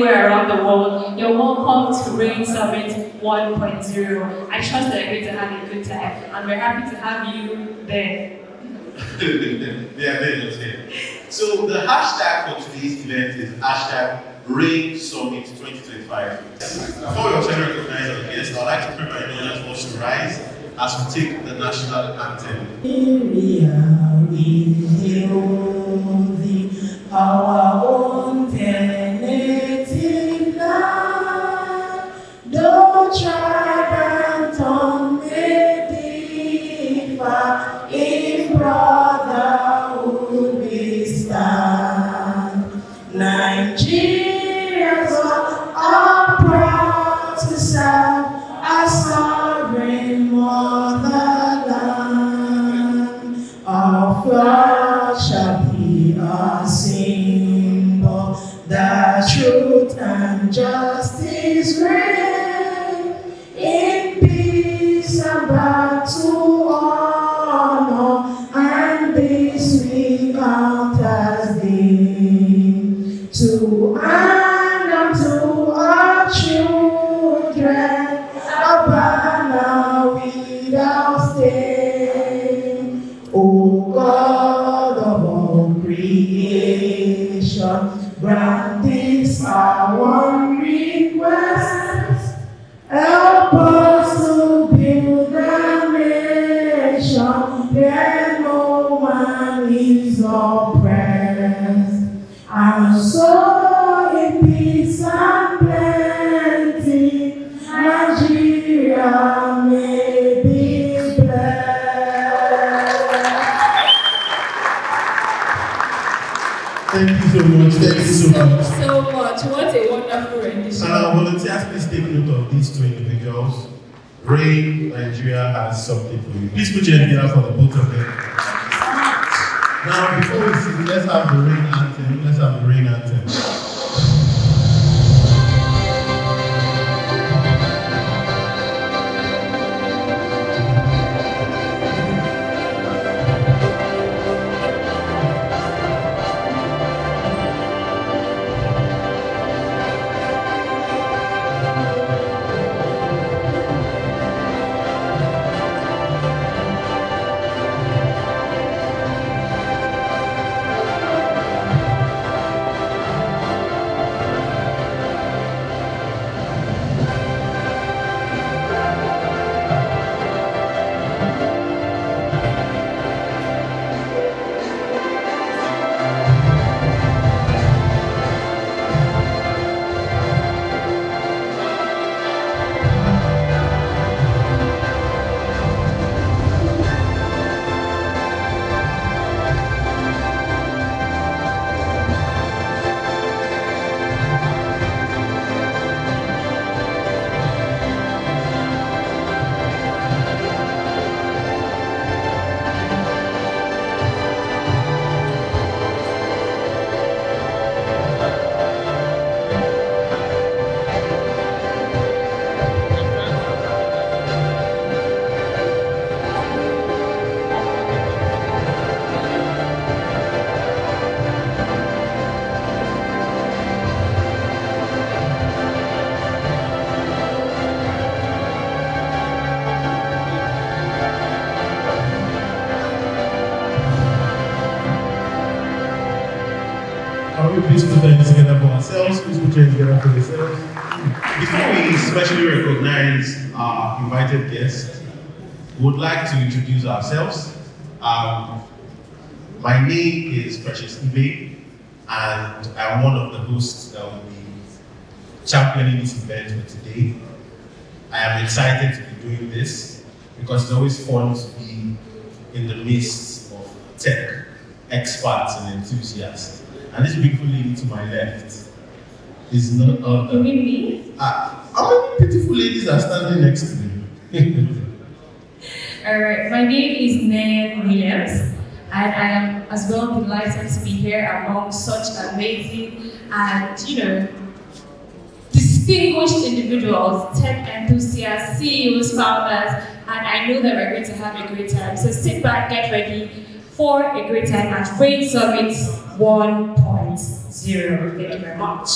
anywhere around the world, you're welcome to Rain Summit 1.0. I trust that you're going to have a good time, and we're happy to have you there. So the hashtag for today's event is hashtag Rain Summit 2025. Before we also recognize our guests, I'd like to prepare my audience for us to rise as we take the national anthem. Our own native land, though tribe and tongue may differ, in brotherhood we stand. Nigerians are proud to serve our sovereign motherland. Our flag shall be our symbol, that truth and justice reign in peace and battle honor, and this we count as thee to hand unto our children a banner without stain. O God of all creation, grant this our one request. Help us to build a nation where no man is oppressed, and so in peace and plenty, Nigeria may be Thank you so much. Thank you so much. So much. What a wonderful rendition. And our volunteers, please take note of these two individuals. Rain Nigeria has something for you. Please put your hand together for the both of them. Now, before we sing, let's have the rain anthem. Let's have the rain anthem. Please put your hands together for ourselves. Please put your hands together for yourselves. Before we specially recognize our invited guests, we would like to introduce ourselves. My name is Precious Ibe, and I'm one of the hosts that will be championing this event for today. I am excited to be doing this because it's always fun to be in the midst of tech experts and enthusiasts. And this beautiful lady to my left is not other. You mean me? How many beautiful ladies are standing next to me? Alright, my name is Nan Williams, and I am as well delighted to be here among such amazing and, distinguished individuals, tech enthusiasts, CEOs, founders, and I know that we're going to have a great time. So sit back, get ready for a great time at Rain Summit 1.0. Thank you very much.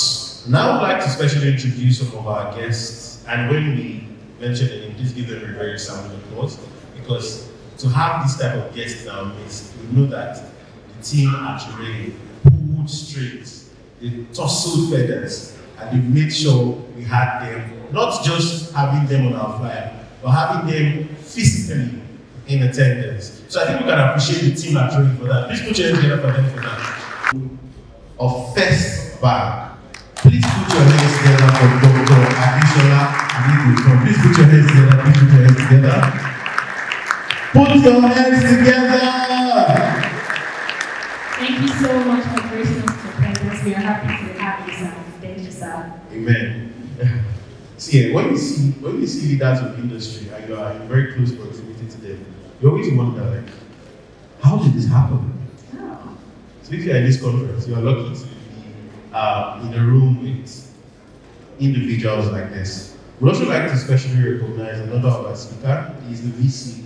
Now I would like to specially introduce some of our guests, and when we mention their name, please give them a very sound applause, because to have this type of guests now means we know that the team at Ray pulled strings, they tousled feathers, and they made sure we had them, not just having them on our flyer, but having them physically in attendance. So I think we can appreciate the team at Ray for that. Please put your hands together for them for that. Of First Bank. Please put your hands together for Dr. Adesola Adebuton. Please put your hands together. Please put your hands together. Put your hands together. Thank you so much for gracing us to presence. We are happy to have you, sir. Thank you, sir. Amen. See, when you see leaders of industry and you are in very close proximity to them, you always wonder, like, how did this happen? Oh. So if you're in this conference, you are lucky to be in a room with individuals like this. We'd also like to especially recognize another of our speakers. He is the VC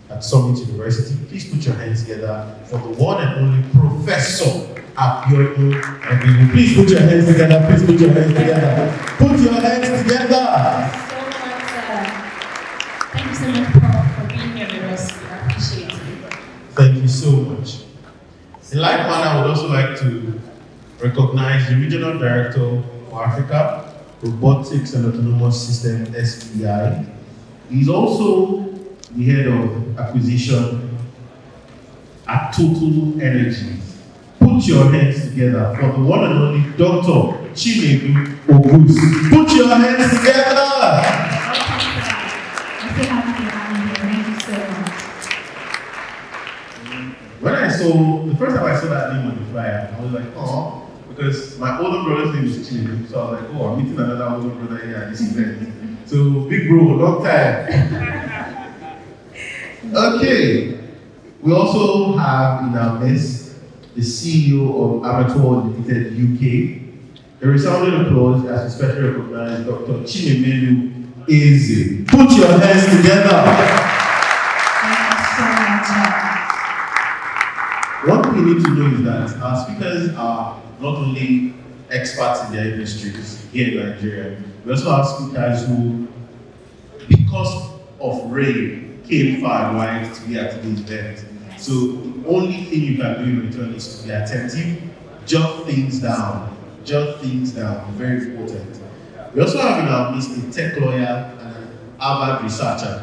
at Summit University. Please put your hands together for the one and only Professor Abiodun Abiodun. Please put your hands together. Please put your hands together. Put your hands together. Thank you so much, Prof, for being here with us. We appreciate it. Thank you so much. In like manner, I would also like to recognize the Regional Director for Africa, Robotics and Autonomous System, SBI. He's also the Head of Acquisition at Total Energies. Put your hands together for the one and only Dr. Chinedu Ogusi. Put your hands together! When I saw, the first time I saw that name on the flyer, I was like, oh, because my older brother's name is Chinedu, so I was like, oh, I'm meeting another older brother here at this event. So, big bro, long time. Okay, we also have in our midst the CEO of Amateur Limited UK. A resounding applause as we specially recognize Dr. Chinemelu Eze. Put your hands together. One thing you need to know is that our speakers are not only experts in their industries here in Nigeria, we also have speakers who, because of rain, came far and wide to be at today's event. So the only thing you can do in return is to be attentive, jot things down, very important. We also have in our midst a tech lawyer and an Harvard researcher.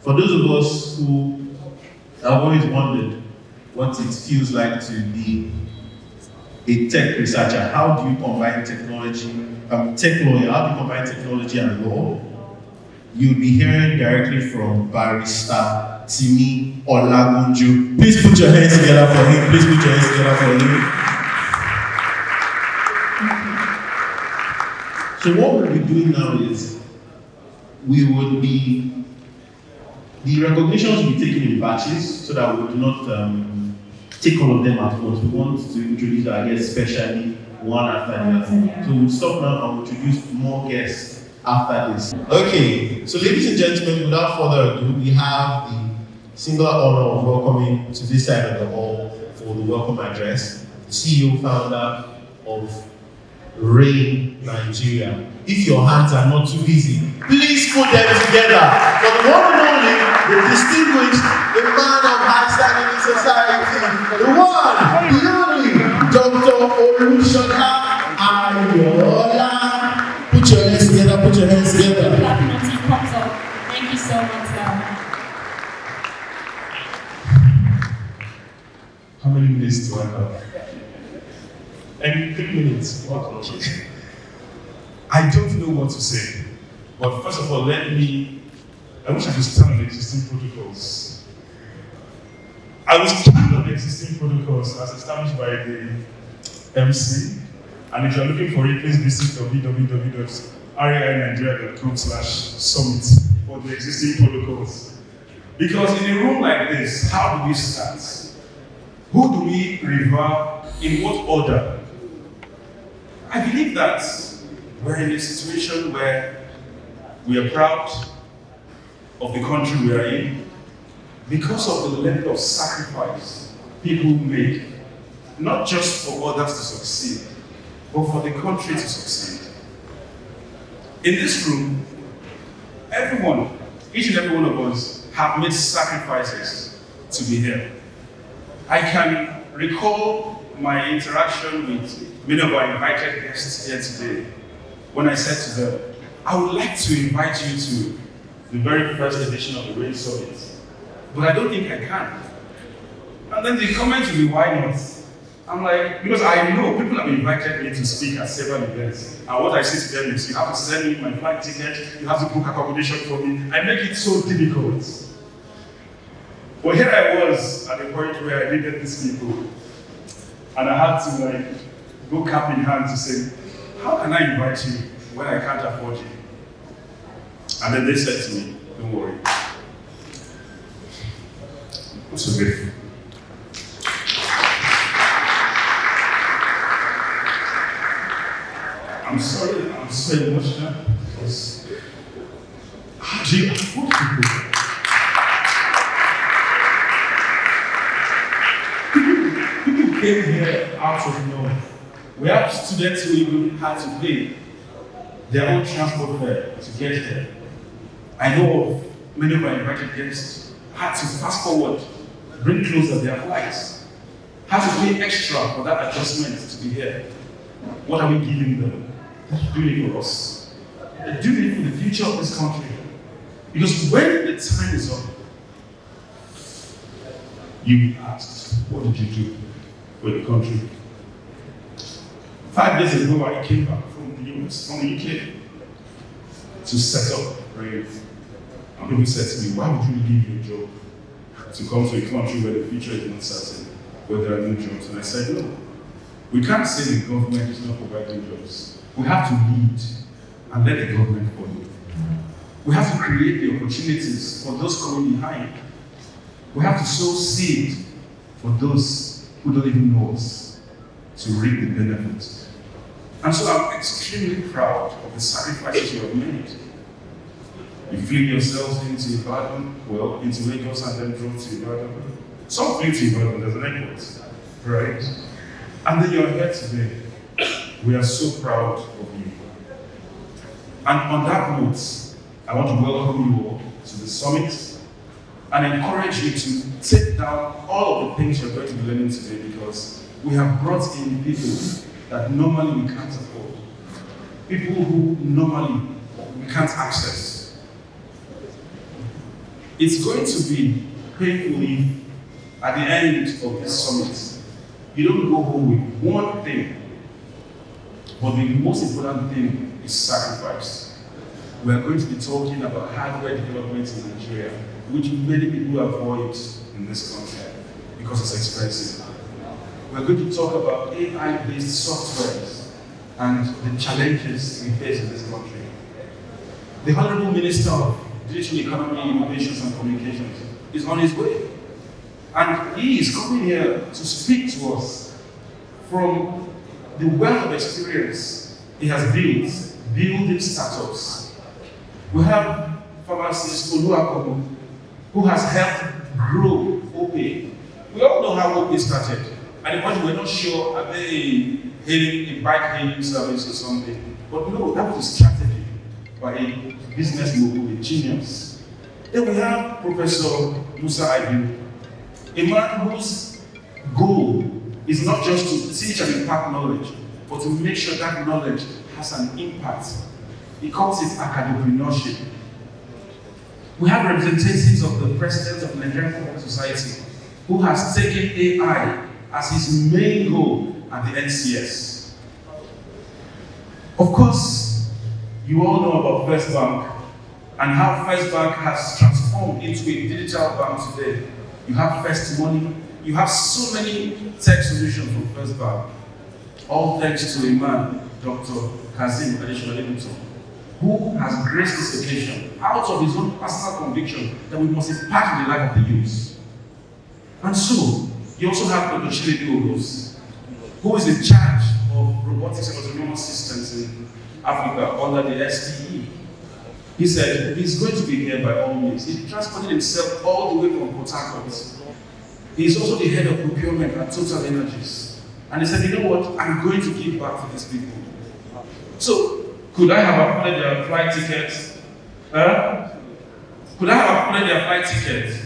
For those of us who have always wondered what it feels like to be a tech researcher, how do you combine technology, tech lawyer, how do you combine technology and law? You'll be hearing directly from Barrister Timi Olagunju. Please put your hands together for him. Please put your hands together for him. So what we'll be doing now is, the recognitions will be taken in batches so that we do not take all of them at once. We want to introduce our guests specially, one after the other. So we'll stop now and we'll introduce more guests after this. Okay, so ladies and gentlemen, without further ado, we have the singular honor of welcoming to this side of the hall for the welcome address, the CEO founder of Ray Nigeria. If your hands are not too busy, please put them together for the one and only, the distinguished, the man of high standing in society, the one, the only, Dr. Olusola Ayola. Put your hands together, put your hands together. Thank you so much, sir. How many minutes do I have? And 3 minutes. Okay. I don't know what to say. But first of all, I wish I could stand on the existing protocols. I will stand on the existing protocols as established by the MC. And if you're looking for it, please visit www.rainigeria.com/summit for the existing protocols. Because in a room like this, how do we start? Who do we revere? In what order? I believe that we're in a situation where we are proud of the country we are in because of the level of sacrifice people make, not just for others to succeed, but for the country to succeed. In this room, everyone, each and every one of us, have made sacrifices to be here. I can recall my interaction with many of our invited guests here today when I said to them, I would like to invite you to the very first edition of the Rain Summit, but I don't think I can. And then the comment will be, why not? I'm like, because I know people have invited me to speak at several events, and what I say to them is, you have to send me my flight ticket, you have to book accommodation for me. I make it so difficult. But here I was at the point where I needed these people, and I had to go cap in hand to say, how can I invite you when I can't afford you? And then they said to me, don't worry. I'm so grateful. I'm sorry, I'm so emotional because how do you afford people? People came here out of nowhere. We have students who even had to pay their own transport fare to get here. I know of many of our invited guests had to fast forward, bring closer their flights, had to pay extra for that adjustment to be here. What are we giving them? They're doing it for us. They're doing it for the future of this country. Because when the time is up, you will be asked, what did you do for the country? 5 days ago, I came back from the US, from the UK, to set up Brave. And people said to me, why would you leave your job to come to a country where the future is not certain, where there are no jobs? And I said, no. We can't say the government is not providing jobs. We have to lead and let the government follow. We have to create the opportunities for those coming behind. We have to sow seed for those who don't even know us to reap the benefits. And so I'm extremely proud of the sacrifices you have made. You flew yourselves into Ibadan, into Lagos, and then drove to Ibadan. Some flew to Ibadan, there's an airport, right? And then you're here today. We are so proud of you. And on that note, I want to welcome you all to the summit and encourage you to take down all of the things you're going to be learning today, because we have brought in people that normally we can't afford. People who normally we can't access. It's going to be painful if at the end of this summit, you don't go home with one thing. But the most important thing is sacrifice. We are going to be talking about hardware development in Nigeria, which many people avoid in this country because it's expensive. We are going to talk about AI-based softwares and the challenges we face in this country. The Honorable Minister of Digital Economy, Innovations and Communications is on his way. And he is coming here to speak to us from the wealth of experience he has built building startups. We have pharmacist Oluwakobu, who has helped grow OPE. We all know how OPE started. At the point we're not sure, are they a bike hailing service or something? But no, that was a strategy by a business mogul, a genius. Then we have Professor Musa Ayu, a man whose goal is not just to teach and impart knowledge, but to make sure that knowledge has an impact. He calls it academpreneurship. We have representatives of the President of the Nigerian Corporate Society, who has taken AI as his main goal at the NCS. Of course, you all know about First Bank and how First Bank has transformed into a digital bank today. You have First Money, you have so many tech solutions from First Bank, all thanks to a man, Dr. Kazeem Adesola, who has graced this occasion out of his own personal conviction that we must impact the life of the youth. And so, you also have Dr. Chinedu Ogos, who is in charge of robotics and autonomous systems in Africa under the SDE. He said he's going to be here by all means. He transported himself all the way from Port Harcourt. He is also the head of procurement at Total Energies. And he said, you know what, I'm going to give back to these people. So, could I have afforded their flight tickets? Could I have afforded their flight tickets?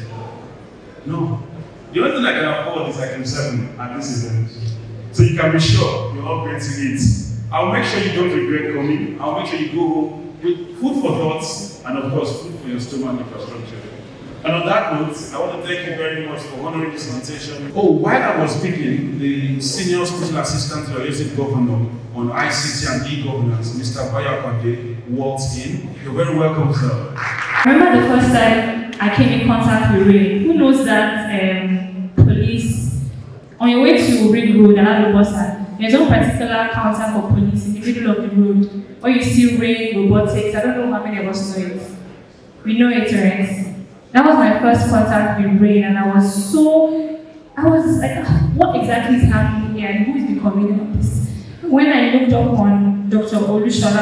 No. The only thing I can afford is item 7 at this event. So you can be sure you're all going to eat. I'll make sure you don't regret coming. I'll make sure you go home with food for thoughts and of course food for your stomach infrastructure. And on that note, I want to thank you very much for honoring this invitation. Oh, while I was speaking, the Senior Special Assistant to the Executive Governor on ICT and e-governance, Mr. Bayo Akwande, waltzed in. You're very welcome, sir. I remember the first time I came in contact with Ray. Who knows that police, on your way to Ring Road, there's no particular counter for police in the middle of the road. Or you see Ray Robotics. I don't know how many of us know it. We know it, right? That was my first contact with Ray, and I was like, what exactly is happening here, and who is the convener of this? When I looked up on Dr. Olushola,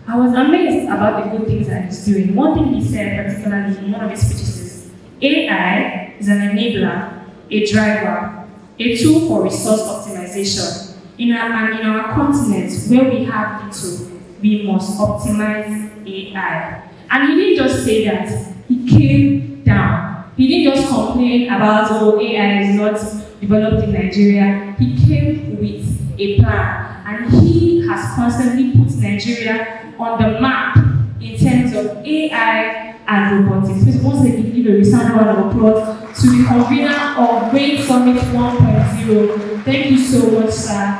I was amazed about the good things that he's doing. One thing he said, particularly in one of his speeches, is AI is an enabler, a driver, a tool for resource optimization. In our continent, where we have little, we must optimize AI. And he didn't just say that. He came down. He didn't just complain about, AI is not developed in Nigeria. He came with a plan. And he has constantly put Nigeria on the map in terms of AI and robotics. Please, once again, give a resounding round of applause to the convener of Ray Summit 1.0. Thank you so much, sir.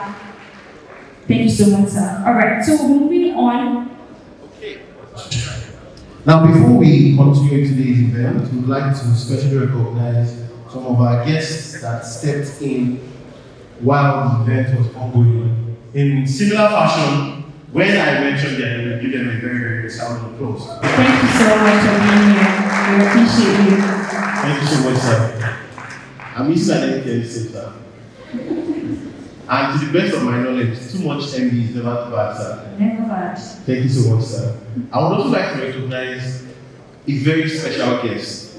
Thank you so much, sir. All right, so moving on. Now, before we continue today's event, we would like to specially recognize some of our guests that stepped in while the event was ongoing. In similar fashion, when I mentioned them, we give them a very, very sound of applause. Thank you so much for being here. We appreciate you. Thank you so much, sir. I'm Mr. Nate, sir. And to the best of my knowledge, too much MD is never too bad, sir. Never bad. Thank you so much, sir. I would also like to recognize a very special guest.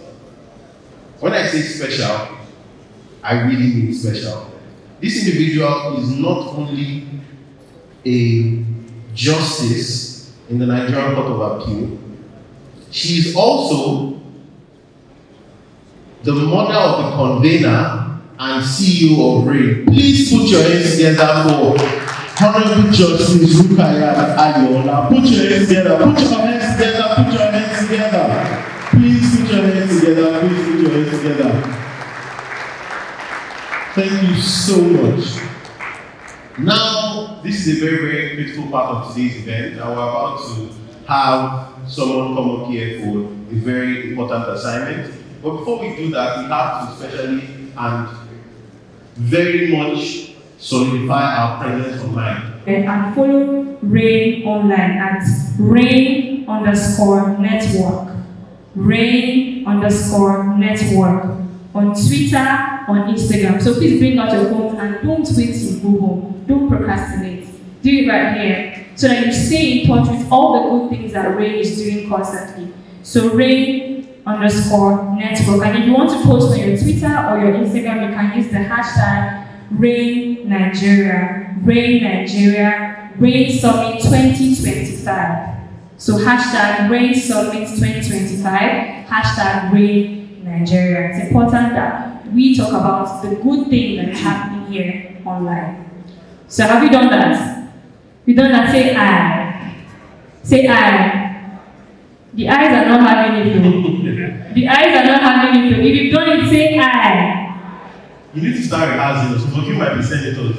When I say special, I really mean special. This individual is not only a justice in the Nigerian Court of Appeal, she is also the mother of the convener and CEO of Ray. Please put your hands together for Honorable Justice Rukayat Adeola. Put your hands together. Put your hands together. Put your hands together. Please put your hands together. Please put your hands together. Thank you so much. Now, this is a very, very critical part of today's event, and we're about to have someone come up here for a very important assignment. But before we do that, we have to specially and very much solidify our presence online. And follow Ray online at Ray_network. Ray_network on Twitter, on Instagram. So please bring out your phone and don't wait to go home. Don't procrastinate. Do it right here so that you stay in touch with all the good things that Ray is doing constantly. So Ray_network. And if you want to post on your Twitter or your Instagram, you can use the hashtag RayNigeria, Ray Summit 2025. So hashtag Ray Summit 2025, hashtag Ray Nigeria. It's important that we talk about the good thing that is happening here online. So have you done that? You done that? Say I. Say I. The eyes are not having it though. The eyes are not having it though. If you've done it, say I. You need to start rehearsing, so you might be senators.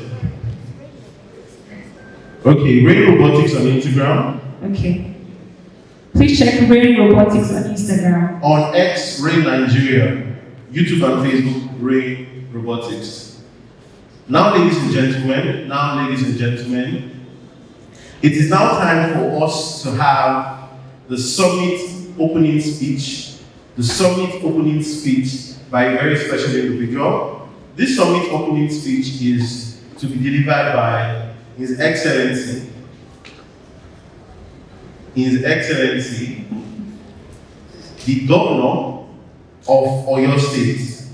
Okay, Ray Robotics on Instagram. Okay. Please check Ray Robotics on Instagram. On X, Ray Nigeria. YouTube and Facebook, Ray Robotics. Now, ladies and gentlemen, it is now time for us to have the summit opening speech. The summit opening speech by a very special individual. This summit opening speech is to be delivered by His Excellency, the Governor of Oyo State,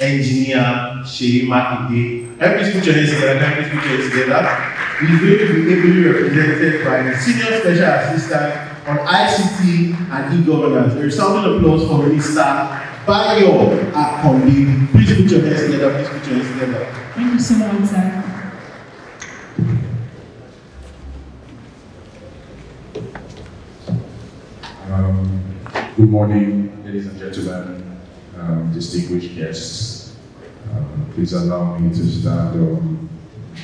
engineer Seyi Makinde. Please put your hands together. Please put your hands together. He's going to be ably represented by the Senior Special Assistant on ICT and e-governance. There is something applause for Minister Bayo Akonde. Please put your hands together. Please put your hands together. Thank you so much, sir. Good morning, ladies and gentlemen, distinguished guests. Please allow me to stand on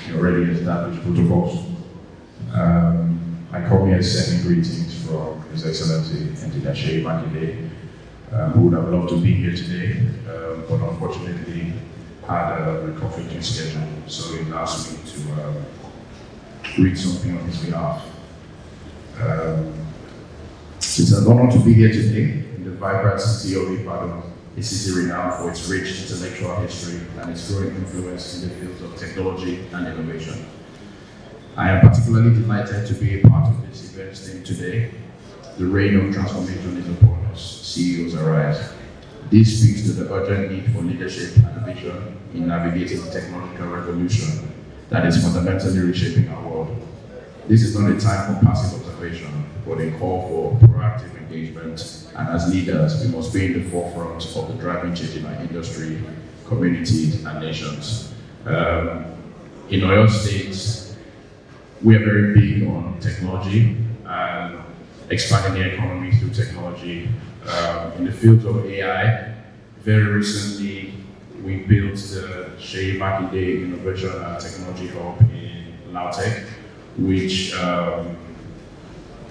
the already established protocols. I come here sending greetings from His Excellency Engineer Seyi Makinde, who would have loved to be here today, but unfortunately had a conflicting schedule, so he asked me to read something on his behalf. It's an honor to be here today in the vibrant city of Ibadan, a city renowned for its rich intellectual history and its growing influence in the fields of technology and innovation. I am particularly delighted to be a part of this event theme today. The reign of transformation is upon us. CEOs arise. This speaks to the urgent need for leadership and vision in navigating the technological revolution that is fundamentally reshaping our world. This is not a time for passive observation, but a call for proactive engagement, and as leaders, we must be in the forefront of the driving change in our industry, communities, and nations. In Oyo State, we are very big on technology and expanding the economy through technology. In the field of AI, very recently, we built the Seyi Makinde Innovation and Technology Hub in Lautech, which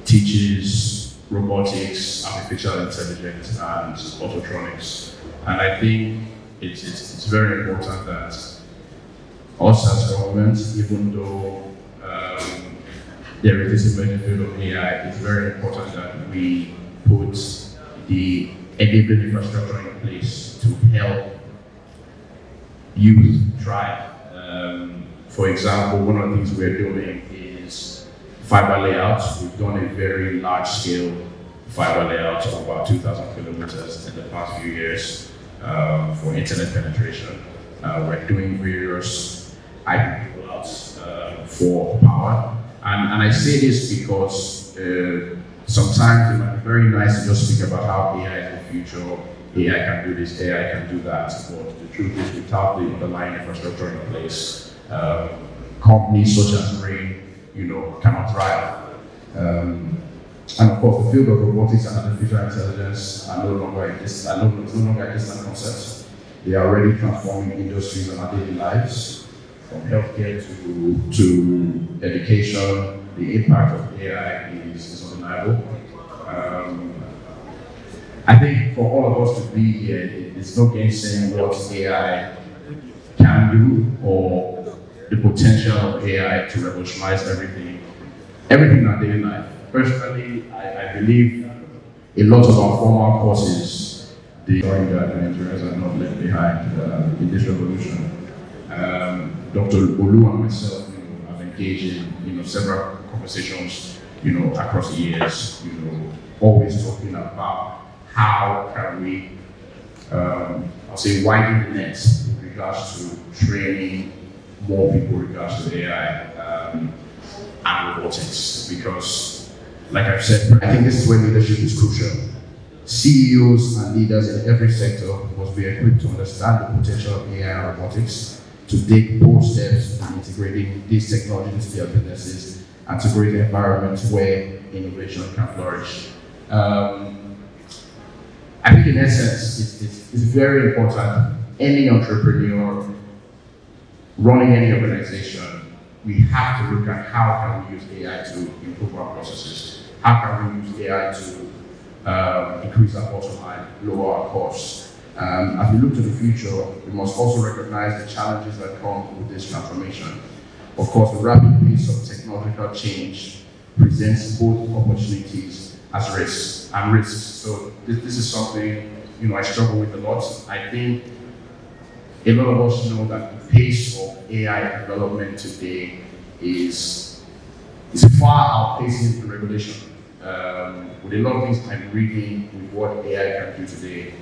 teaches robotics, artificial intelligence, and autotronics. And I think it's very important that us as government, even though there is this emerging field of AI, it's very important that we put the enabling infrastructure in place to help youth thrive. For example, one of the things we're doing is fiber layouts. We've done a very large scale fiber layout of about 2,000 kilometers in the past few years for internet penetration. We're doing various IP rollouts for power. And I say this because sometimes it might be very nice to just speak about how AI is the future, AI can do this, AI can do that, but the truth is without the underlying infrastructure in place, companies such as RAIN, cannot thrive. And of course, the field of robotics and artificial intelligence are no longer a distant concept. They are already transforming industries and our daily lives, from healthcare to education. The impact of AI is undeniable. I think for all of us to be here, it's no gainsaying what AI can do or the potential of AI to revolutionize everything in our daily life. Personally, I believe a lot of our formal courses, showing that Nigerians are not left behind in this revolution. Dr. Olu and myself have engaged in several conversations across the years, always talking about how can we, I'll say, widen the net in regards to training more people in regards to AI and robotics, because, like I've said, I think this is where leadership is crucial. CEOs and leaders in every sector must be equipped to understand the potential of AI and robotics, to take bold steps in integrating these technologies into their businesses, and to create an environment where innovation can flourish. I think in essence, it's very important. Any entrepreneur running any organization, we have to look at how can we use AI to improve our processes. How can we use AI to increase our bottom line, lower our costs. As we look to the future, we must also recognize the challenges that come with this transformation. Of course, the rapid pace of technological change presents both opportunities as risks. So this is something I struggle with a lot. I think a lot of us know that the pace of AI development today is far outpacing the regulation. With a lot of things I'm reading with what AI can do today,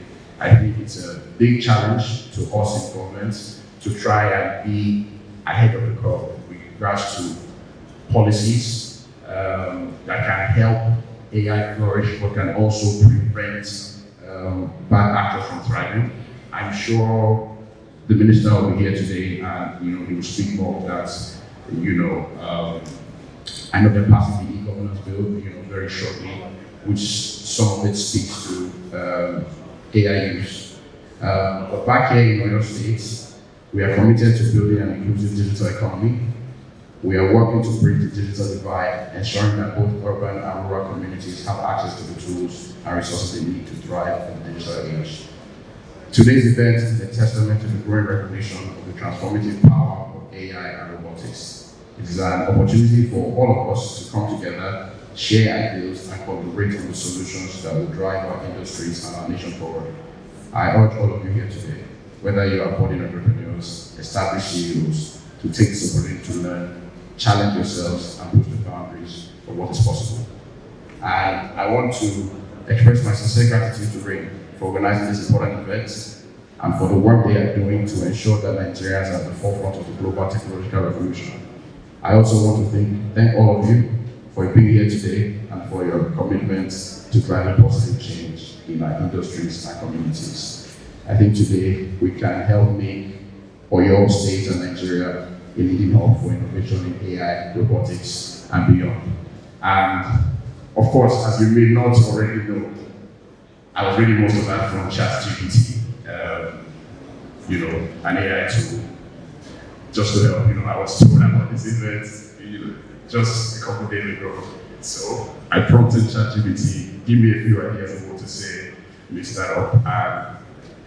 I think it's a big challenge to us in government to try and be ahead of the curve with regards to policies that can help AI flourish, but can also prevent bad actors from thriving. I'm sure the minister will be here today, and he will speak more of that. I know they're passing the e-governance bill, very shortly, which some of it speaks to AI use. But back here in Oyo State, we are committed to building an inclusive digital economy. We are working to bridge the digital divide, ensuring that both urban and rural communities have access to the tools and resources they need to thrive in the digital age. Today's event is a testament to the growing recognition of the transformative power of AI and robotics. It is an opportunity for all of us to come together, share ideas, and collaborate on the solutions that will drive our industries and our nation forward. I urge all of you here today, whether you are budding entrepreneurs, established CEOs, to take this opportunity to learn, challenge yourselves, and push the boundaries of what is possible. And I want to express my sincere gratitude to RAIN for organizing this important event and for the work they are doing to ensure that Nigerians are at the forefront of the global technological revolution. I also want to thank all of you for being here today and for your commitment to driving positive change in our industries and communities. I think today we can help make Oyo State and Nigeria a leading hub for innovation in AI, robotics, and beyond. And of course, as you may not already know, I was reading most of that from ChatGPT, an AI tool, just to help. I was told about this event, just a couple days ago. So I prompted ChatGPT, give me a few ideas of what to say, list that up, and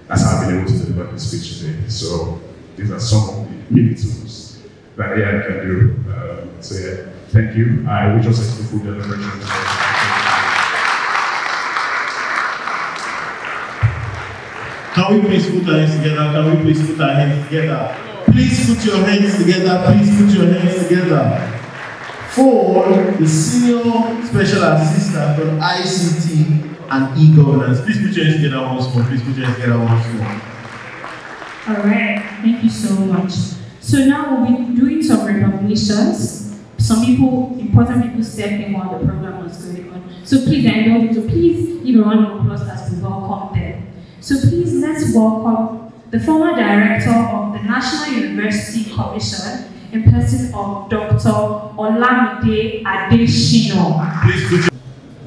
that's how I've been able to deliver this speech today. So these are some of the mini tools that AI can do. Thank you. I wish us a fruitful deliberation. Can we please put our hands together? Can we please put our hands together? Please put your hands together. Please put your hands together. For the Senior Special Assistant on ICT and e-governance. Please put your hands together once more. Please put your hands together once more. All right, thank you so much. So now we'll be doing some recognitions. Important people stepped in while the program was going on. So please, please give a round of applause as we welcome them. So please, let's welcome the former director of the National University Commission in person of Dr. Olamide Adeshino. Please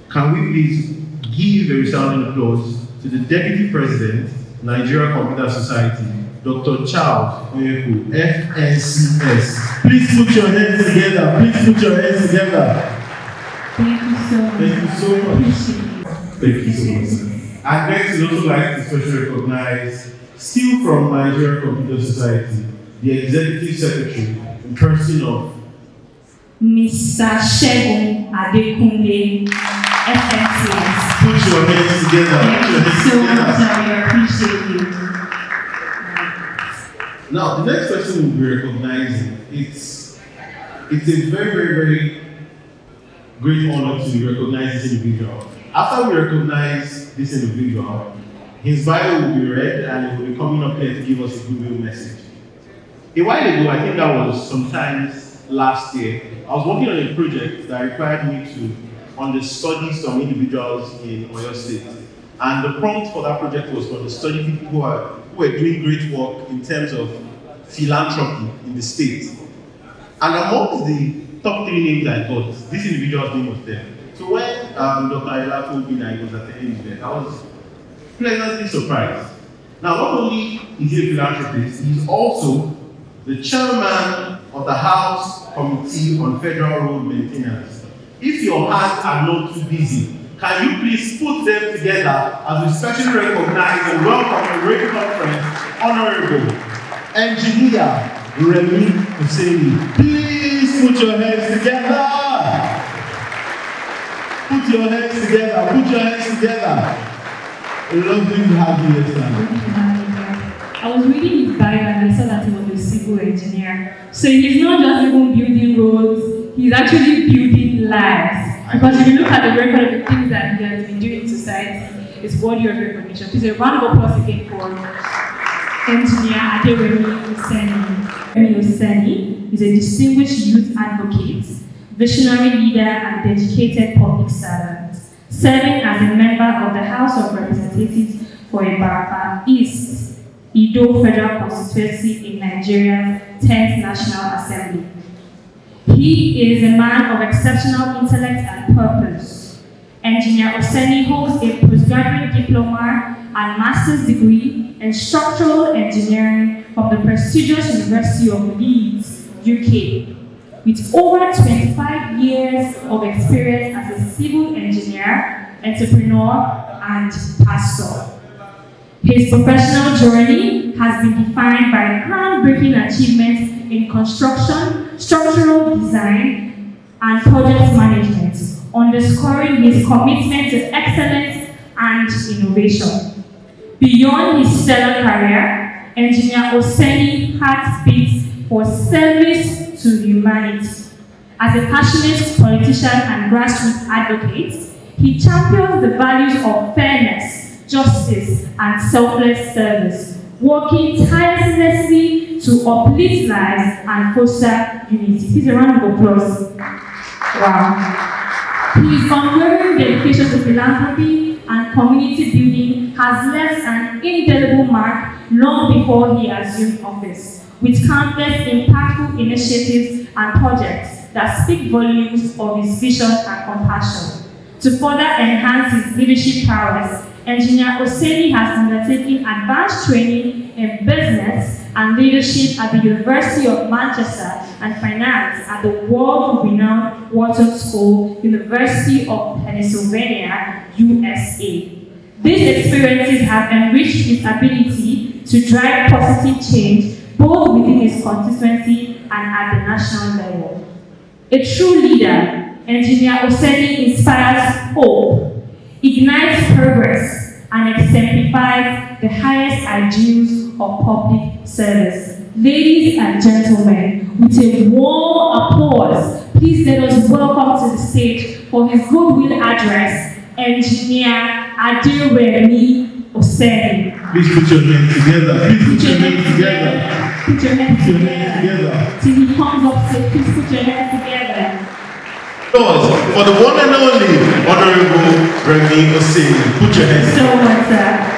can we please give a resounding applause to the Deputy President, Nigeria Computer Society, Dr. Charles Oyeku, FNCS. Please put your hands together. Please put your hands together. Thank you so much. Thank you so much. Appreciate it. Thank you so much. I'd also like to specially recognize, still from Nigeria Computer Society, the Executive Secretary, in person of Mr. Segun Adekunle, FNCS. Put your hands together. Thank you so much, I appreciate you. Now, the next person we'll be recognizing, it's a very, very, very great honor to recognize this individual. After we recognize this individual, his bio will be read and he will be coming up here to give us a goodwill message. A while ago, I think that was sometimes last year, I was working on a project that required me to understudy some individuals in Oyo State. And the prompt for that project was for the study people who were doing great work in terms of philanthropy in the state. And amongst the top 3 names I got, this individual's name was there. So when Dr. Ayla told me that he was attending the event, I was pleasantly surprised. Now, not only is he a philanthropist, he's also the chairman of the House Committee on Federal Road Maintenance. If your hands are not too busy, can you please put them together as we specially recognize and welcome the Great Conference Honorable Engineer Remy Husseini. Please put your hands together. Put your hands together. Put your hands together. Lovely to have you here, sir. I was reading his bio and I saw that he was a civil engineer. So he's not just even building roads, he's actually building lives. Because if you look at the record of the things that he has been doing in society, is worthy of recognition. Please a round of applause again for Engineer Aderemi Oseni. Aderemi Oseni is a distinguished youth advocate, visionary leader, and dedicated public servant, serving as a member of the House of Representatives for Ibarapa East, Edo Federal Constituency in Nigeria's 10th National Assembly. He is a man of exceptional intellect and purpose. Engineer Oseni holds a postgraduate diploma and master's degree in structural engineering from the prestigious University of Leeds, UK, with over 25 years of experience as a civil engineer, entrepreneur, and pastor. His professional journey has been defined by groundbreaking achievements in construction, structural design, and project management, underscoring his commitment to excellence and innovation. Beyond his stellar career, Engineer Oseni heart beats for service to humanity. As a passionate politician and grassroots advocate, he champions the values of fairness, justice, and selfless service, working tirelessly to uplift lives and foster unity. Please a round of applause. Wow. His unwavering dedication to philanthropy and community building has left an indelible mark long before he assumed office, with countless impactful initiatives and projects that speak volumes of his vision and compassion. To further enhance his leadership prowess, Engineer Oseni has undertaken advanced training in business and leadership at the University of Manchester and finance at the world-renowned Wharton School, University of Pennsylvania, USA. These experiences have enriched his ability to drive positive change both within his constituency and at the national level. A true leader, Engineer Oseni inspires hope, ignites progress, and exemplifies the highest ideals of public service. Ladies and gentlemen, with a warm applause, please let us welcome to the stage for his goodwill address, Engineer Aderemi Oseni. Please put your hands together. Please put your hands together. Put your hands Put your hands together. Till he comes up, say, please put your hands together. Applause for the one and only Honorable Remi Oseni. Put your hands So much, sir.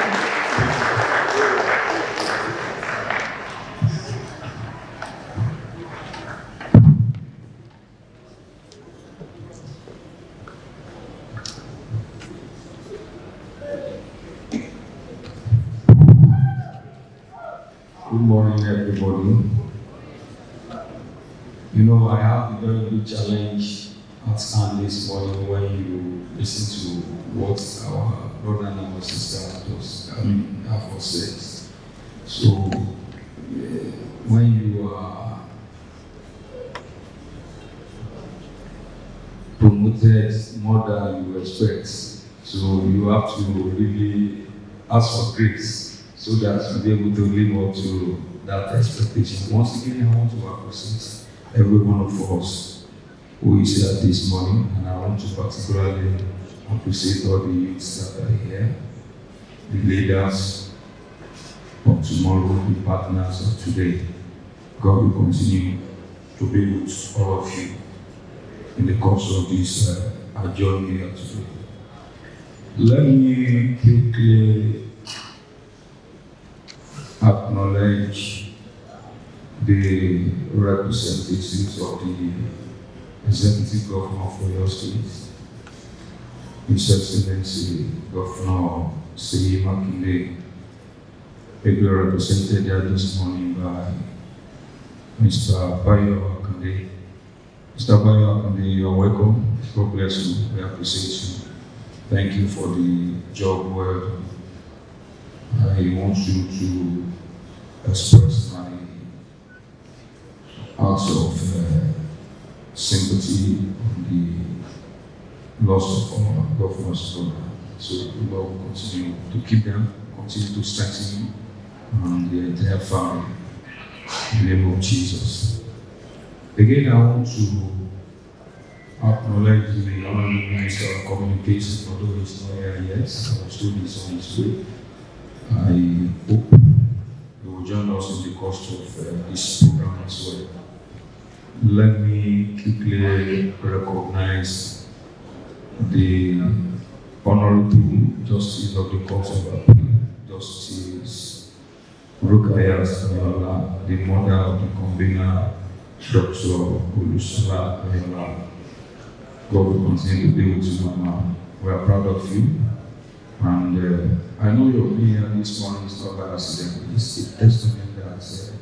Good morning, everybody. You know, I have a very good challenge at hand this morning when you listen to what our brother and our sister have said. So, when you are promoted more than you expect, so you have to really ask for grace so that you'll be able to live up to that expectation. Once again, I want to appreciate every one of us who is here this morning, and I want to particularly appreciate all the youths that are here, the leaders of tomorrow, the partners of today. God will continue to be with all of you in the course of this our journey here today. Let me quickly acknowledge the representatives of the Executive Governor for your state, His Excellency Governor Seyi Makinde, ably represented here this morning by Mr. Bayo Akande. Mr. Bayo Akande, you're welcome. God bless you. We appreciate you. Thank you for the job well done. I want you to express my acts of sympathy on the loss of our governor's brother. So the Lord will continue to keep them, continue to strengthen you and the entire family. In the name of Jesus. Again, I want to acknowledge the Honorable Minister of Communications, although he's not here yet. I was episode is on its way. I hope you will join us in the course of this program as well. Let me quickly recognize the Honorable Justice of the Court of Appeal, Justice Rukayat Ayola, the mother of the convener, Dr. Olusola Ayola. God will continue to be with you, Mama. We are proud of you. And I know you're here this morning is not by accident. It's a testament that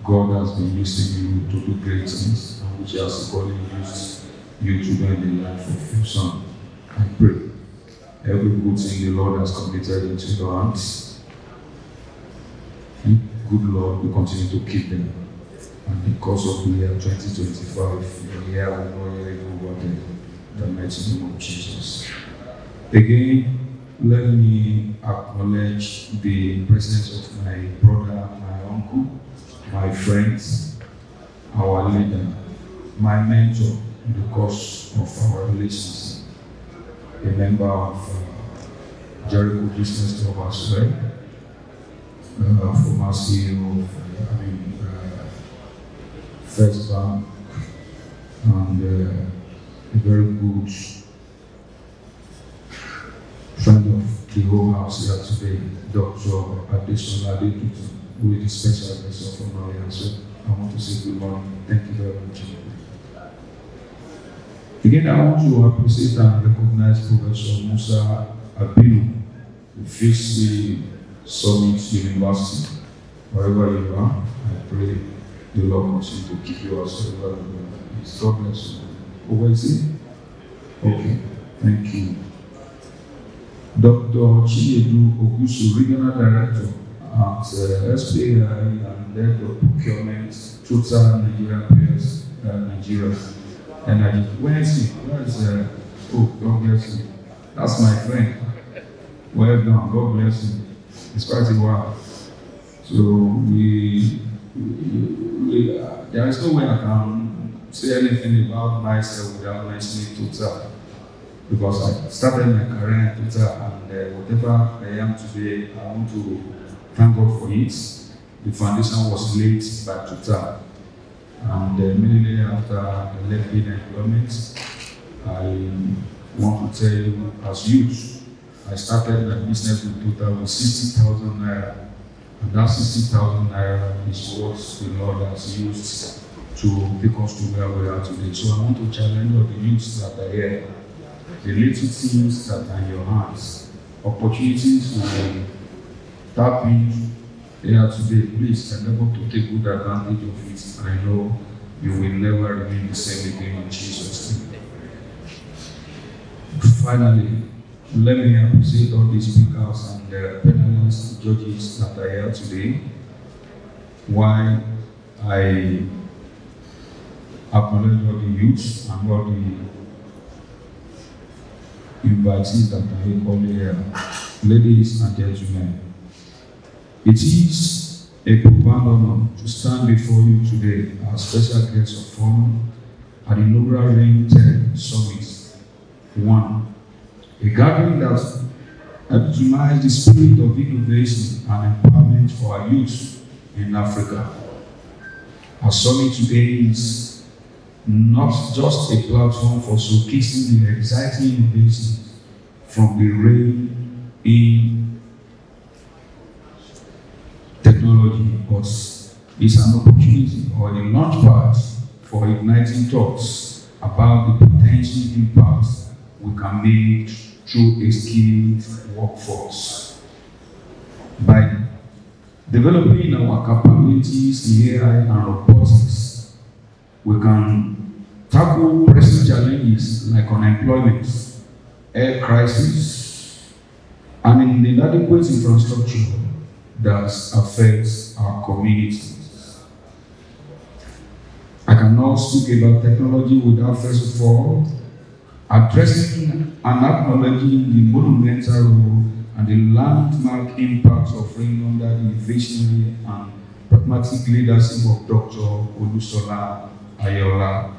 God has been using you to do great things, and which has equally used you to do in the life of your son. I pray every good thing the Lord has committed into your hands, good Lord will continue to keep them. And because of the year 2025, the year will not hear over the mighty name of Jesus. Again, let me acknowledge the presence of my brother, my uncle, my friends, our leader, my mentor in the course of our relationship, a member of Jericho Business Club as well, former CEO of First Bank, and a very good friend of the whole house here today, Dr. Adesola Adetutu, who is the special guest of honor here. So I want to say good morning. Thank you very much. Again, I want to appreciate and recognize Professor Musa Abinu, who fits the Summit University. Wherever you are, I pray the Lord continue to keep you as well. God bless you. Over is it? Okay, thank you. Dr. Chiedu Ogusu, Regional Director at SPI and Head of Procurement, Total Nigeria Players, Nigeria Energy. Where is he? Where is oh, God bless you. That's my friend. Well done, God bless you. It's quite a while. So there is no way I can say anything about myself without mentioning Total. Because I started my career in Total, and whatever I am today, I want to thank God for it. The foundation was laid by Total. And immediately after I left in employment, I want to tell you, as youth, I started my business with Total with 60,000 naira. And that 60,000 naira is what the Lord has used to take us to where we are today. So I want to challenge all the youths that are here. The little things that are in your hands, opportunities to tap in here today, please endeavor to take good advantage of it. I know you will never remain the same again in Jesus' name. Finally, let me appreciate all the speakers and the panelists, judges that are here today. While I acknowledge all the youths and all the invitees that are equally here, ladies and gentlemen, it is a profound honor to stand before you today as special guest of honor at the inaugural Rain Tech Summit 1, a gathering that epitomizes the spirit of innovation and empowerment for our youth in Africa. Our summit today is not just a platform for showcasing the exciting innovations from the rain in technology, but it's an opportunity or a launchpad for igniting thoughts about the potential impact we can make through a skilled workforce. By developing our capabilities in AI and robotics, we can tackle pressing challenges like unemployment, air crisis, and inadequate infrastructure that affects our communities. I cannot speak about technology without first of all addressing and acknowledging the monumental role and the landmark impact of reigning under the visionary and pragmatic leadership of Dr. Olusola Ayola.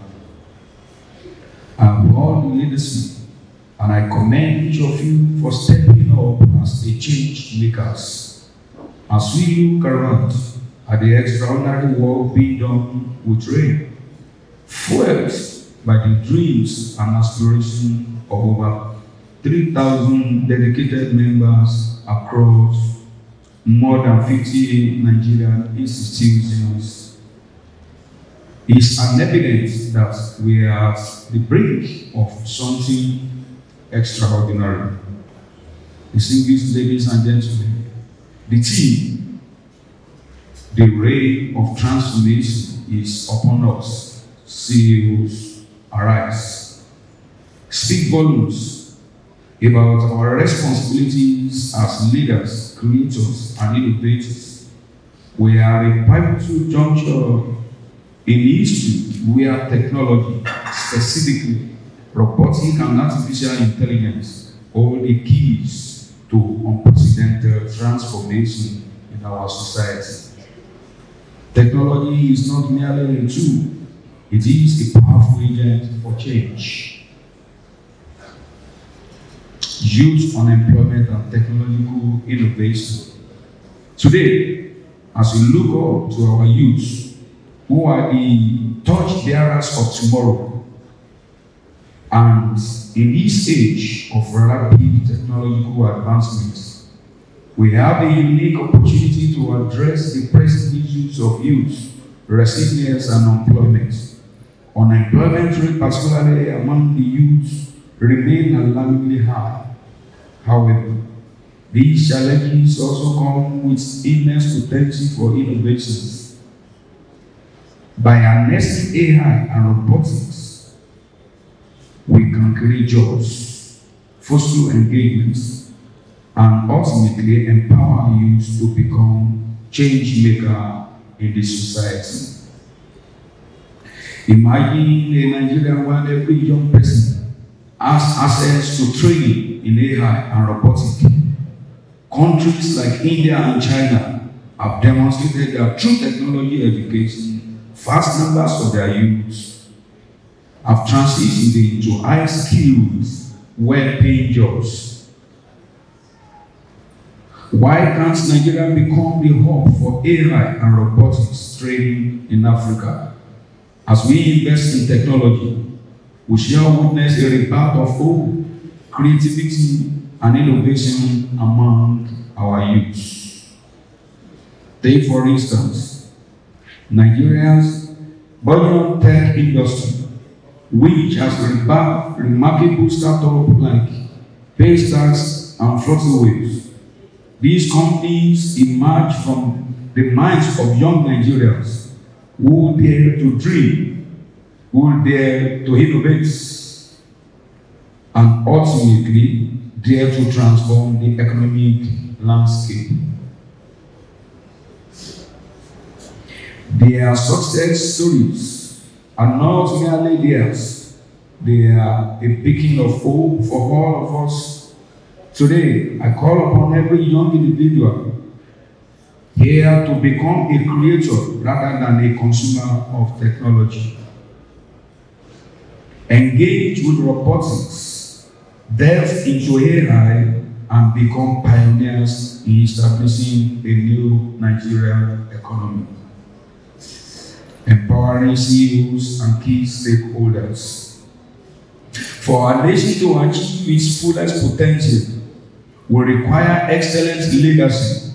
I applaud the leadership and I commend each of you for stepping up as a change makers. As we look around at the extraordinary work being done with rain, fueled by the dreams and aspirations of over 3,000 dedicated members across more than 50 Nigerian institutions, is an evidence that we are at the brink of something extraordinary. Distinguished ladies and gentlemen, the theme, the ray of transformation, is upon us. CEOs, arise. Speak volumes about our responsibilities as leaders, creators, and innovators. We are a pivotal juncture in history where technology, specifically robotic and artificial intelligence, hold the keys to unprecedented transformation in our society. Technology is not merely a tool, it is a powerful agent for change. Youth unemployment and technological innovation. Today, as we look up to our youth, who are the torch bearers of tomorrow, and in this age of rapid technological advancements, we have a unique opportunity to address the pressing issues of youth, resilience, and employment. Unemployment rate, particularly among the youth, remain alarmingly high. However, these challenges also come with immense potential for innovations. By harnessing AI and robotics, we can create jobs, foster engagements, and ultimately empower youth to become change maker in the society. Imagine a Nigerian where every young person has access to training in AI and robotics. Countries like India and China have demonstrated that through technology education, vast numbers of their youth have transitioned into high skills, well-paying jobs. Why can't Nigeria become the hub for AI and robotics training in Africa? As we invest in technology, we shall witness a rebound of hope, creativity, and innovation among our youth. Take, for instance, Nigeria's buoyant tech industry, which has rebirthed remarkable startups like Paystack and Flutterwaves. These companies emerge from the minds of young Nigerians who dare to dream, who dare to innovate, and ultimately dare to transform the economic landscape. Their success stories are not merely theirs, they are a beacon of hope for all of us. Today, I call upon every young individual here to become a creator rather than a consumer of technology. Engage with robotics, delve into AI, and become pioneers in establishing a new Nigerian economy. Empowering CEOs and key stakeholders. For our nation to achieve its fullest potential, will require excellent leadership.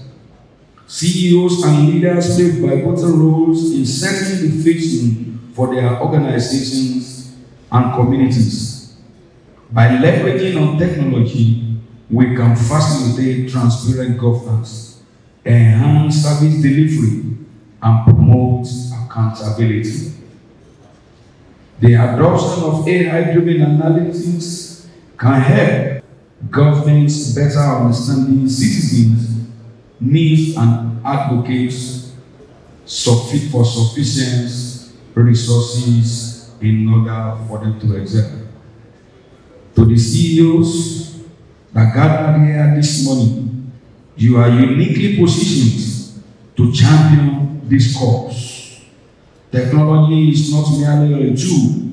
CEOs and leaders play pivotal roles in setting the vision for their organizations and communities. By leveraging on technology, we can facilitate transparent governance, enhance service delivery, and promote accountability. The adoption of AI-driven analytics can help governments better understanding citizens' needs and advocate for sufficient resources in order for them to excel. To the CEOs that gathered here this morning, you are uniquely positioned to champion this cause. Technology is not merely a tool,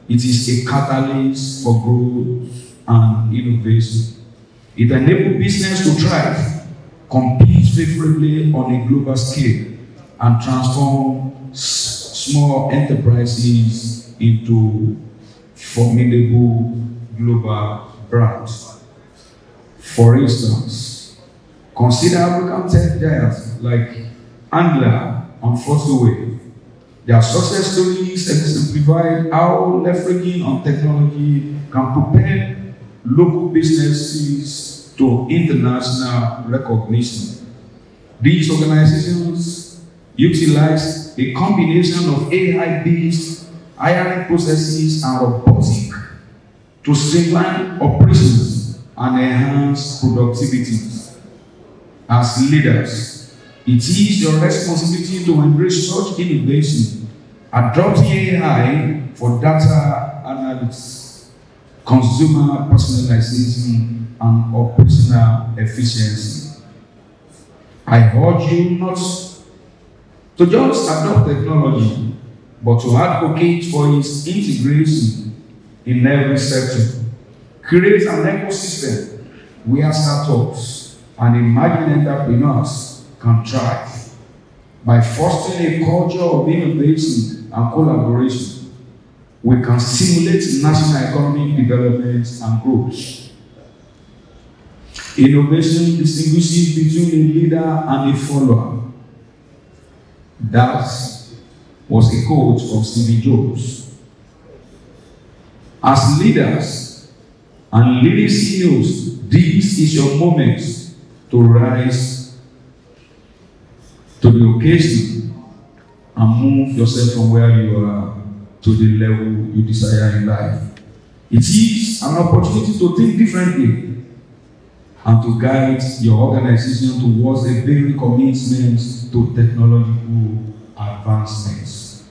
it is a catalyst for growth and innovation. It enables business to thrive, compete favorably on a global scale, and transform small enterprises into formidable global brands. For instance, consider African tech giants like Angler and Fossilway. Their success stories exemplify how leveraging on technology can propel local businesses to international recognition. These organizations utilize a combination of AI-based hiring processes and robotics to streamline operations and enhance productivity. As leaders, it is your responsibility to embrace such innovation, adopting AI for data analytics, consumer personalization, and operational efficiency. I urge you not to just adopt technology, but to advocate for its integration in every sector. Create an ecosystem where startups and emerging entrepreneurs can thrive. By fostering a culture of innovation and collaboration, we can stimulate national economic development and growth. Innovation distinguishes between a leader and a follower. That was a quote from Steve Jobs. As leaders and leading CEOs, this is your moment to rise to the occasion and move yourself from where you are to the level you desire in life. It is an opportunity to think differently and to guide your organization towards a very commitment to technological advancements.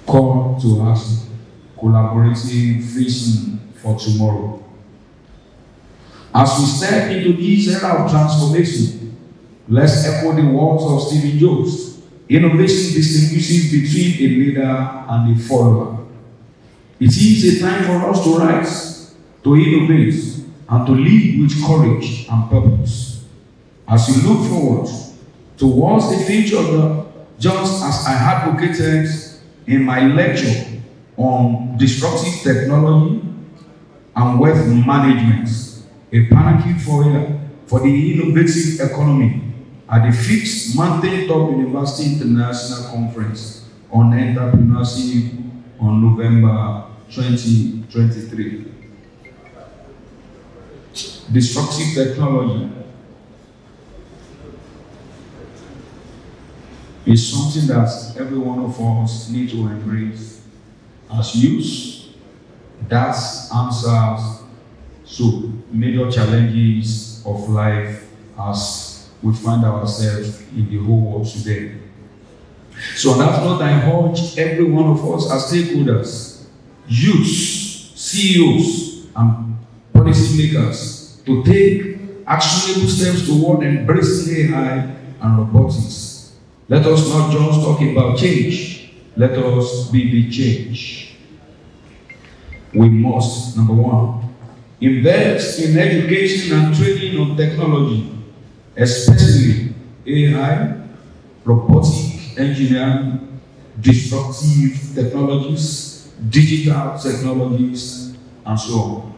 Call to action, collaborative vision for tomorrow. As we step into this era of transformation, let's echo the words of Steve Jobs. Innovation distinguishes between a leader and a follower. It is a time for us to rise, to innovate, and to lead with courage and purpose. As you look forward towards the future, just as I advocated in my lecture on disruptive technology and wealth management, a panacea for the innovative economy at the 5th Mountain Top University International Conference on Entrepreneurship on November 2023. Disruptive technology is something that every one of us need to embrace as youth. That answers to major challenges of life as we find ourselves in the whole world today. So on that note, I urge every one of us as stakeholders, youths, CEOs, and policymakers to take actionable steps toward embracing AI and robotics. Let us not just talk about change, let us be the change. We must, number one, invest in education and training on technology, especially AI, robotic engineering, disruptive technologies, digital technologies, and so on.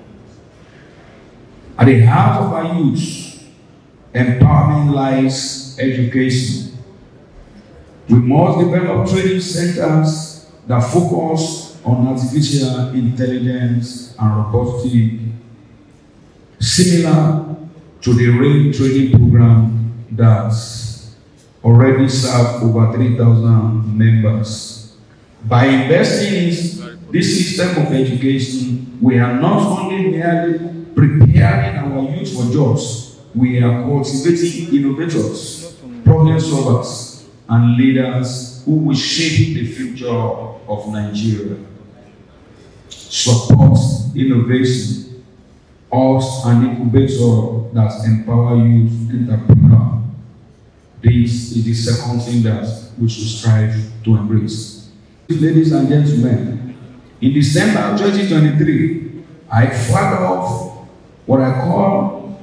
At the heart of our youth, empowerment lies education. We must develop training centers that focus on artificial intelligence and robotics, similar to the RAIN training program that already serve over 3,000 members. By investing in this system of education, we are not only merely preparing our youth for jobs, we are cultivating innovators, problem solvers, and leaders who will shape the future of Nigeria. Support innovation, us an incubator that empower youth entrepreneurs. This is the second thing that we should strive to embrace. Ladies and gentlemen, in December 2023, I fired off what I call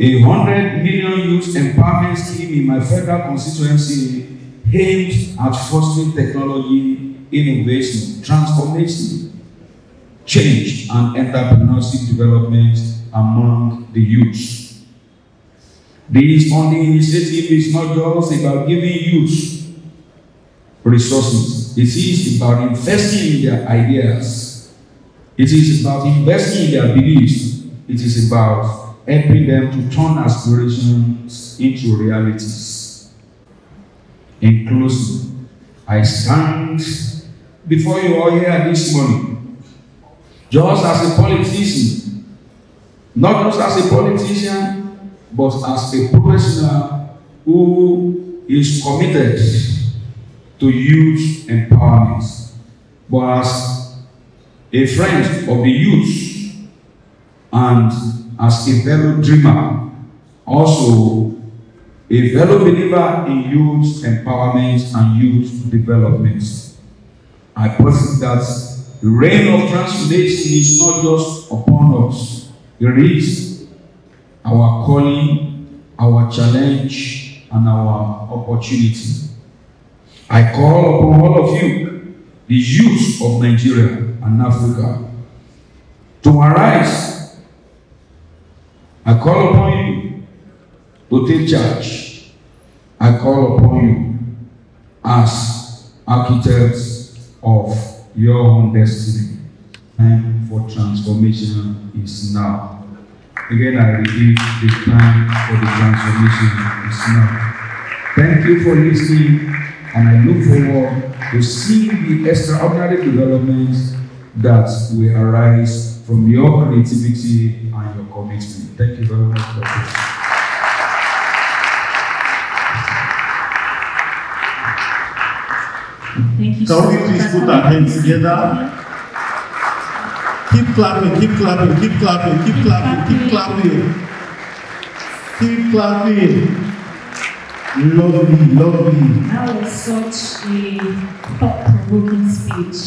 A 100 million youth empowerment scheme in my federal constituency aims at fostering technology, innovation, transformation, change, and entrepreneurship development among the youth. This funding initiative is not just about giving youth resources. It is about investing in their ideas. It is about investing in their beliefs. It is about helping them to turn aspirations into realities. In closing, I stand before you all here this morning, just as a politician, not just as a politician, but as a professional who is committed to youth empowerment, but as a friend of the youth and as a fellow dreamer, also a fellow believer in youth empowerment and youth development. I posit that the reign of transformation is not just upon us, it is our calling, our challenge, and our opportunity. I call upon all of you, the youth of Nigeria and Africa, to arise. I call upon you to take charge. I call upon you as architects of your own destiny. Time for transformation is now. Again, I repeat, the time for the transformation is now. Thank you for listening, and I look forward to seeing the extraordinary developments that will arise from your creativity and your commitment. Thank you very much for this. Thank you so Can we much. please put our hands together? Keep clapping, keep clapping, keep clapping, keep clapping, keep clapping. Keep clapping. Lovely, lovely. That was such a thought-provoking speech.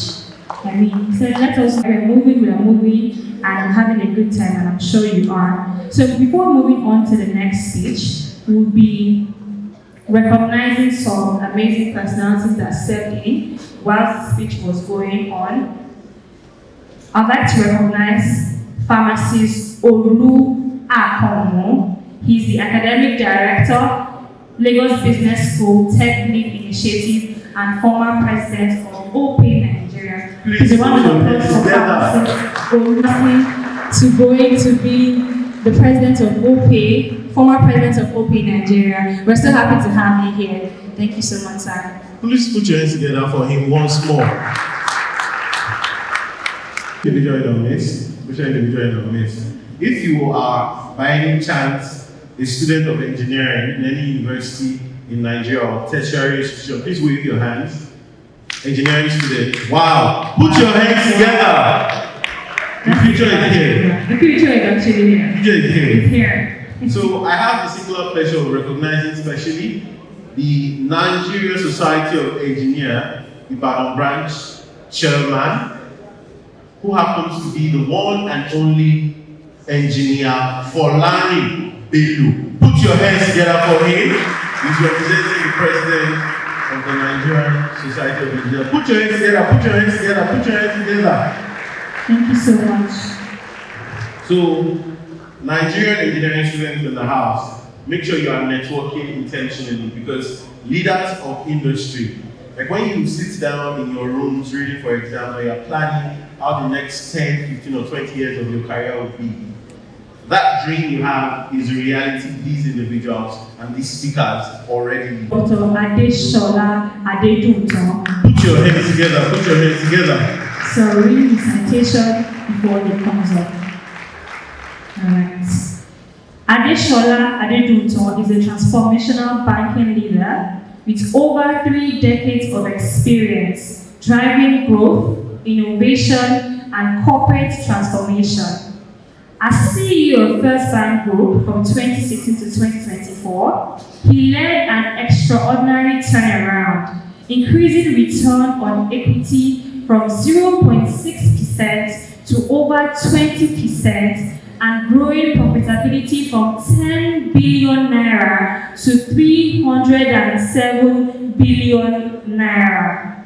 I mean, he said, let us, we are moving, and I'm having a good time, and I'm sure you are. So before moving on to the next speech, we'll be recognizing some amazing personalities that stepped in while the speech was going on. I'd like to recognize pharmacist Olu Akomo. He's the academic director, Lagos Business School Tech Lead Initiative, and former president of OPay Nigeria. He's a round of applause for pharmacist Olu to going to be the president of OPay, former president of OPay Nigeria. We're so happy to have you here. Thank you so much, sir. Please put your hands together for him once more. Individual in our midst, if you are by any chance a student of engineering in any university in Nigeria or tertiary institution, please wave your hands. Engineering student, wow! Put your hands together. The future is here. The future is actually here. The future is here. It's here. So I have the singular pleasure of recognizing especially the Nigeria Society of Engineers, Ibadan branch chairman, who happens to be the one and only engineer Folani Bello. Put your hands together for him. He's representing the president of the Nigerian Society of Engineers. Put your hands together, put your hands together, put your hands together. Thank you so much. So, Nigerian engineering students in the house, make sure you are networking intentionally, because leaders of industry, like when you sit down in your rooms reading for exams or you're planning how the next 10, 15 or 20 years of your career will be, that dream you have is a reality these individuals and these speakers already. Dr. Adeshola Adedunton. Put your hands together, put your hands together. So read the citation before it comes up. Alright. Adeshola Adedunton is a transformational banking leader with over 3 decades of experience driving growth, innovation, and corporate transformation. As CEO of First Bank Group from 2016 to 2024, he led an extraordinary turnaround, increasing return on equity from 0.6% to over 20% and growing profitability from 10 billion naira to 307 billion naira.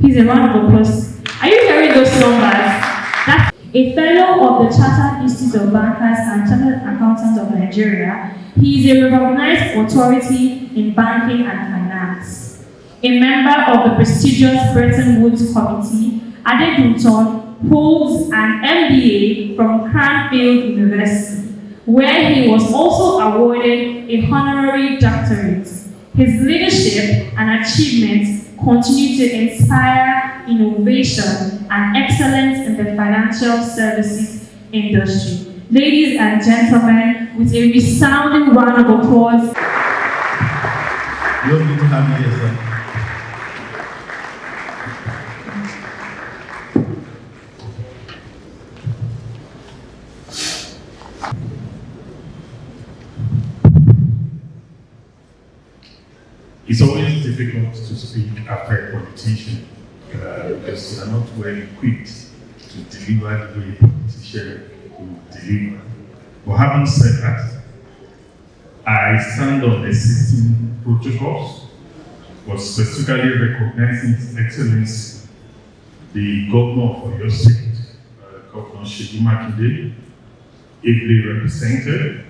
Please, a round of applause. Are you hearing those numbers? That's a fellow of the Chartered Institute of Bankers and Chartered Accountants of Nigeria. He is a recognized authority in banking and finance. A member of the prestigious Bretton Woods Committee, Adedunton holds an MBA from Cranfield University, where he was also awarded a honorary doctorate. His leadership and achievements continue to inspire innovation and excellence in the financial services industry. Ladies and gentlemen, with a resounding round of applause. You're going to have me here, sir. It's always difficult to speak after a politician because they are not well equipped to deliver the way a politician will deliver. But having said that, I stand on existing protocols, but specifically recognizing His Excellency, the Governor of Oyo State, Governor Seyi Makinde, ably represented,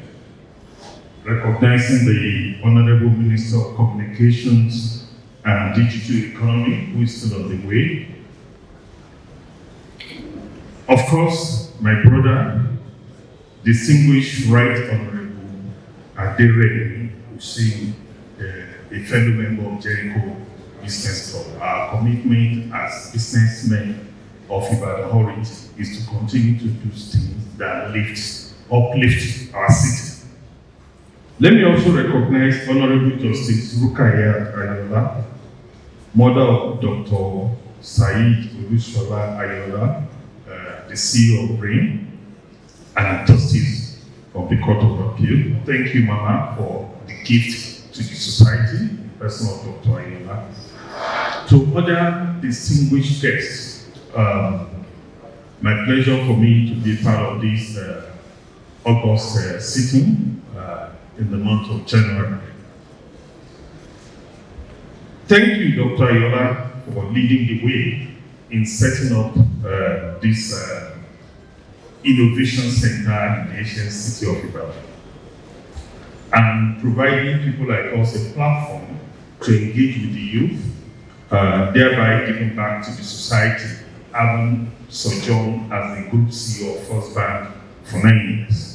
recognizing the Honorable Minister of Communications and Digital Economy, who is still on the way. Of course, my brother, distinguished Right Honorable Aderemi Hussein, a fellow member of Jericho Business Club. Our commitment as businessmen of Ibadan Origin is to continue to do things that uplift our city. Let me also recognize Honorable Justice Rukayat Ayola, mother of Dr. Said Olusola Ayola, the CEO of BRAIN, and Justice of the Court of Appeal. Thank you, Mama, for the gift to the society, in the person of Dr. Ayola. To other distinguished guests, my pleasure for me to be part of this August sitting in the month of January. Thank you, Dr. Ayola, for leading the way in setting up this innovation center in the ancient city of Ibadan, and providing people like us a platform to engage with the youth, thereby giving back to the society, having sojourned as the Group CEO of First Bank for 9 years.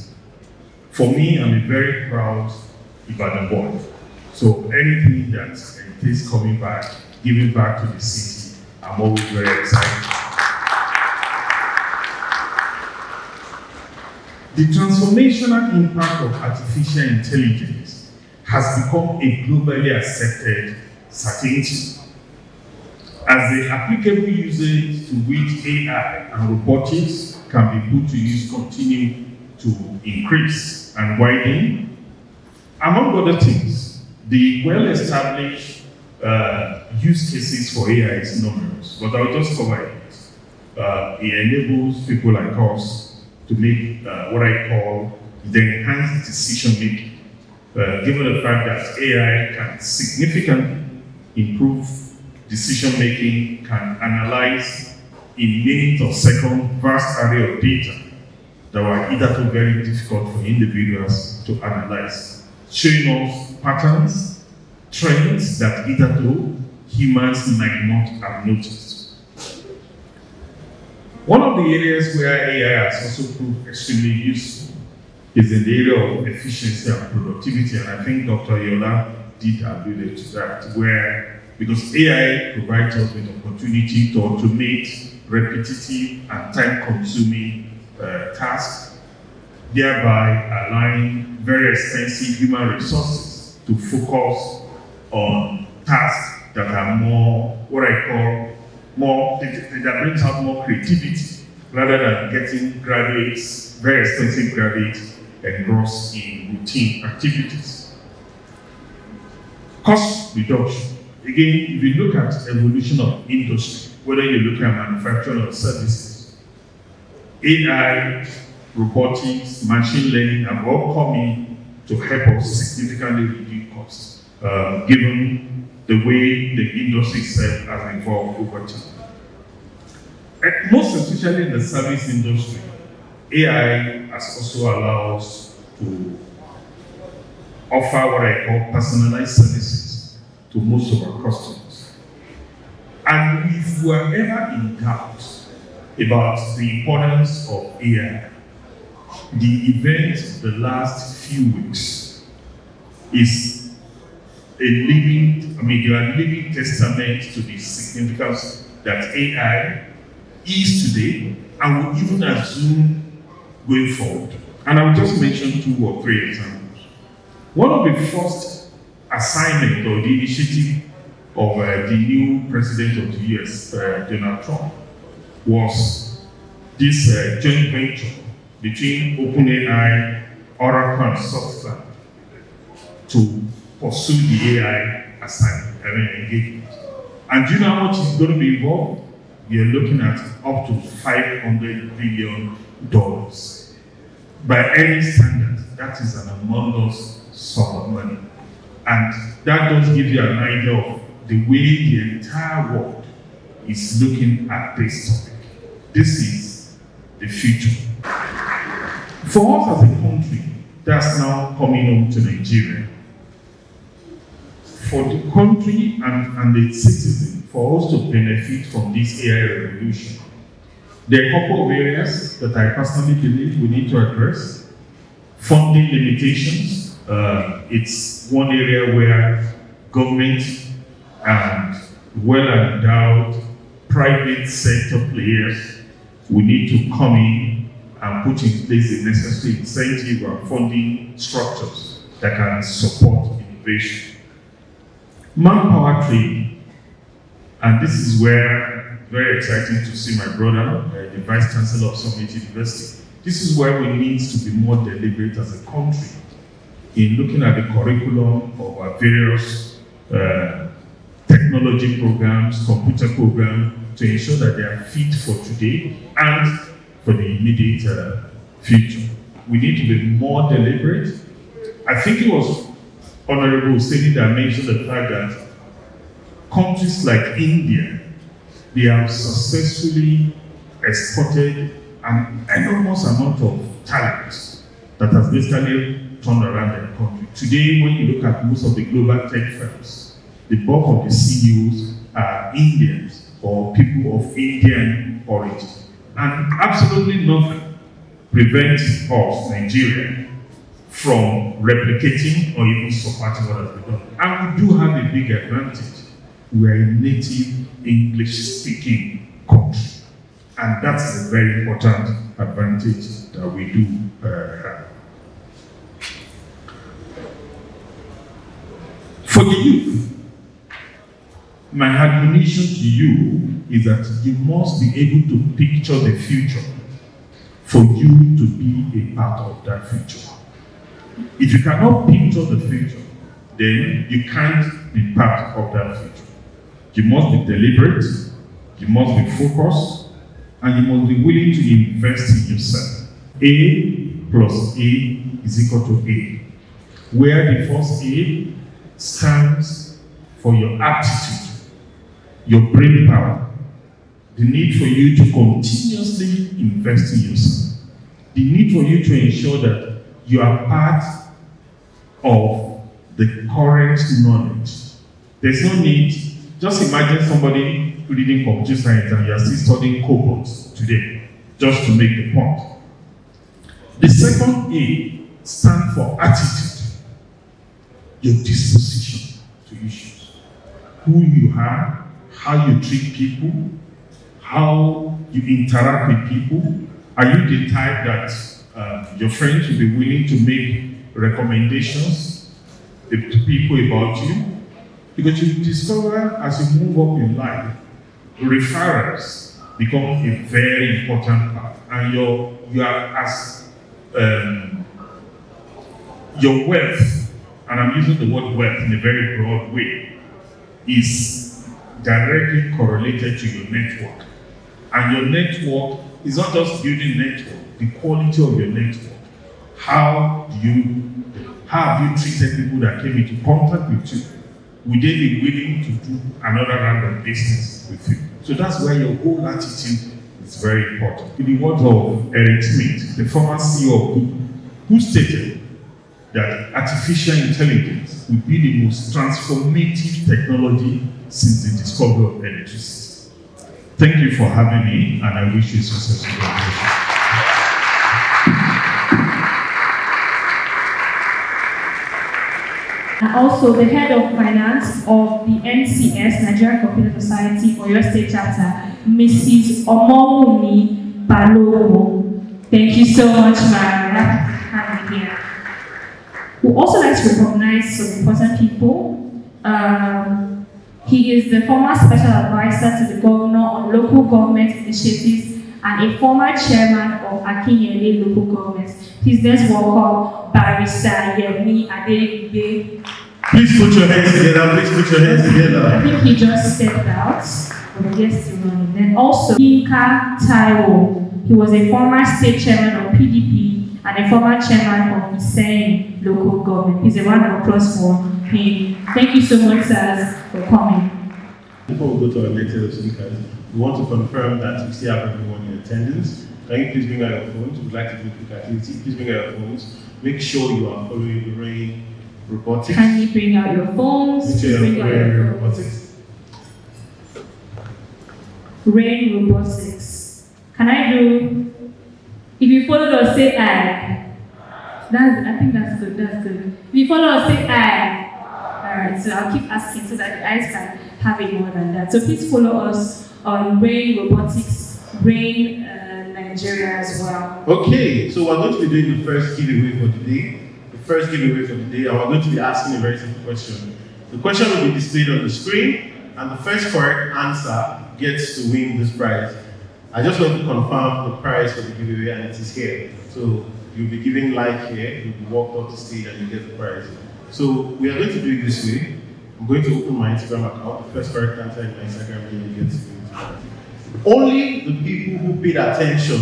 For me, I'm a very proud Ibadan boy. So anything that is coming back, giving back to the city, I'm always very excited. The transformational impact of artificial intelligence has become a globally accepted certainty. As the applicable usage to which AI and robotics can be put to use continue to increase and widen, among other things, the well-established use cases for AI is numerous, but I'll just cover it. It enables people like us to make what I call the enhanced decision making, given the fact that AI can significantly improve decision making, can analyze in minutes or seconds vast array of data that were hitherto very difficult for individuals to analyze, showing us patterns, trends that hitherto humans might not have noticed. One of the areas where AI has also proved extremely useful is in the area of efficiency and productivity, and I think Dr. Ayola did allude to that, where because AI provides us with opportunity to automate repetitive and time-consuming tasks, thereby allowing very expensive human resources to focus on tasks that are more, what I call, that brings out more creativity, rather than getting graduates, very expensive graduates, engrossed in routine activities. Cost reduction. Again, if you look at evolution of industry, whether you look at manufacturing or services, AI robotics, machine learning have all come in to help us significantly reduce costs, given the way the industry itself has evolved over time. And most especially in the service industry, AI has also allowed us to offer what I call personalized services to most of our customers. And if we are ever in doubt about the importance of AI, the event of the last few weeks is a living testament to the significance that AI is today and will even assume going forward. And I will just mention 2 or 3 examples. One of the first assignment or the initiative of the new president of the US, Donald Trump, was this joint venture between OpenAI, Oracle, and SoftBank to pursue the AI assignment and engagement. And do you know how much is going to be involved? You're looking at up to $500 billion. By any standard, that is an humongous sum of money. And that does give you an idea of the way the entire world is looking at this topic. This is the future. For us as a country that's now coming home to Nigeria, for the country and its citizens, for us to benefit from this AI revolution, there are a couple of areas that I personally believe we need to address. Funding limitations, it's one area where government and well-endowed private sector players will need to come in and put in place the necessary incentive and funding structures that can support innovation. Manpower training, and this is where very exciting to see my brother, the Vice Chancellor of Summit University. This is where we need to be more deliberate as a country in looking at the curriculum of our various technology programs, computer programs, to ensure that they are fit for today and for the immediate future. We need to be more deliberate. I think it was Honorable Hussaini that mentioned the fact that countries like India, they have successfully exported an enormous amount of talent that has basically turned around their country. Today, when you look at most of the global tech firms, the bulk of the CEOs are Indians or people of Indian origin. And absolutely nothing prevents us, Nigeria, from replicating or even surpassing what has been done. And we do have a big advantage. We are a native English-speaking country. And that's a very important advantage that we do have. For the youth, my admonition to you is that you must be able to picture the future for you to be a part of that future. If you cannot picture the future, then you can't be part of that future. You must be deliberate, you must be focused, and you must be willing to invest in yourself. A plus A is equal to A, where the first A stands for your aptitude, your brain power, the need for you to continuously invest in yourself, the need for you to ensure that you are part of the current knowledge. There's no need, just imagine somebody reading computer science and you are still studying COBOL today, just to make the point. The second A stands for attitude, your disposition to issues, who you are, how you treat people, how you interact with people. Are you the type that your friends will be willing to make recommendations to people about you? Because you discover as you move up in life, referrals become a very important part. And your wealth, and I'm using the word wealth in a very broad way, is directly correlated to your network. And your network It's not just building network, the quality of your network. How have you treated people that came into contact with you? Would they be willing to do another round of business with you? So that's where your whole attitude is very important. In the words of Eric Schmidt, the former CEO of Google, who stated that artificial intelligence would be the most transformative technology since the discovery of electricity. Thank you for having me, and I wish you successful graduation. And also the head of finance of the NCS, Nigerian Computer Society, Oyo State Chapter, Mrs. Omowumi Balowo. Thank you so much, ma'am. Have you here. We also like to recognize some important people. He is the former special advisor to the governor on local government initiatives and a former chairman of Akinyele local government. Please let's welcome Barrister Yemi Adegbe. Please put your hands together. Please put your hands together. I think he just stepped out, but yes, still running. Then also Yinka Taiwo. He was a former state chairman of PDP and a former chairman of Iseyin local government. Please a round of applause for him. Thank you so much, sirs, for coming. Before we go to our next set of speakers, we want to confirm that we still have everyone in attendance. Can you please bring out your phones? We'd like to do a quick activity. Please bring out your phones. Make sure you are following the RAIN robotics. Can you bring out your phones? Make sure you Bring are out following your RAIN phones. robotics. RAIN robotics. Can I do? If you follow us, say I. I think that's good. That's good. If you follow us, say I. Alright, so I'll keep asking so that the eyes can have it more than that. So please follow us on RAIN Robotics, RAIN Nigeria as well. Okay, so we're going to be doing the first giveaway for today. The first giveaway for today, and we're going to be asking a very simple question. The question will be displayed on the screen, and the first correct answer gets to win this prize. I just want to confirm the prize for the giveaway, and it is here. So you'll be giving live here, you'll be walked off the stage, and you get the prize. So we are going to do it this way. I'm going to open my Instagram account. The first correct answer in my Instagram, and you get to win the prize. Only the people who paid attention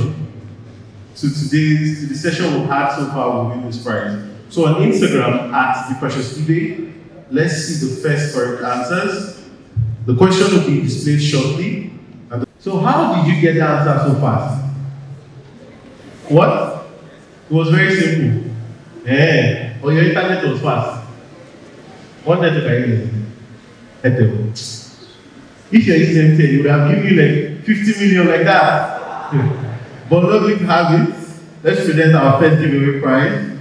to the session we've had so far will win this prize. So on Instagram at The Precious eBay, let's see the first correct answers. The question will be displayed shortly. So how did you get the answer so fast? What? It was very simple. Yeah. Oh, your internet was fast. What network are you using? Airtel. If you're using MTN, you would have given you like 50 million like that. But luckily to have it, let's present our first giveaway prize.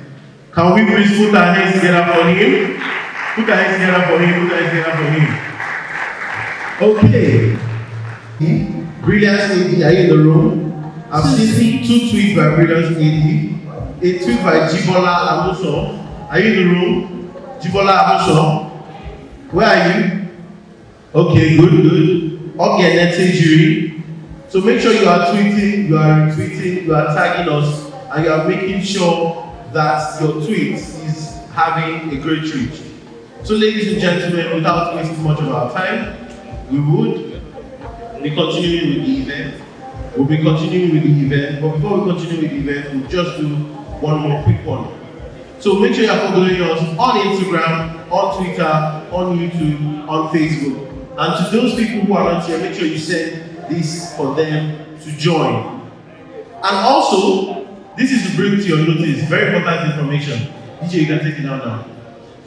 Can we please put our hands together for him? Put our hands together for him, put our hands together for him. Okay. Brilliance AD, are you in the room? I've seen two tweets by Brilliance AD. A tweet by Jibola Amuso. Are you in the room? Jibola Amuso. Where are you? Okay, good. Okay, let's say jury. So make sure you are tweeting, you are retweeting, you are tagging us, and you are making sure that your tweet is having a great reach. So ladies and gentlemen, without wasting much of our time, we would be continuing with the event. We'll be continuing with the event, but before we continue with the event, we'll just do one more quick one. So make sure you're following us on Instagram, on Twitter, on YouTube, on Facebook. And to those people who are not here, make sure you send this for them to join. And also, this is to bring to your notice very important information. DJ, you can take it down now.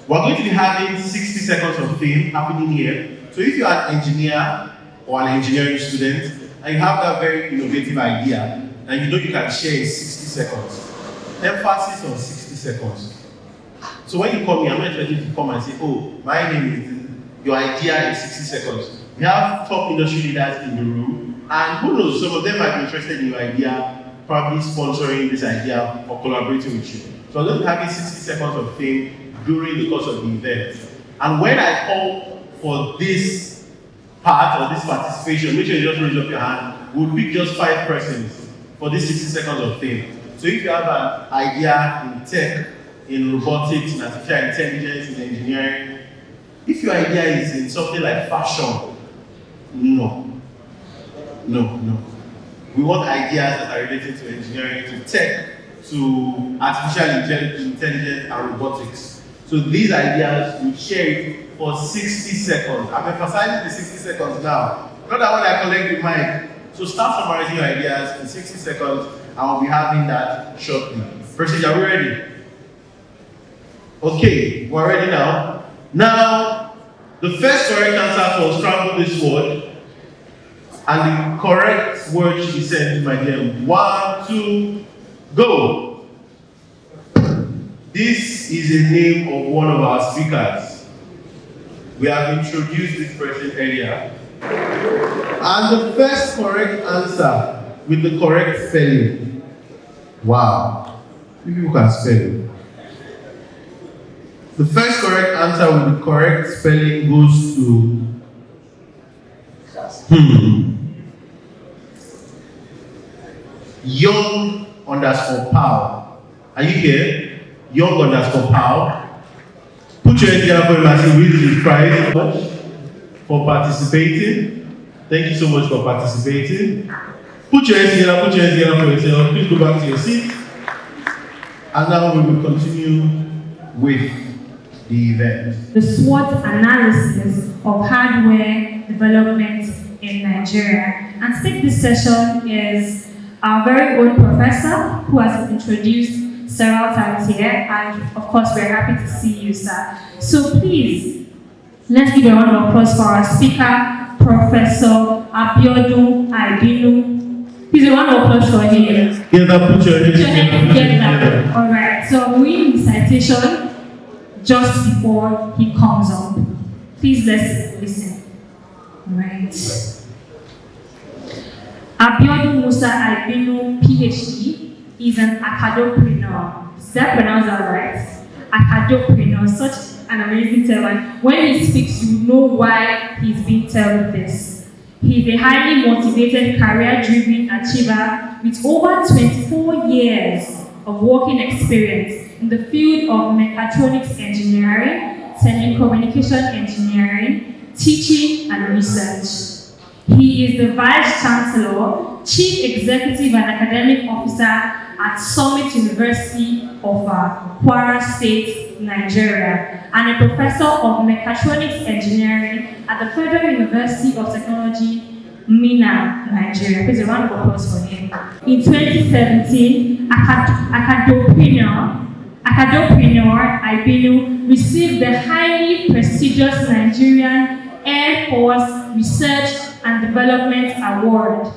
We're going to be having 60 seconds of fame happening here. So if you're an engineer or an engineering student, and you have that very innovative idea, and you know you can share in 60 seconds, emphasis on 60 seconds. So when you call me, I'm not expecting you to come and say, oh, my name is, your idea in 60 seconds. We have top industry leaders in the room, and who knows, some of them might be interested in your idea, probably sponsoring this idea or collaborating with you. So I'm going to be having 60 seconds of fame during the course of the event. And when I call for this part or this participation, make sure you just raise up your hand. We'll pick just 5 persons for this 60 seconds of fame. So if you have an idea in tech, in robotics, in artificial intelligence, in engineering, if your idea is in something like fashion, no. We want ideas that are related to engineering, to tech, to artificial intelligence and robotics. So these ideas, we share it for 60 seconds. I'm emphasizing the 60 seconds now. Not that when I collect the mic. So start summarizing your ideas in 60 seconds, and we'll be having that shortly. Prestige, are we ready? Okay, we're ready now. Now, the first correct answer for scramble this word, and the correct word should be sent to my DM. 1, 2, go. This is the name of one of our speakers. We have introduced this person earlier. And the first correct answer with the correct spelling. Wow. You people can spell. The first correct answer with the correct spelling goes to Young_Power. Are you here? Young_Power. Put your hands together for him as he reads his prize for participating. Thank you so much for participating. Put your hands together for yourself. Please go back to your seat. And now we will continue with the event. The SWOT analysis of hardware development in Nigeria. And to take this session is our very own professor who has been introduced several times here. And of course, we're happy to see you, sir. So please, let's give a round of applause for our speaker, Professor Abiodun Aibinu. Please, a round of applause for him. Put your hands together. All right. So I'm reading the citation just before he comes up. Please let's listen. All right. Abiodun Musa Aibinu, PhD, is an acadopreneur. Is that pronounced that right? Acadopreneur, such an amazing term. When he speaks, you know why he's being told this. He's a highly motivated, career-driven achiever with over 24 years of working experience in the field of mechatronics engineering, telecommunication engineering, teaching, and research. He is the Vice Chancellor, Chief Executive and Academic Officer at Summit University of Kwara State, Nigeria, and a Professor of Mechatronics Engineering at the Federal University of Technology, Minna, Nigeria. Please a round of applause for him. In 2017, Acadopreneur Aibinu received the highly prestigious Nigerian Air Force Research and Development Award.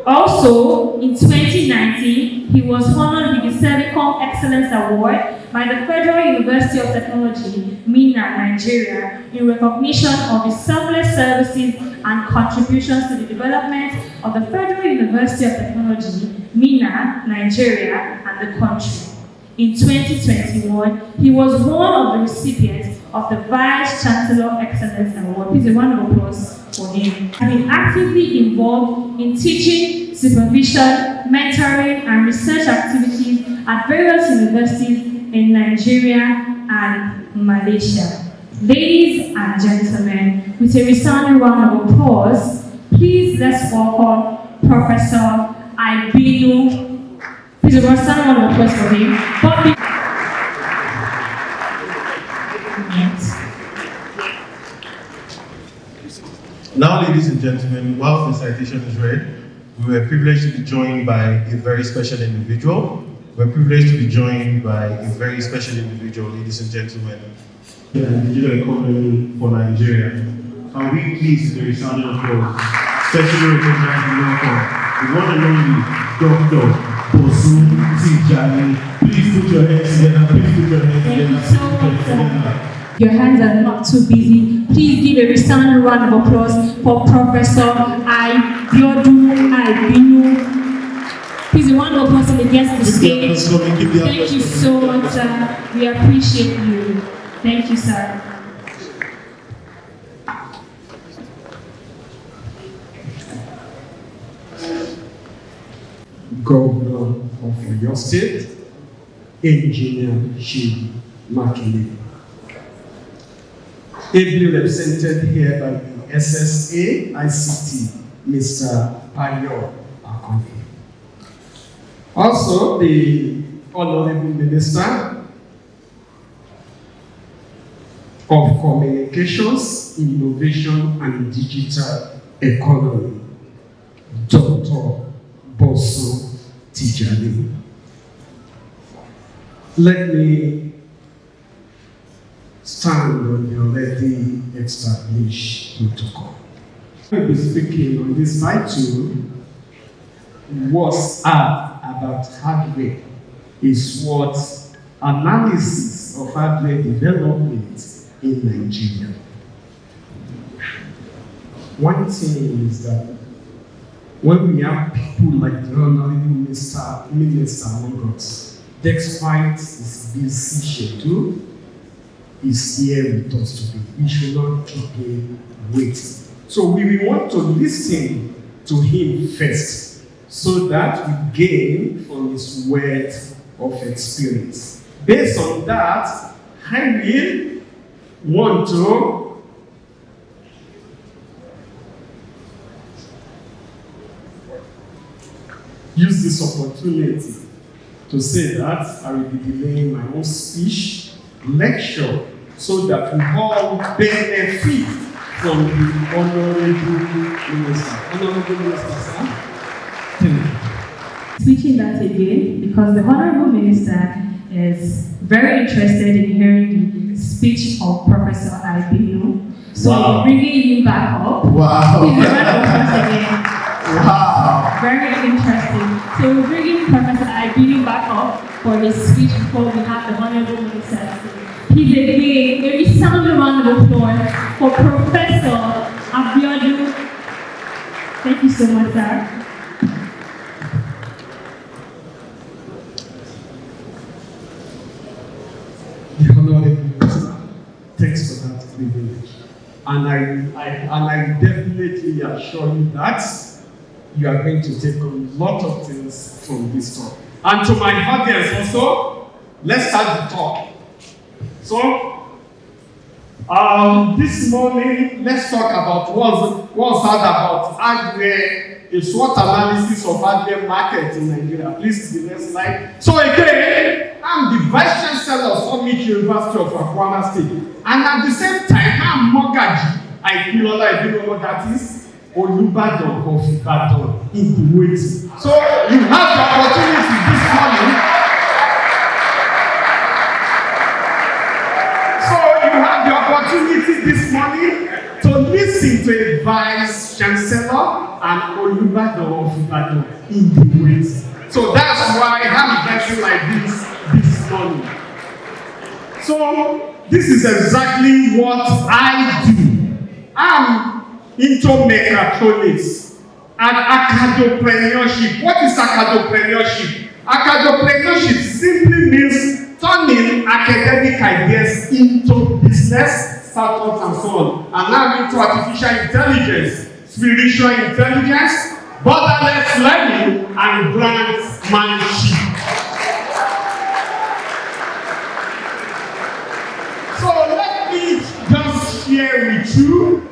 Also, in 2019, he was honored with the Servicom Excellence Award by the Federal University of Technology, Minna, Nigeria, in recognition of his selfless services and contributions to the development of the Federal University of Technology, Minna, Nigeria, and the country. In 2021, he was one of the recipients of the Vice Chancellor Excellence Award. Please a round of applause for him. He has been actively involved in teaching, supervision, mentoring, and research activities at various universities in Nigeria and Malaysia. Ladies and gentlemen, with a resounding round of applause, please let's welcome Professor Aibinu. Please a resounding round of applause for him. Now, ladies and gentlemen, while the citation is read, we were privileged to be joined by a very special individual. We're privileged to be joined by a very special individual, ladies and gentlemen. The digital economy for Nigeria. Can we please, with a resounding applause, specially recognize and welcome the one and only Dr. Bosun Tijani. Please put your hands together. Please put your hands together. Your hands are not too busy. Please give a resounding round of applause for Professor Abiodun Aibinu. Please, a round of applause when he gets to the stage. Thank you so much, sir. We appreciate you. Thank you, sir. Governor of your state, Engineer Chief Makinde. Ably represented here by the SSA ICT, Mr. Payo Macaulay. Also, the Honorable Minister of Communications, Innovation and Digital Economy, Dr. Boso Tijani. Let me stand on the already established protocol. I will be speaking on this title, What's Hard About Hardware is what analysis of hardware development in Nigeria. One thing is that when we have people like the Honorable Minister among us, despite his busy schedule, is here with us today. We should not keep him waiting. So we will want to listen to him first, so that we gain from his wealth of experience. Based on that, I will want to use this opportunity to say that I will be delaying my own speech, lecture, so that we all benefit from the Honorable Minister. Honorable Minister, sir. Thank you. Switching that again, because the Honorable Minister is very interested in hearing the speech of Professor Ibino. So Wow. bringing him back up. Wow. He's a round of applause again. Wow. Very interesting. So we're bringing Professor Ibino back up for his speech before we have the Honorable Minister. Please again, a resounding round of applause for Professor Abiodun. Thank you so much, sir. The Honorable Minister, thanks for that privilege. And I definitely assure you that you are going to take a lot of things from this talk. And to my audience also, let's start the talk. So, this morning, let's talk about what's hard about hardware, a SWOT analysis of hardware market in Nigeria. Please, the next slide. So again, I'm the Vice Chancellor of Summit University of Akwa State. And at the same time, I'm Mogaji. I know what that is. Olubadan of Ibadan in the waiting. So you have the opportunity this morning. So you have the opportunity this morning to listen to a Vice Chancellor and Olubadan of Ibadan in the waiting. So that's why I have a dressing like this morning. So this is exactly what I do. I'm into mechatronics and acadopreneurship. What is acadopreneurship? Acadopreneurship simply means turning academic ideas into business, startups, and so on. And now into artificial intelligence, spiritual intelligence, borderless learning, and grantsmanship. So let me just share with you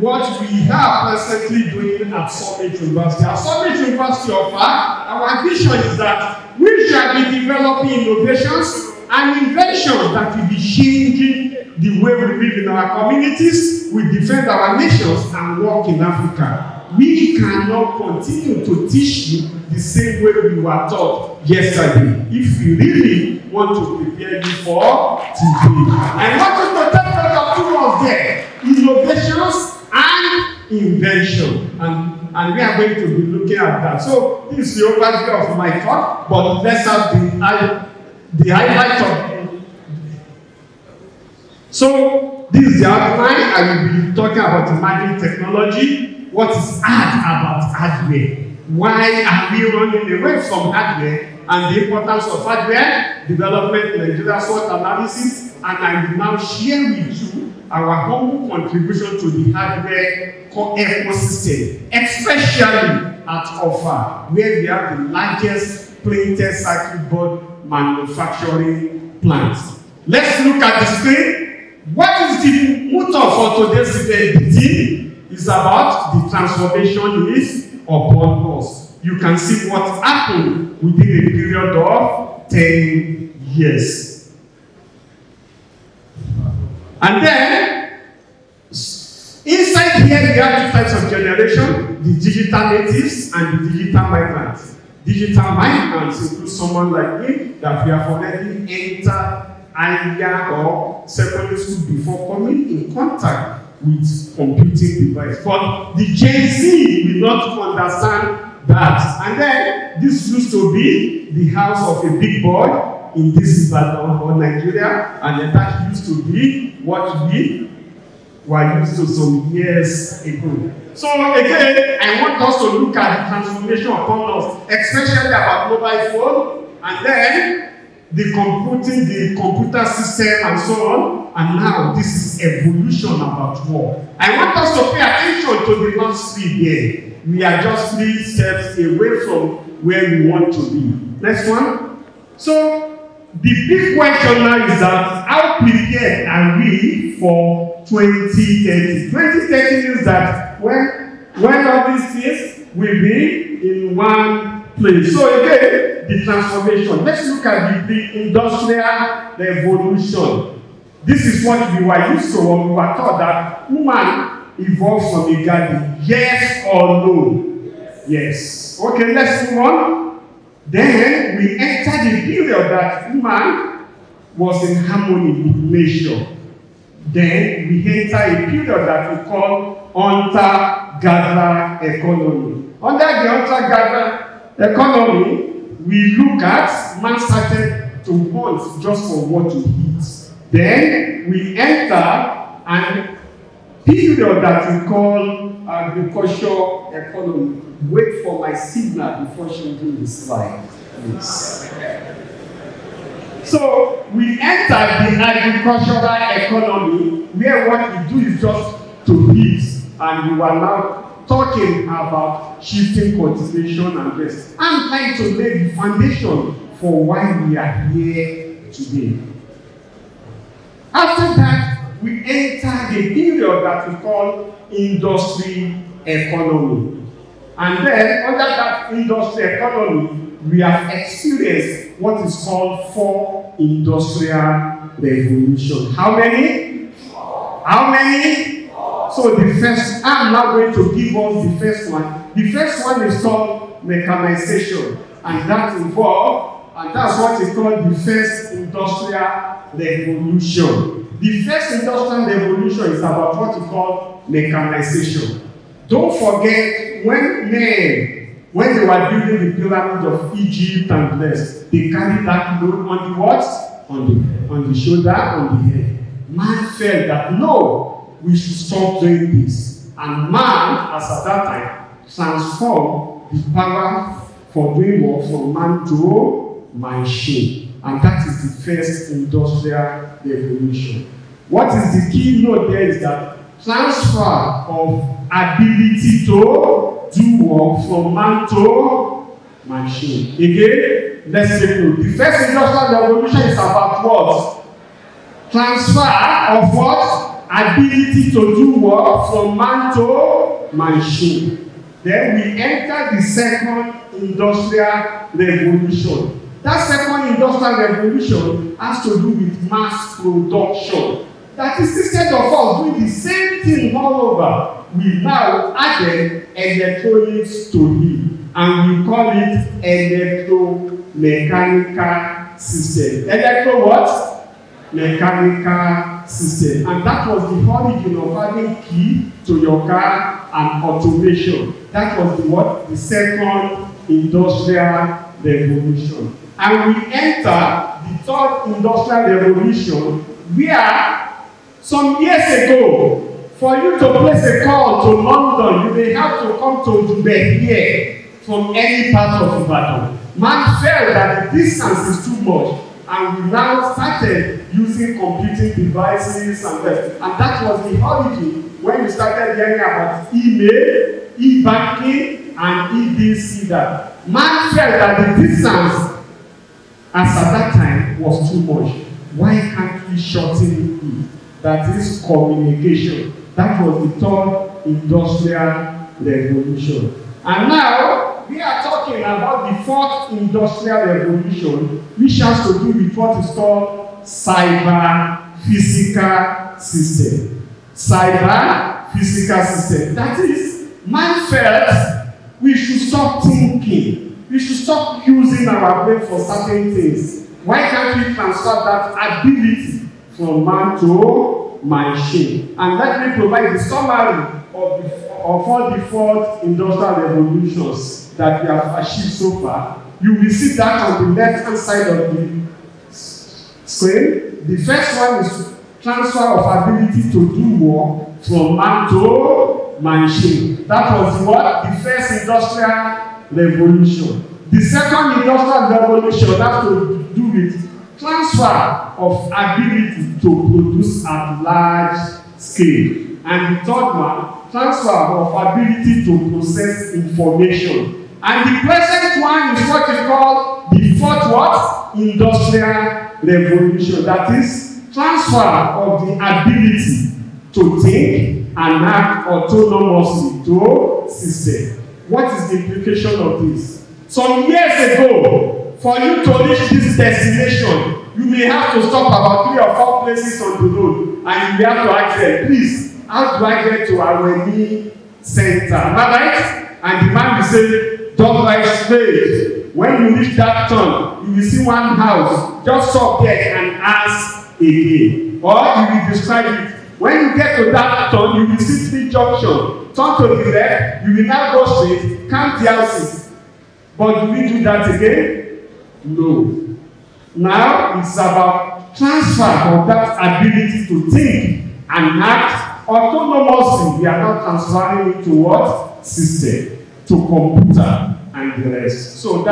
what we are presently doing at Summit University. At Summit University of our vision is that we shall be developing innovations and inventions that will be changing the way we live in our communities, we defend our nations, and work in Africa. We cannot continue to teach you the same way we were taught yesterday if we really want to prepare you for today. I want you to take note of two words there: innovations and invention. And we are going to be looking at that. So this is the overview of my talk, but let's have the highlight of it. So this is the outline. I will be talking about emerging technology. What is hard about hardware? Why are we running away from hardware? And the importance of hardware development in Nigeria, SWOT analysis. And I will now share with you our humble contribution to the hardware ecosystem, especially at OFA, where we have the largest printed circuit board manufacturing plant. Let's look at the screen. What is the motto for today's event? The theme is about the transformation is upon us. you can see what happened within a period of 10 years. And then, inside here, we have two types of generation, the digital natives and the digital migrants. Digital migrants include someone like me that we have already entered higher or secondary school before coming in contact with computing device. But the Gen Z will not understand that. And then this used to be the house of a big boy in this Ibadan or Nigeria, and then that used to be what we were used to some years ago. So again, I want us to look at the transformation upon us, especially about mobile phone, and then the computing, the computer system, and so on. And now this is evolution about war. I want us to pay attention to the last 3 there. We are just 3 steps away from where we want to be. Next one. So the big question now is that how prepared are we for 2030? 2030 means that when all these things will be in one place. So again, the transformation. Let's look at the industrial revolution. This is what we were used to when we were taught that woman evolved from a garden. Yes or no? Yes. Okay, let's move on. Then we entered the period that woman was in harmony with nature. Then we enter a period that we call hunter-gatherer economy. Under the hunter-gatherer economy, we look at man started to hunt just for what to eat. Then we enter a period that we call agricultural economy. Wait for my signal before changing the slide. Yes. So we enter the agricultural economy where what we do is just to eat, and we are now talking about shifting cultivation and rest. I'm trying to lay the foundation for why we are here today. After that, we enter the period that we call industry economy. And then under that industry economy, we have experienced what is called 4 industrial revolution. How many? How many? So the first, I'm now going to give us the first one. The first one is called mechanization, and that involves, and that's what is called the first industrial revolution. The first industrial revolution is about what we call mechanization. Don't forget when they were building the pyramid of Egypt and the rest, they carried that load on the what? On the shoulder, on the head. Man felt that no, we should stop doing this. And man, as at that time, transformed the power for doing work from man to machine. And that is the first industrial revolution. What is the key note there is that transfer of ability to do work from man to machine. Again, let's take note. The first industrial revolution is about what? Transfer of what? Ability to do work from man to machine. Then we enter the second industrial revolution. That second industrial revolution has to do with mass production. That is, instead of us doing the same thing all over, we now added electronics to it, and we call it electromechanical system. Electro what? Mechanical system. And that was the origin of having key to your car and automation. That was the what? The second industrial revolution. And we enter the third industrial revolution, where some years ago, for you to place a call to London, you may have to come to Dubai here from any part of Ibadan. Man felt that the distance is too much, and we now started using computing devices and that. And that was the origin when we started hearing about email, e-banking, and e-this, that. Man felt that the distance as at that time was too much. Why can't we shorten it? That is communication. That was the third industrial revolution. And now we are talking talking about the fourth industrial revolution, which has to do with what is called cyber physical system. Cyber physical system. That is, man felt we should stop thinking. We should stop using our brain for certain things. Why can't we transfer that ability from man to machine? And let me provide the summary of all the fourth industrial revolutions that we have achieved so far. You will see that on the left-hand side of the screen. The first one is transfer of ability to do work from man to machine. That was the first industrial revolution. The second industrial revolution has to do with transfer of ability to produce at large scale. And the third one, transfer of ability to process information. And the present one is what is called the fourth what? Industrial revolution. That is, transfer of the ability to think and act autonomously to system. What is the implication of this? Some years ago, for you to reach this destination, you may have to stop about 3 or 4 places on the road, and you have to ask them, please, how do I get to Awemi Center? Am I right? And the man will say, don't right straight. When you reach that turn, you will see one house. Just stop there and ask again. Or you will describe it. When you get to that turn, you will see 3 junctions. Turn to the left, you will now go straight, count the houses. But do we do that again? No. Now it's about transfer of that ability to think and act autonomously. We are now transferring it to what? System. To computer and the rest. So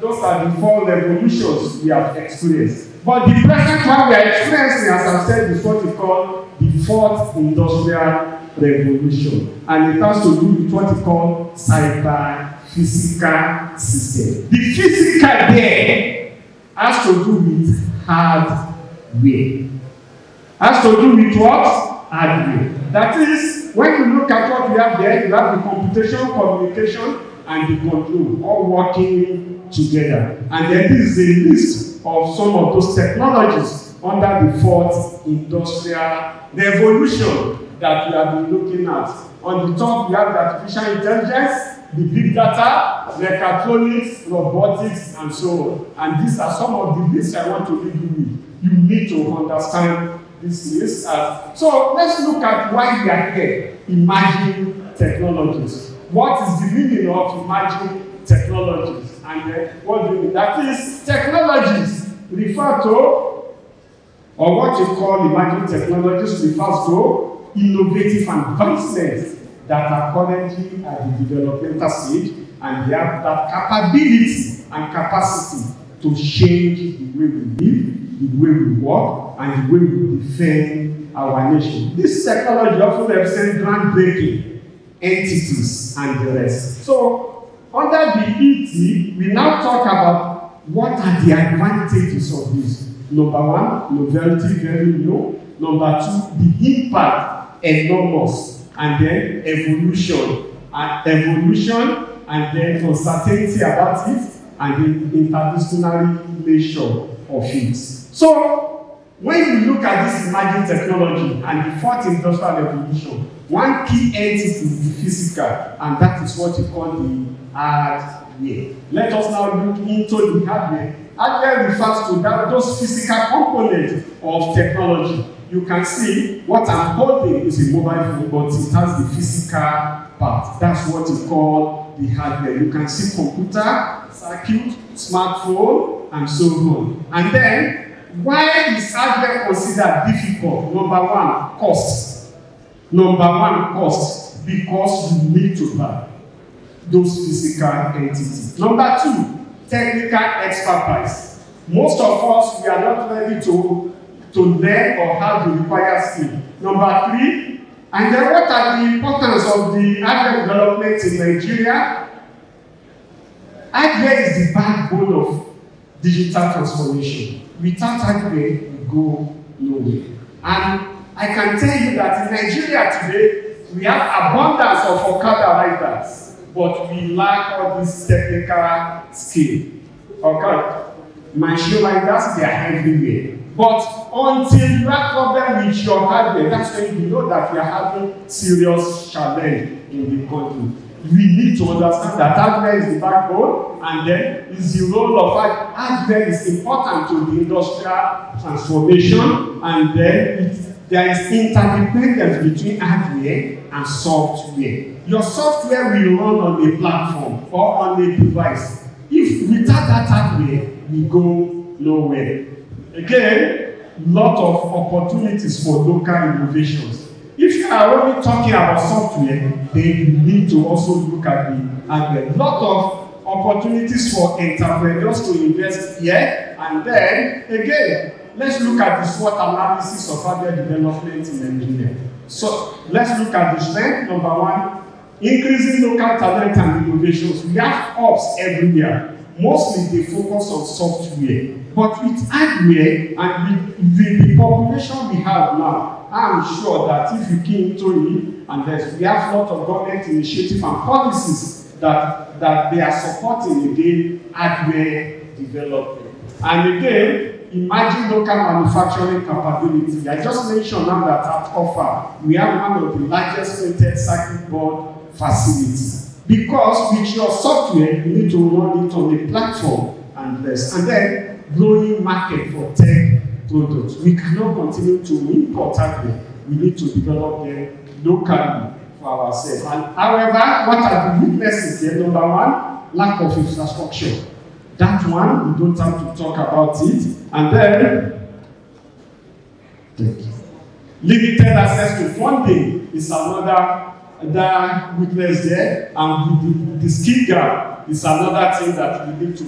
those are the 4 revolutions we have experienced. But the present one we are experiencing, as I've said, is what we call the fourth industrial revolution. And it has to do with what we call cyber physical system. The physical there has to do with hardware. Has to do with what? Hardware. That is, when you look at what we have there, you have the computation, communication, and the control all working together. And then this is a list of some of those technologies under the fourth industrial revolution that we have been looking at. On the top, we have the artificial intelligence, the big data, mechatronics, robotics, and so on. And these are some of the lists I want to leave you with. You need to understand this list. So let's look at why we are here. Emerging technologies. What is the meaning of emerging technologies? And what do you mean? That is, technologies refer to, or what you call emerging technologies refers to innovative advancements that are currently at the developmental stage, and they have that capability and capacity to change the way we live, the way we work, and the way we defend our nation. This technology often represents groundbreaking entities and the rest. So, under the ET, we now talk about what are the advantages of this. Number 1, novelty, very new. Number 2, the impact, enormous. And then evolution, and then uncertainty about it, and the interdisciplinary nature of it. So, when you look at this emerging technology and the fourth industrial revolution, one key entity is the physical, and that is what we call the hardware. Let us now look into the hardware. Hardware refers to those physical components of technology. You can see what I'm holding is a mobile phone, but it has the physical part. That's what is called the hardware. You can see computer, circuit, smartphone, and so on. And then, why is hardware considered difficult? Number 1, cost. Because you need to buy those physical entities. Number 2, technical expertise. Most of us, we are not ready to learn or have the required skill. Number 3, and then what are the importance of the hardware development in Nigeria? Hardware is the backbone of digital transformation. Without hardware, we go nowhere. And I can tell you that in Nigeria today, we have abundance of Okada riders. but we lack all this technical skill. Okay? Machine learners, they are everywhere. But until you have problem with your hardware, that's when you know that you are having serious challenge in the country. We need to understand that hardware is the backbone, and then is the role of hardware is important to the industrial transformation, and then there is interdependence between hardware and software. Your software will run on a platform or on a device. If without that hardware, we go nowhere. Again, lot of opportunities for local innovations. If you are only talking about software, then you need to also look at the hardware. Lot of opportunities for entrepreneurs to invest here, and then again, let's look at the SWOT analysis of hardware development in Nigeria. So let's look at the strength. Number one, increasing local talent and innovations. We have hubs everywhere. Mostly they focus on software. But with hardware and with the population we have now, I'm sure that if you key into it, and we have a lot of government initiatives and policies that they are supporting again hardware development. And again, imagine local manufacturing capability. I just mentioned now that at OFA, we have one of the largest printed circuit board facilities. Because with your software, you need to run it on a platform and less. And then, growing market for tech products. We cannot continue to import hardware. We need to develop them locally for ourselves. And however, what are the weaknesses here? Number one, lack of infrastructure. That one, we don't have to talk about it. And then, limited access to funding is another weakness there, and the skill gap is another thing that we need to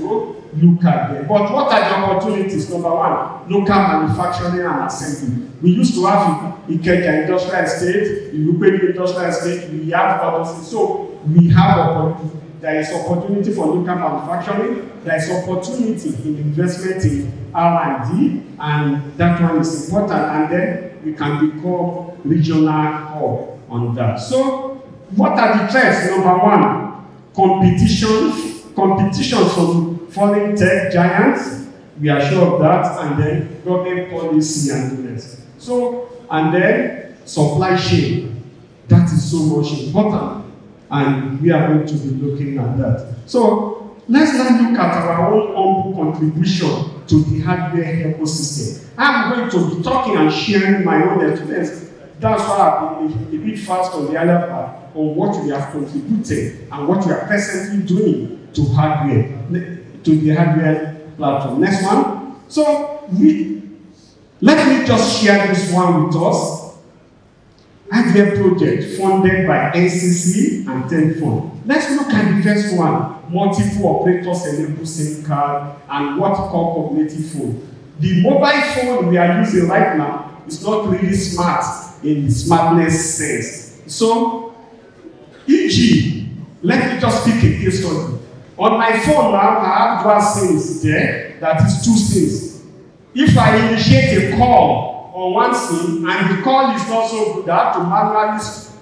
look at there. But what are the opportunities? Number one, local manufacturing and assembly. We used to have Ikeja Industrial Estate, Ilupedi Industrial Estate, we have others. So we have there is opportunity for local manufacturing, there is opportunity in investment in R&D, and that one is important, and then we can become regional hub on that. So, what are the threats? Number one, competition from foreign tech giants. We are sure of that, and then government policy and the rest. So, and then supply chain. That is so much important, and we are going to be looking at that. So, let's now look at our own humble contribution to the hardware ecosystem. I'm going to be talking and sharing my own experience. That's why I've been a bit fast on the other part on what we have contributed and what we are presently doing to hardware, to the hardware platform. Next one. So let me just share this one with us. Hardware project funded by NCC and TENFund. Let's look at the first one. Multiple operators enable SIM card and what we call cognitive phone. The mobile phone we are using right now is not really smart in the smartness sense. So, e.g., let me just pick a case study. On my phone now, I have dual SIMs there, that is 2 SIMs. If I initiate a call on one SIM and the call is not so good, I have to manually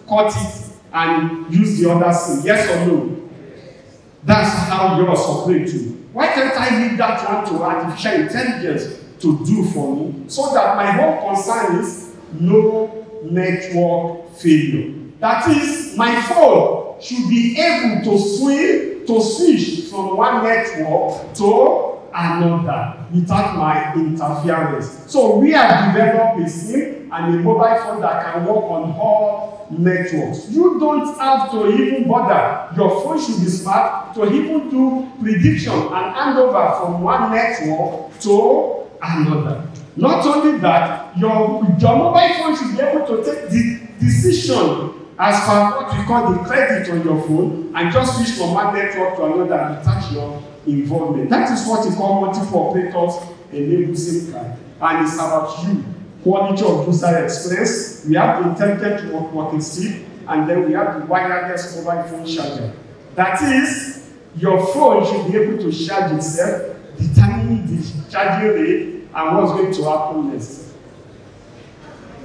cut it and use the other SIM. Yes or no? That's how yours operate too. Why can't I leave that one to artificial intelligence to do for me, so that my whole concern is no network failure? That is, my phone should be able to switch from one network to another without my interference. So we have developed a SIM and a mobile phone that can work on all networks. You don't have to even bother. Your phone should be smart to even do prediction and handover from one network to another. Not only that, your mobile phone should be able to take the decision as per what we call the credit on your phone and just switch from one network to another without your involvement. That is what we call multiple operators enable SIM card. And it's about you. Quality of user experience. We have the intelligent working stick, and then we have the wireless mobile phone charger. That is, your phone should be able to charge itself, determining the charging rate and what's going to happen next.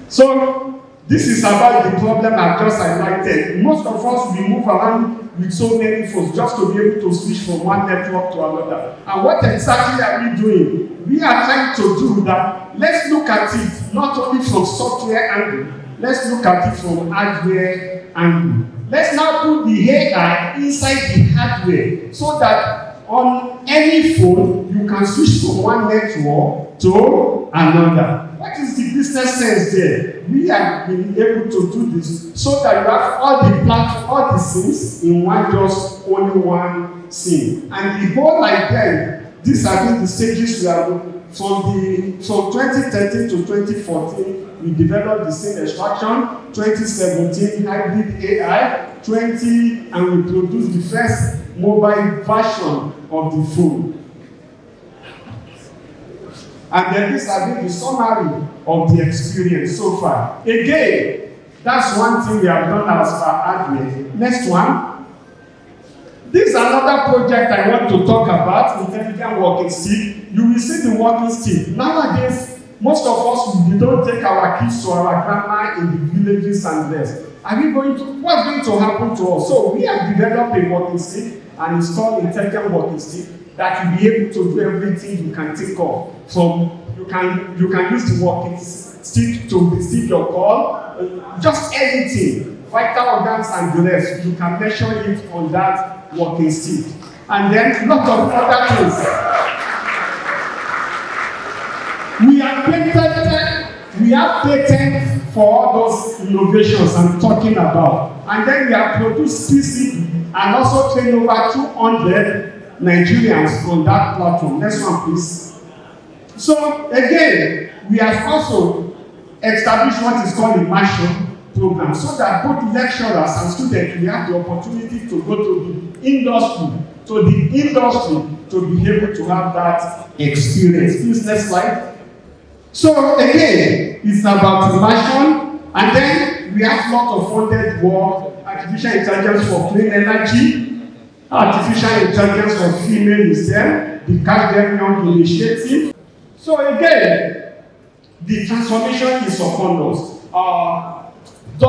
So, This is about the problem I've just highlighted. Most of us, we move around with so many phones just to be able to switch from one network to another. And what exactly are we doing? We are trying to do that. Let's look at it not only from software angle, let's look at it from hardware angle. Let's now put the AI inside the hardware so that on any phone, you can switch from one network to another. What is the business sense there? We have been able to do this so that you have all the platform, all the SIMs in one, just only one SIM. And the whole idea, these are the stages we are from 2013 to 2014, we developed the SIM extraction, 2017 hybrid AI, and we produced the first mobile version of the phone. And then this has been the summary of the experience so far. Again, that's one thing we have done as far hardware. Next one. This is another project I want to talk about, intelligent walking stick. You will see the walking stick. Nowadays, most of us, we don't take our kids to our grandma in the villages and this. What's going to happen to us? So we have developed a walking stick and installed intelligent walking stick that will be able to do everything you can think of. You can use the walking stick to receive your call, just anything, vital organs and the rest. You can measure it on that walking stick. And then a lot of other things. We have patents for all those innovations I'm talking about. And then we have produced PCB and also trained over 200 Nigerians on that platform. Next one, please. So again, we have also established what is called immersion program, so that both lecturers and students will have the opportunity to go to the industry, to be able to have that experience. Please, next slide. So again, it's about immersion, and then we have a lot of funded work, artificial intelligence for clean energy, artificial intelligence for female in STEM, the Catch Them Young initiative. So again, the transformation is upon us. The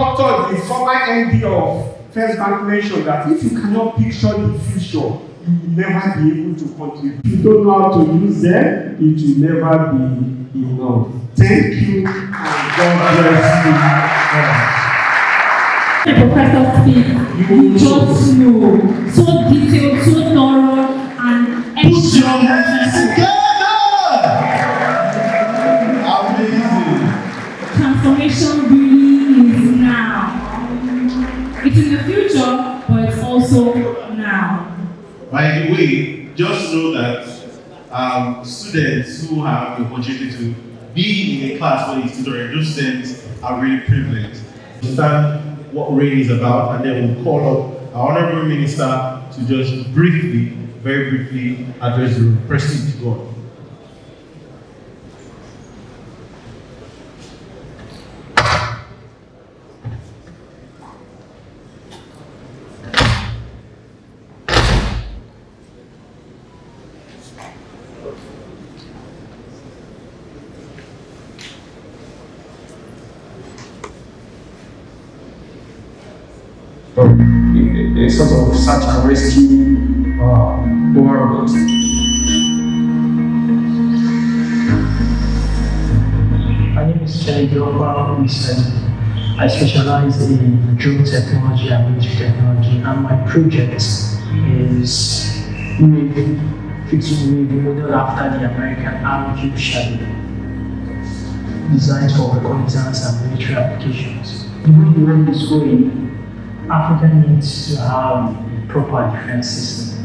former MD of First Bank mentioned that if you cannot picture the future, you will never be able to contribute. If you don't know how to use them, it will never be enough. Thank you, and God bless you. The professor speaks, you just know, so detailed, so thorough, and Put your hands together! Transformation really is now. It's in the future, but it's also now. By the way, just know that students who have the opportunity to be in a class where it's tutoring, those students are really privileged. Understand what RAIN is about, and then we'll call up our Honorable Minister to just very briefly address the prestige to God. A sort of search and rescue world. My name is Jenny Gilbert. I specialize in drone technology and military technology, and my project is fixing the model after the American Army Cube Shadow, designed for reconnaissance and military applications. The way the world is going, Africa needs to have a proper defense system.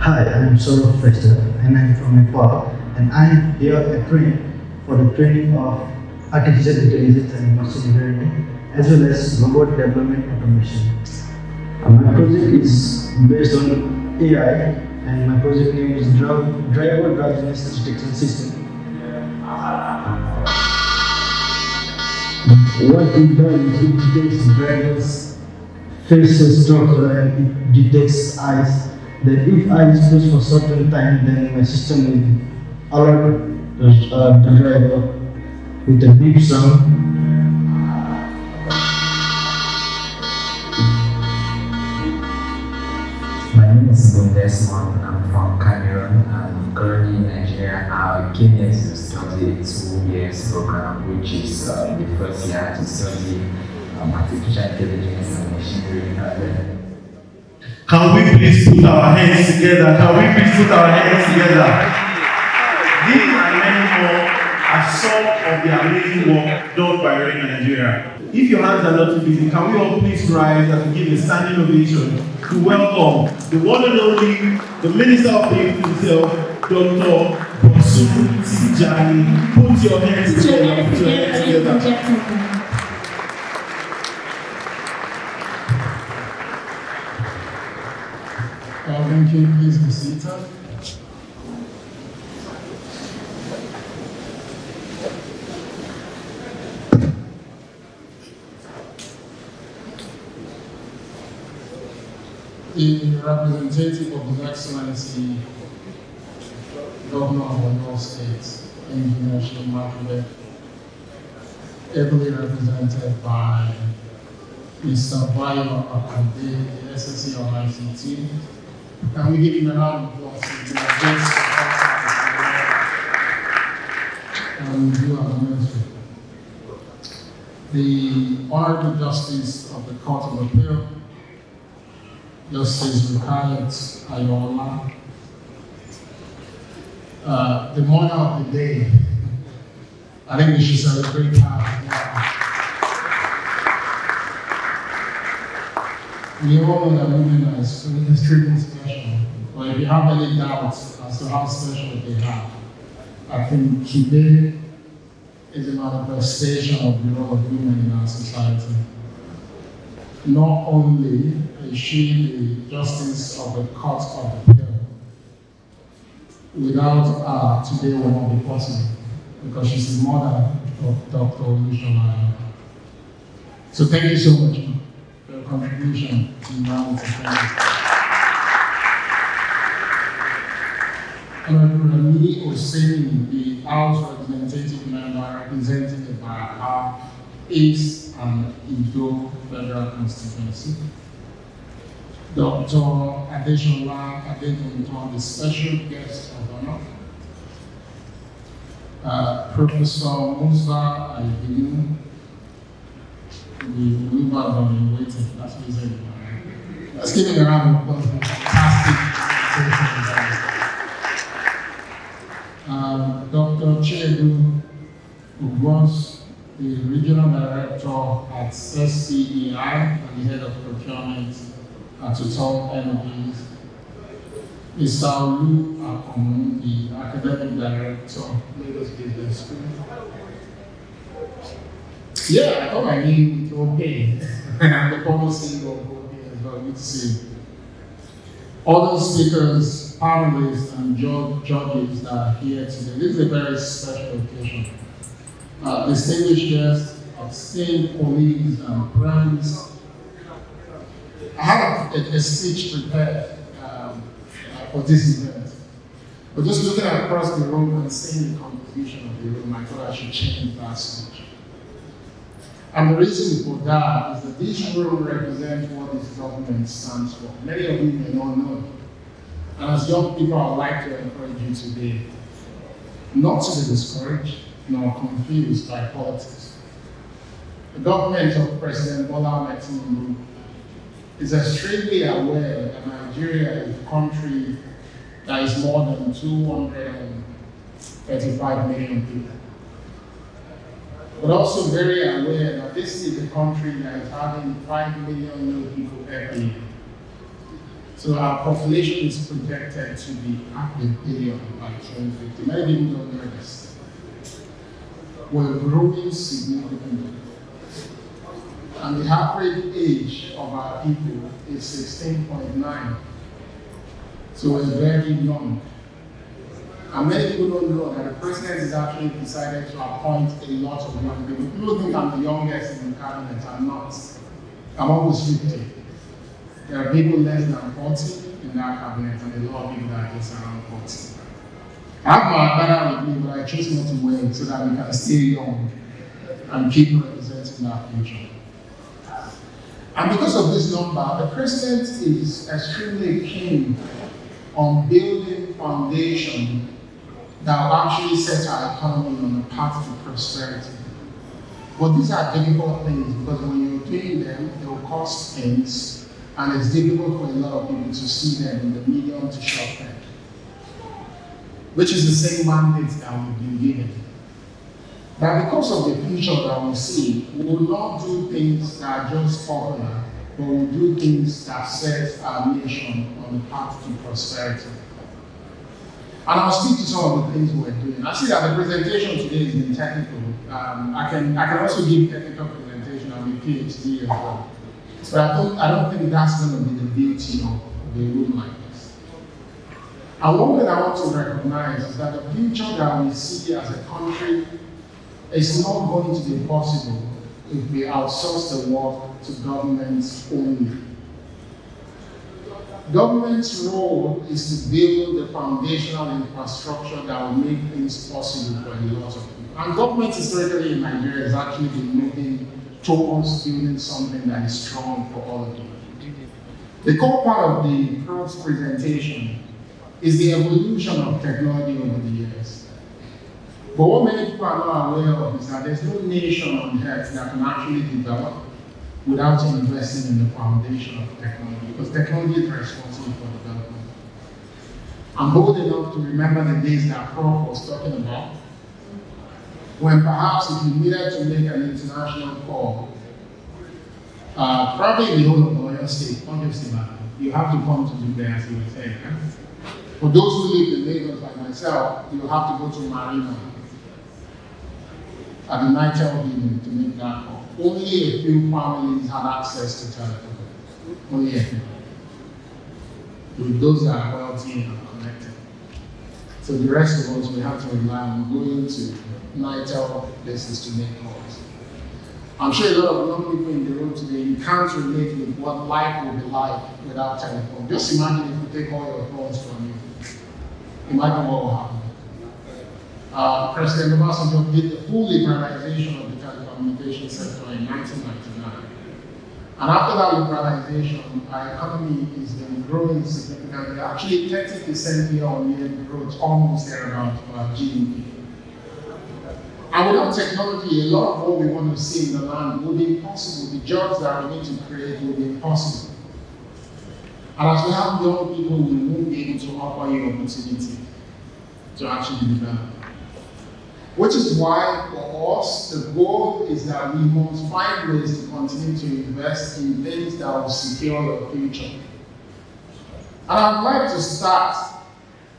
Hi, I am Saurabh Fester, and I am from Nepal, and I am here at training for the training of artificial intelligence and machine learning, as well as robot development automation. My project is based on AI, and my project name is Driver Drowsiness Detection System. What it does is it detects drivers' facial structure and it detects eyes. That if I is closed for a certain time, then my system will alert the driver with a beep sound Desmond. I'm from Cameroon. I'm currently in Nigeria. I came here to study a 2 years program, which is the first year to study artificial intelligence and machine learning. Can we please put our hands together? Can we please put our hands together? These and many more are some of the amazing work done by RAIN Nigeria. If your hands are not too busy, can we all please rise and give a standing ovation to welcome the one and only, the Minister of the Youth himself, Dr. Bosu Tijani. Put your hands together. Put your hands together. Thank you. Please be seated. The representative of His Excellency, Governor of Oyo State, Engineer Seyi Makinde, ably represented by Mr. Bayo Akande, the SSC of ICT. Can we give him a round of applause? And you are minister. The Honorable Justice of the Court of Appeal, Justice Rukayat Ayola, the mother of the day. I think we should celebrate her. We all know that women are extremely special, but if you have any doubts as to how special they are, I think today is a manifestation of the role of women in our society. Not only is she the Justice of the Court of Appeal, without her today will not be possible, because she's the mother of Dr. Olusola. So thank you so much for your contribution to humanity. Honorable Rami Oseni, the House Representative Member representing the Baraka East and Ido Federal Constituency. Dr. Adeshola Adetunto, the Special Guest of Honor. Professor Musa Aibinu, the Uber on waiting, that's what he said. Let's give him a round of applause for fantastic. Dr. Chedu Ugwons, the Regional Director at SCEI and the Head of Procurement at Total Energies. Mr. Olu Akomu, the Academic Director, Lagos Business School. Yeah, I thought my name was okay. The policy was okay as well. Good to see. Other speakers, panelists, and judges that are here today. This is a very special occasion. Distinguished guests, esteemed colleagues and friends. I have a speech prepared for this event. But just looking across the room and seeing the composition of the room, I thought I should change that speech. And the reason for that is that this room represents what this government stands for. Many of you may not know. And as young people, I would like to encourage you today not to be discouraged nor confused by politics. The government of President Bola Ahmed Tinubu is extremely aware that Nigeria is a country that is more than 235 million people. But also very aware that this is a country that is having 5 million new people every year. So our population is projected to be 500 billion by 2050. Many people don't know this. We're growing significantly. And the average age of our people is 16.9. So we're very young. And many people don't know that the president has actually decided to appoint a lot of young people. People think I'm the youngest in the cabinet. I'm not. I'm almost 50. There are people less than 40 in that cabinet, and a lot of people that are just around 40. I have my banner with me, but I choose not to wear it so that we can stay young and keep representing our future. And because of this number, the president is extremely keen on building foundation that will actually set our economy on a path to prosperity. But these are difficult things because when you're doing them, they will cost things, and it's difficult for a lot of people to see them in the medium to short term, which is the same mandate that we've been given. That because of the future that we see, we will not do things that are just popular, but we will do things that set our nation on the path to prosperity. And I'll speak to some of the things we're doing. I see that the presentation today has been technical. I can also give technical presentation. I'm a PhD as well. But I don't think that's going to be the beauty of a room like this. And one thing I want to recognize is that the future that we see as a country is not going to be possible if we outsource the work to governments only. Government's role is to build the foundational infrastructure that will make things possible for a lot of people. And government historically in Nigeria has actually been moving towards building something that is strong for all of you. The core part of the Pearl's presentation is the evolution of technology over the years. But what many people are not aware of is that there's no nation on earth that can actually develop without investing in the foundation of technology, because technology is responsible for development. I'm old enough to remember the days that Prof was talking about, when perhaps if you needed to make an international call, probably in the whole of Oyo State, not just Ibadan, you have to come to Dubai, as you were saying. For those who live in Lagos like myself, you have to go to Marina at the Nitel building to make that call. Only a few families had access to telephone. Only a few. With those that are wealthy and connected. So the rest of us, we have to rely on going to Nitel places to make calls. I'm sure a lot of young people in the room today, you can't relate with what life will be like without telephone. Just imagine if we take all your phones from you. Imagine what will happen. President Obasanjo did the full liberalization of the telecommunications sector in 1999. And after that liberalization, our economy has been growing significantly, actually 30% year-on-year growth, almost there about GDP. And without technology, a lot of what we want to see in the land will be impossible. The jobs that we need to create will be impossible. And as we have young people, we won't be able to offer you opportunity to actually develop. Which is why, for us, the goal is that we must find ways to continue to invest in things that will secure your future. And I'd like to start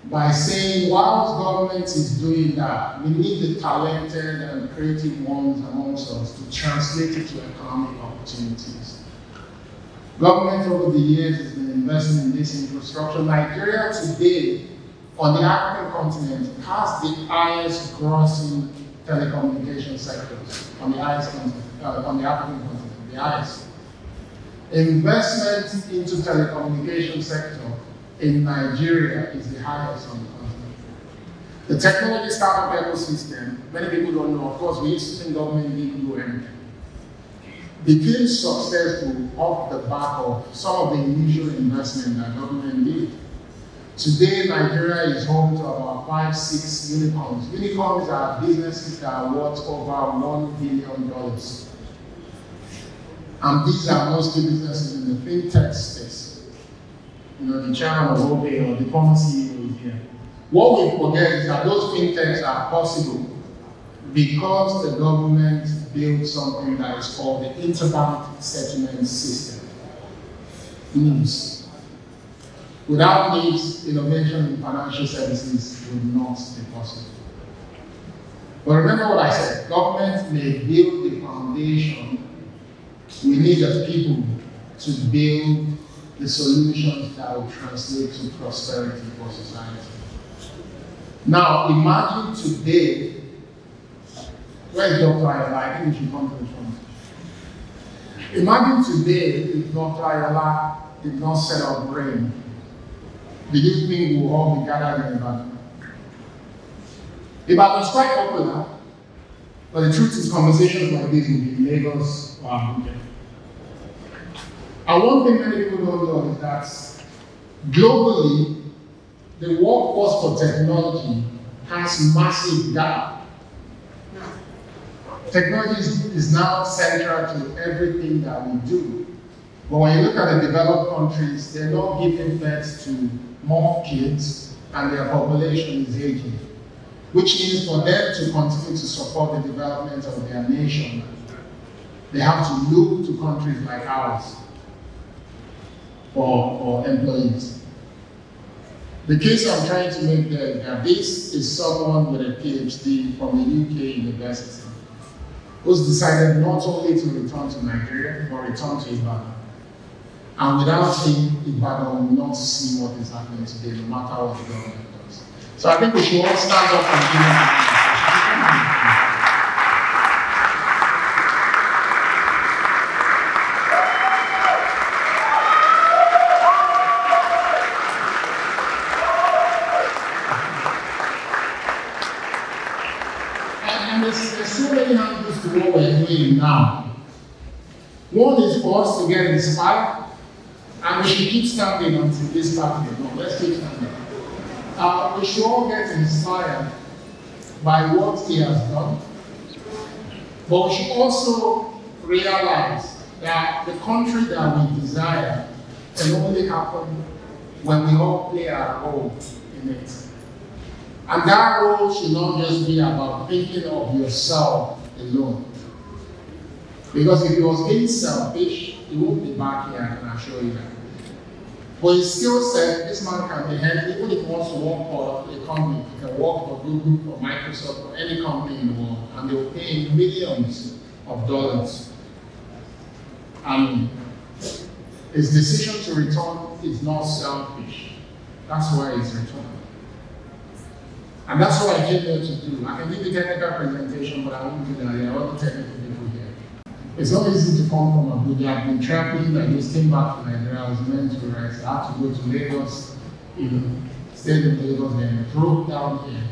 by saying, whilst government is doing that, we need the talented and creative ones amongst us to translate it to economic opportunities. Government over the years has been investing in this infrastructure. Nigeria today, on the African continent, has the highest grossing telecommunication sectors on the African continent, the highest. Investment into telecommunication sector in Nigeria is the highest on the continent. The technology startup ecosystem, many people don't know, of course, we used to think government didn't do anything. Became successful off the back of some of the initial investment that government did. Today, Nigeria is home to about 5-6 unicorns. Unicorns are businesses that are worth over $1 billion. And these are mostly businesses in the fintech space. You know, the chairman of OPay or the former CEO is here. What we forget is that those fintechs are possible because the government built something that is called the Interbank Settlement System. NIMS. Without NIMS, innovation in financial services would not be possible. But remember what I said, government may build the foundation, we need the people to build the solutions that will translate to prosperity for society. Now, imagine today, where's Dr. Ayala? I think we should come to the front. Imagine today if Dr. Ayala did not set up BRAIN. Do you think we'll all be gathered in Ibadan? Ibadan is quite popular, but the truth is conversations like this will be in Lagos or Abuja. And one thing many people don't know is that globally, the workforce for technology has massive gap. Technology is now central to everything that we do. But when you look at the developed countries, they're not giving birth to more kids and their population is aging. Which means for them to continue to support the development of their nation, they have to look to countries like ours for employees. The case I'm trying to make there is that this is someone with a PhD from a UK university who's decided not only to return to Nigeria, but return to Ibadan. And without him, Ibadan will not see what is happening today, no matter what the government does. So I think we should all stand up and do it. There's so many angles to what we're doing now. One is for us to get inspired, and we should keep standing until this part is done. Let's keep standing. We should all get inspired by what he has done, but we should also realize that the country that we desire can only happen when we all play our role in it. And that role should not just be about thinking of yourself alone. Because if he was being selfish, he won't be back here, I can assure you that. But his skill set, this man can be handled, even if he wants to work for a company, he can work for Google, for Microsoft, for any company in the world, and they will pay him millions of dollars. And his decision to return is not selfish. That's why he's returning. And that's what I came here to do. I can give you a technical presentation, but I won't do that. There are other technical people here. It's not easy to come from Abuja. I've been traveling. I just came back from Nigeria. I was meant to rest. I had to go to Lagos, stayed in Lagos, and drove down here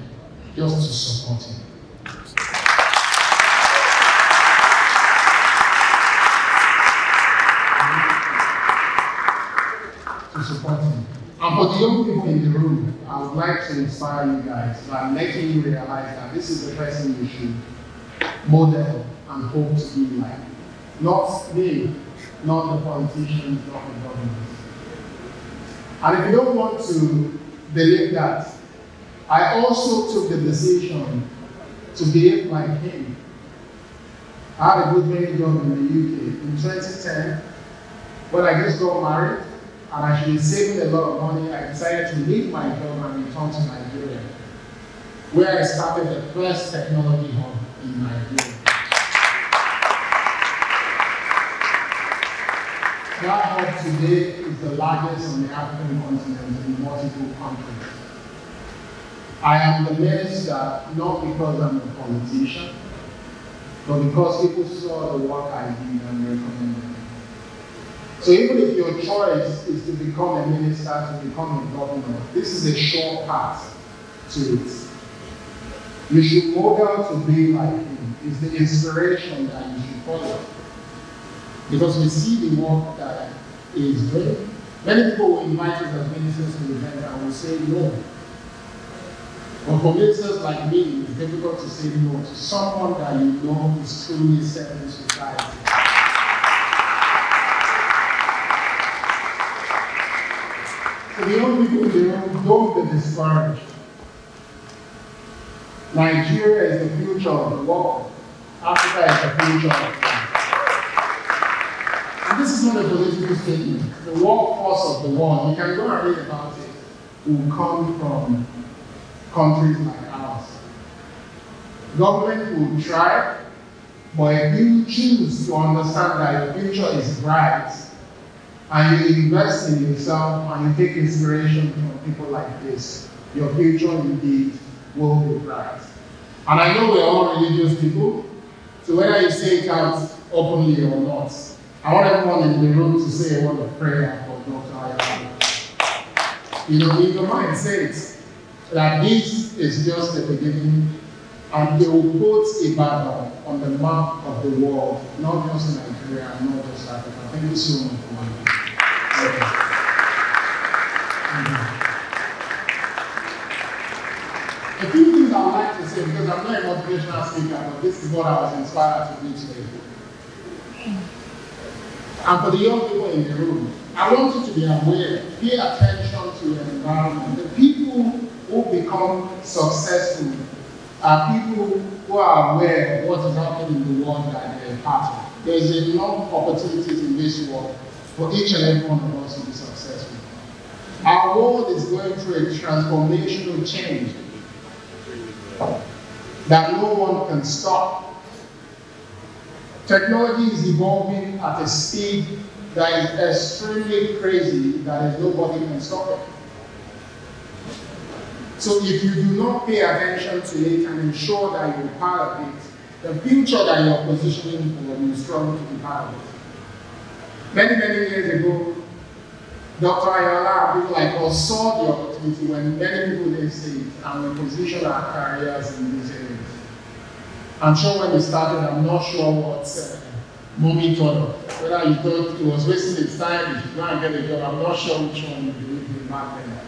just to support him. To support him. And for the young people in the room, I would like to inspire you guys by making you realize that this is the person you should model and hope to be like. Not me, not the politicians, not the government. And if you don't want to believe that, I also took the decision to behave like him. I had a good paying job in the UK. In 2010, when I just got married, and I should be saving a lot of money, I decided to leave my job and return to Nigeria, where I started the first technology hub in Nigeria. That hub today is the largest on the African continent in multiple countries. I am the minister not because I'm a politician, but because people saw the work I did and recommended me. So even if your choice is to become a minister, to become a governor, this is a short path to it. You should model to be like him. It's the inspiration that you should follow. Because we see the work that he is doing. Many people will invite us as ministers to the event and will say no. But for ministers like me, it's difficult to say no to someone that you know is truly serving society. So the young people in the room, don't be discouraged. Nigeria is the future of the world. Africa is the future of the world. And this is not a political statement. The workforce of the world, you can go and read about it, will come from countries like ours. Government will try, but if you choose to understand that your future is bright, and you invest in yourself and you take inspiration from people like this, your future indeed will be bright. And I know we're all religious people, so whether you say it out openly or not, I want everyone in the room to say a word of prayer for Dr. Ayatollah. You know, in your mind, say it, that this is just the beginning, and they will put Ibadan on the map of the world, not just Nigeria, not just Africa. Thank you so much for say, because I'm not a motivational speaker, but this is what I was inspired to do today. And for the young people in the room, I want you to be aware, pay attention to your environment. The people who become successful are people who are aware of what is happening in the world that they're part of. There's enough opportunities in this world for each and every one of us to be successful. Our world is going through a transformational change that no one can stop. Technology is evolving at a speed that is extremely crazy, that nobody can stop it. So if you do not pay attention to it and ensure that you're part of it, the future that you're positioning for, you struggle to be part of it. Many years ago, Dr. Ayala, people like us, saw the opportunity when many people didn't see it, and we positioned our careers in these areas. I'm sure when we started, I'm not sure what Mommy thought of. Whether you thought it was wasting its time, you should go and get a job, I'm not sure which one you believed in back then.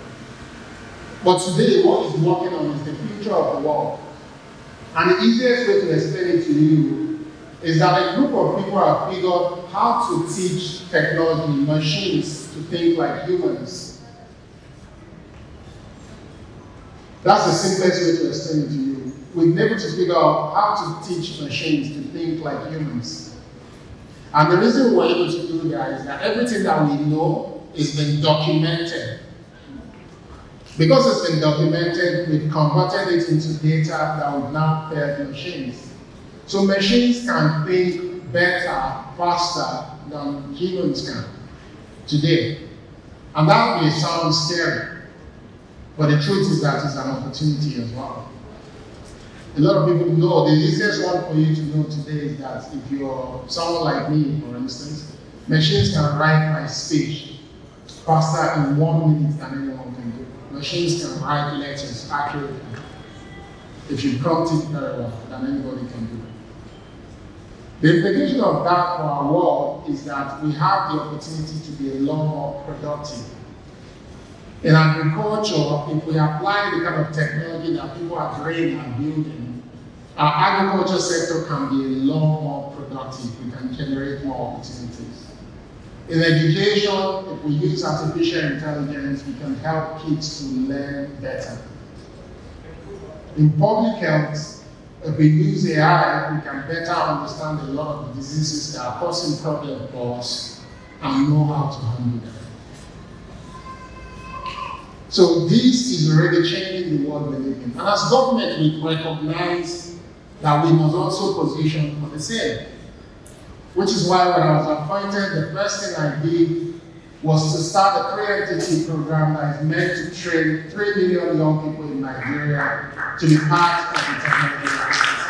But today, what is working on is the future of the world. And the easiest way to explain it to you is that a group of people have figured how to teach technology, machines, to think like humans. That's the simplest way to explain it to you. We've been able to figure out how to teach machines to think like humans. And the reason we're able to do that is that everything that we know is been documented. Because it's been documented, we've converted it into data that we've now fed machines. So machines can think better, faster than humans can today. And that may sound scary, but the truth is that it's an opportunity as well. A lot of people know, the easiest one for you to know today is that if you're someone like me, for instance, machines can write my speech faster in 1 minute than anyone can do. Machines can write letters accurately, if you prompt it very well, than anybody can do. The implication of that for our world is that we have the opportunity to be a lot more productive. In agriculture, if we apply the kind of technology that people are training and building, our agriculture sector can be a lot more productive. We can generate more opportunities. In education, if we use artificial intelligence, we can help kids to learn better. In public health, if we use AI, we can better understand a lot of the diseases that are causing problems for us and know how to handle them. So this is already changing the world we live in. And as government, we recognize that we must also position for the same. Which is why when I was appointed, the first thing I did was to start a 3-entity program that is meant to train 3 million young people in Nigeria to be part of the technology ecosystem.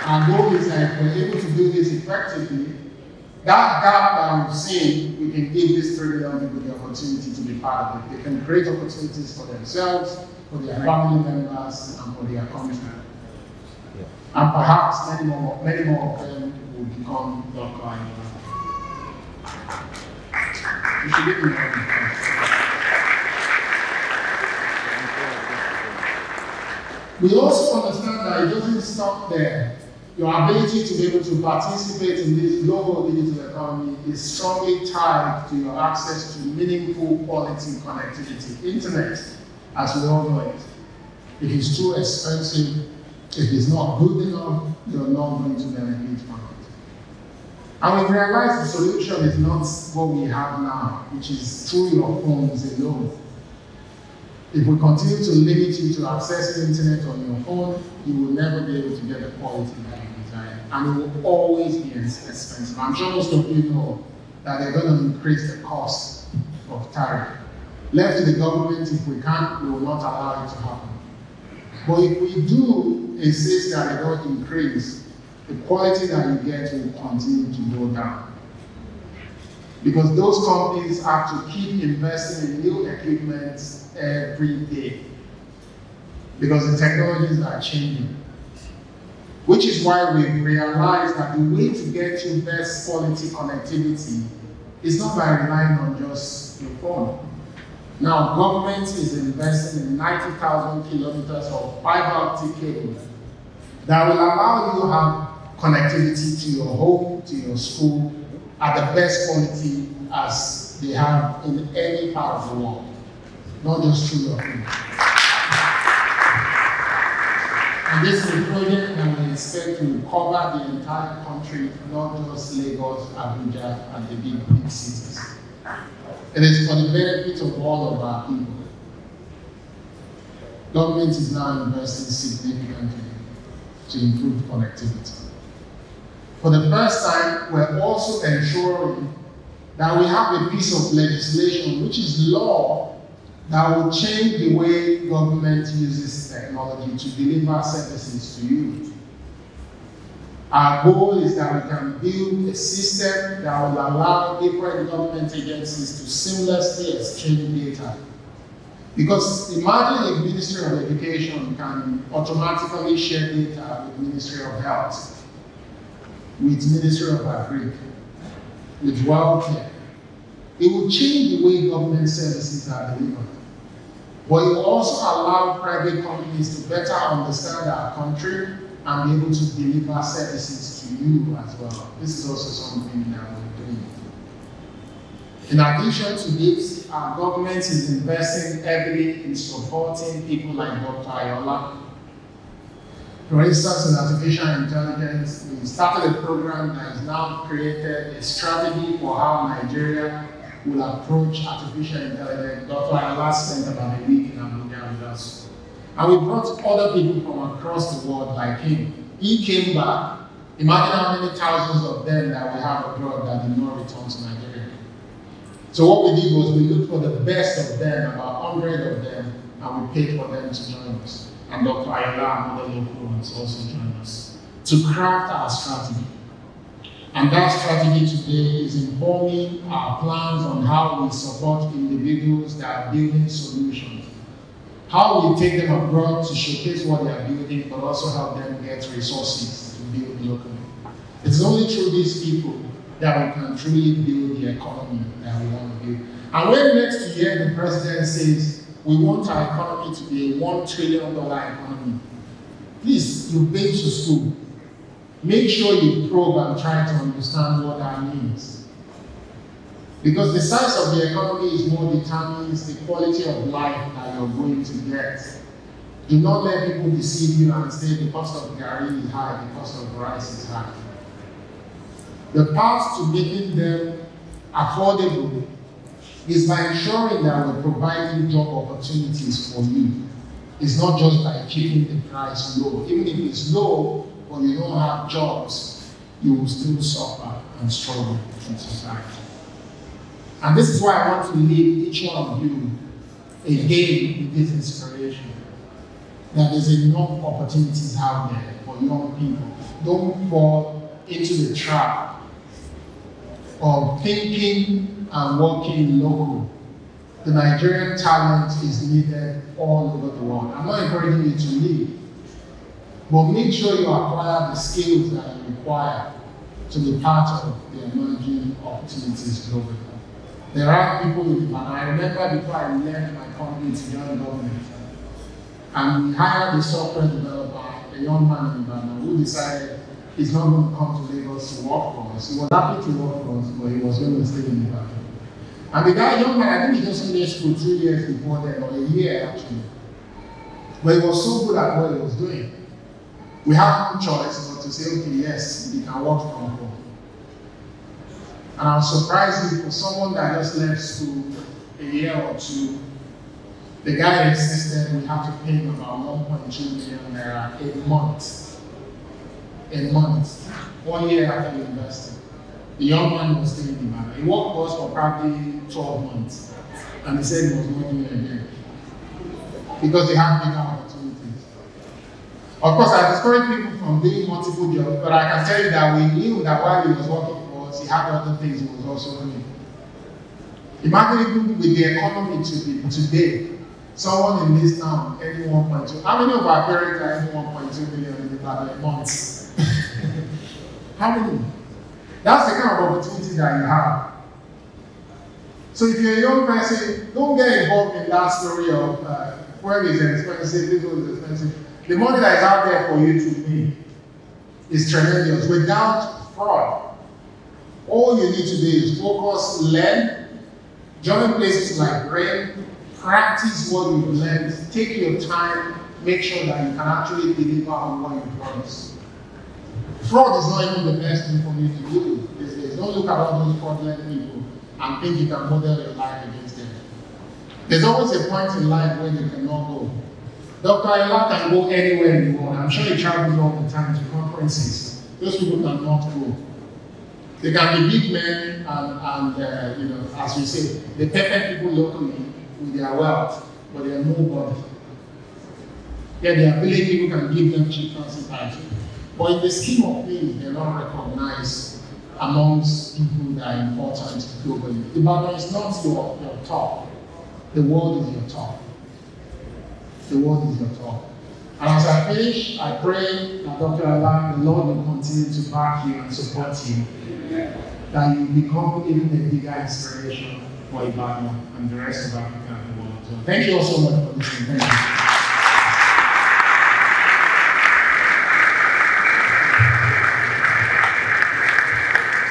Our goal is that if we're able to do this effectively, that gap that we've seen, we can give these 3 million people the opportunity to be part of it. They can create opportunities for themselves, for their family members, and for their country. And perhaps many more of them will become Dr. Ayala. You should give me one. We also understand that it doesn't stop there. Your ability to be able to participate in this global digital economy is strongly tied to your access to meaningful quality connectivity. Internet, as we all know it, if it's too expensive, if it's not good enough, you're not going to benefit from it. And we realize the solution is not what we have now, which is through your phones alone. If we continue to limit you to accessing internet on your phone, you will never be able to get the quality that you desire. And it will always be expensive. I'm sure most of you know that they're going to increase the cost of tariff. Left to the government, if we can't, we will not allow it to happen. But if we do insist that it don't increase, the quality that you get will continue to go down. Because those companies have to keep investing in new equipment every day. Because the technologies are changing. Which is why we realize that the way to get you best quality connectivity is not by relying on just your phone. Now, government is investing in 90,000 kilometers of fiber optic cable that will allow you to have connectivity to your home, to your school, at the best quality as they have in any part of the world, not just through your home. And this is a project that we expect to cover the entire country, not just Lagos, Abuja, and the big cities. It is for the benefit of all of our people. Government is now investing significantly to improve connectivity. For the first time, we're also ensuring that we have a piece of legislation, which is law, that will change the way government uses technology to deliver services to you. Our goal is that we can build a system that will allow different government agencies to seamlessly exchange data. Because imagine if Ministry of Education can automatically share data with Ministry of Health, with Ministry of Agriculture, with welfare. It will change the way government services are delivered. But it will also allow private companies to better understand our country and be able to deliver services to you as well. This is also something that we're doing. In addition to this, our government is investing heavily in supporting people like Dr. Ayola. For instance, in artificial intelligence, we started a program that has now created a strategy for how Nigeria will approach artificial intelligence. Dr. Ayola spent about a week in Abuja with us. And we brought other people from across the world like him. He came back. Imagine how many thousands of them that we have abroad that did not return to Nigeria. So what we did was we looked for the best of them, about 100 of them, and we paid for them to join us. And Dr. Ayola and other local ones also joined us to craft our strategy. And that strategy today is informing our plans on how we support individuals that are building solutions. How we take them abroad to showcase what they are building, but also help them get resources to build locally. It's only through these people that we can truly build the economy that we want to build. And when next year the president says, we want our economy to be a $1 trillion economy, please, you've been to school. Make sure you probe and try to understand what that means. Because the size of the economy is more determines the quality of life that you're going to get. Do not let people deceive you and say the cost of garri is high, the cost of rice is high. The path to making them affordable is by ensuring that we're providing job opportunities for you. It's not just by keeping the price low. Even if it's low, but you don't have jobs, you will still suffer and struggle in society. And this is why I want to leave each one of you again with this inspiration. That there's enough opportunities out there for young people. Don't fall into the trap of thinking and working local. The Nigerian talent is needed all over the world. I'm not encouraging you to leave, but make sure you acquire the skills that you require to be part of the emerging opportunities globally. There are people in Ibadan. I remember before I left my company to join government, and we hired a software developer, a young man in Ibadan, who decided he's not going to come to Lagos to work for us. He was happy to work for us, but he was going to stay in Ibadan. And the guy, young man, I think he just finished school 2 years before then, or a year actually. But he was so good at what he was doing. We had no choice but to say, okay, yes, he can work from home. And I was surprised for someone that just left school a year or two. The guy insisted we have to pay him about 1.2 million naira a month. A month. 1 year after university. The young man was still in Ibadan. He worked for us for probably 12 months. And he said he was not doing it again. Because they had bigger opportunities. Of course, I discourage people from doing multiple jobs, but I can tell you that we knew that while he was working for us, he had other things he was also doing. Imagine even with the economy today, someone in this town earning 1.2. How many of our parents are earning 1.2 million in a month? How many? That's the kind of opportunity that you have. So if you're a young person, don't get involved in that story of where is expensive, this one is expensive. The money that is out there for you to make is tremendous. Without fraud, all you need to do is focus, learn, join places like Brain, practice what you've learned, take your time, make sure that you can actually deliver on what you promise. Fraud is not even the best thing for you to do these days. Don't look at all those fraudulent people and think you can model your life against them. There's always a point in life when you cannot go. Dr. Ayala can go anywhere in the world. I'm sure he travels all the time to conferences. Those people cannot go. They can be big men and you know, as we say, they pepper people locally with their wealth, but they are nobody. Yeah, their village people can give them cheap fancy titles. But in the scheme of things, they're not recognized amongst people that are important globally. The Bible is not your top. The world is your top. The world is your top. And as I finish, I pray that Dr. Alan, the Lord will continue to back you and support you. That you become even a bigger inspiration for Ibadan and the rest of Africa and the world. So thank you all so much for listening. Thank you.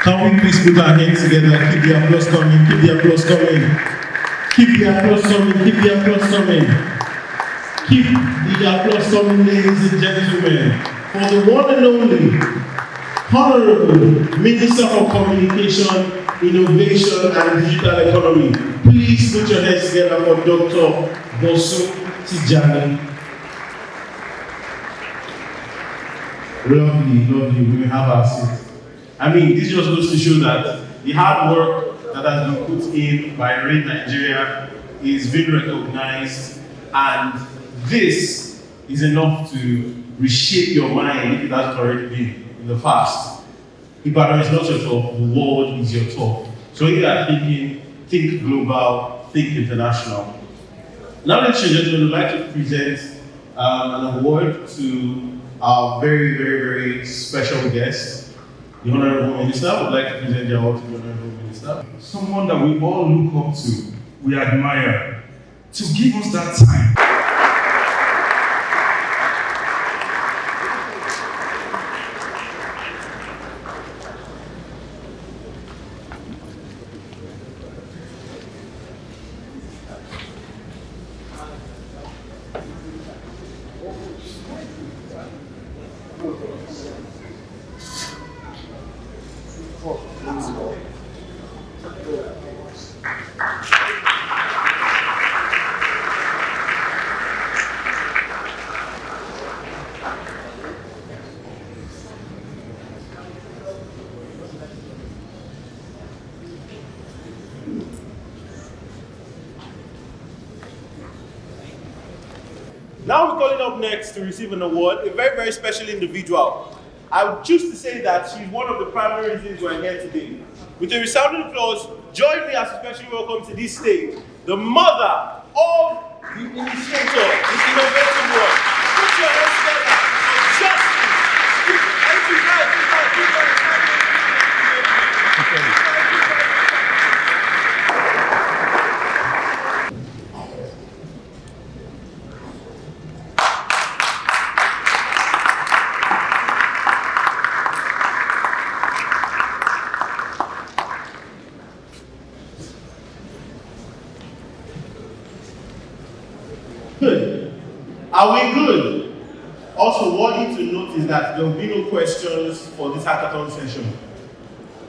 Can we please put our hands together? Keep the applause coming, keep the applause coming. Keep the applause coming, keep the applause coming. Keep the applause coming, ladies and gentlemen, for the one and only Honorable Minister for Communication, Innovation and Digital Economy. Please put your hands together for Dr. Bosun Tijani. Lovely, lovely, we will have our seat. I mean, this just goes to show that the hard work that has been put in by RAIN Nigeria is being recognized, and this is enough to reshape your mind if it hasn't already been in the past. Ibadan is not your top, the world is your top. So if you are thinking, think global, think international. Now, ladies and gentlemen, we'd like to present an award to our very, very, very special guest. The Honorable Minister would like to present the award to the Honorable Minister. Someone that we all look up to, we admire, to give us that time. Now we're calling up next to receive an award, a very, very special individual. I would choose to say that she's one of the primary reasons we're here today. With a resounding applause, join me as a special welcome to this stage, the mother of the initiator, this innovative work. Put your hands together for justice. Good. Are we good? Also, one thing to note is that there will be no questions for this hackathon session.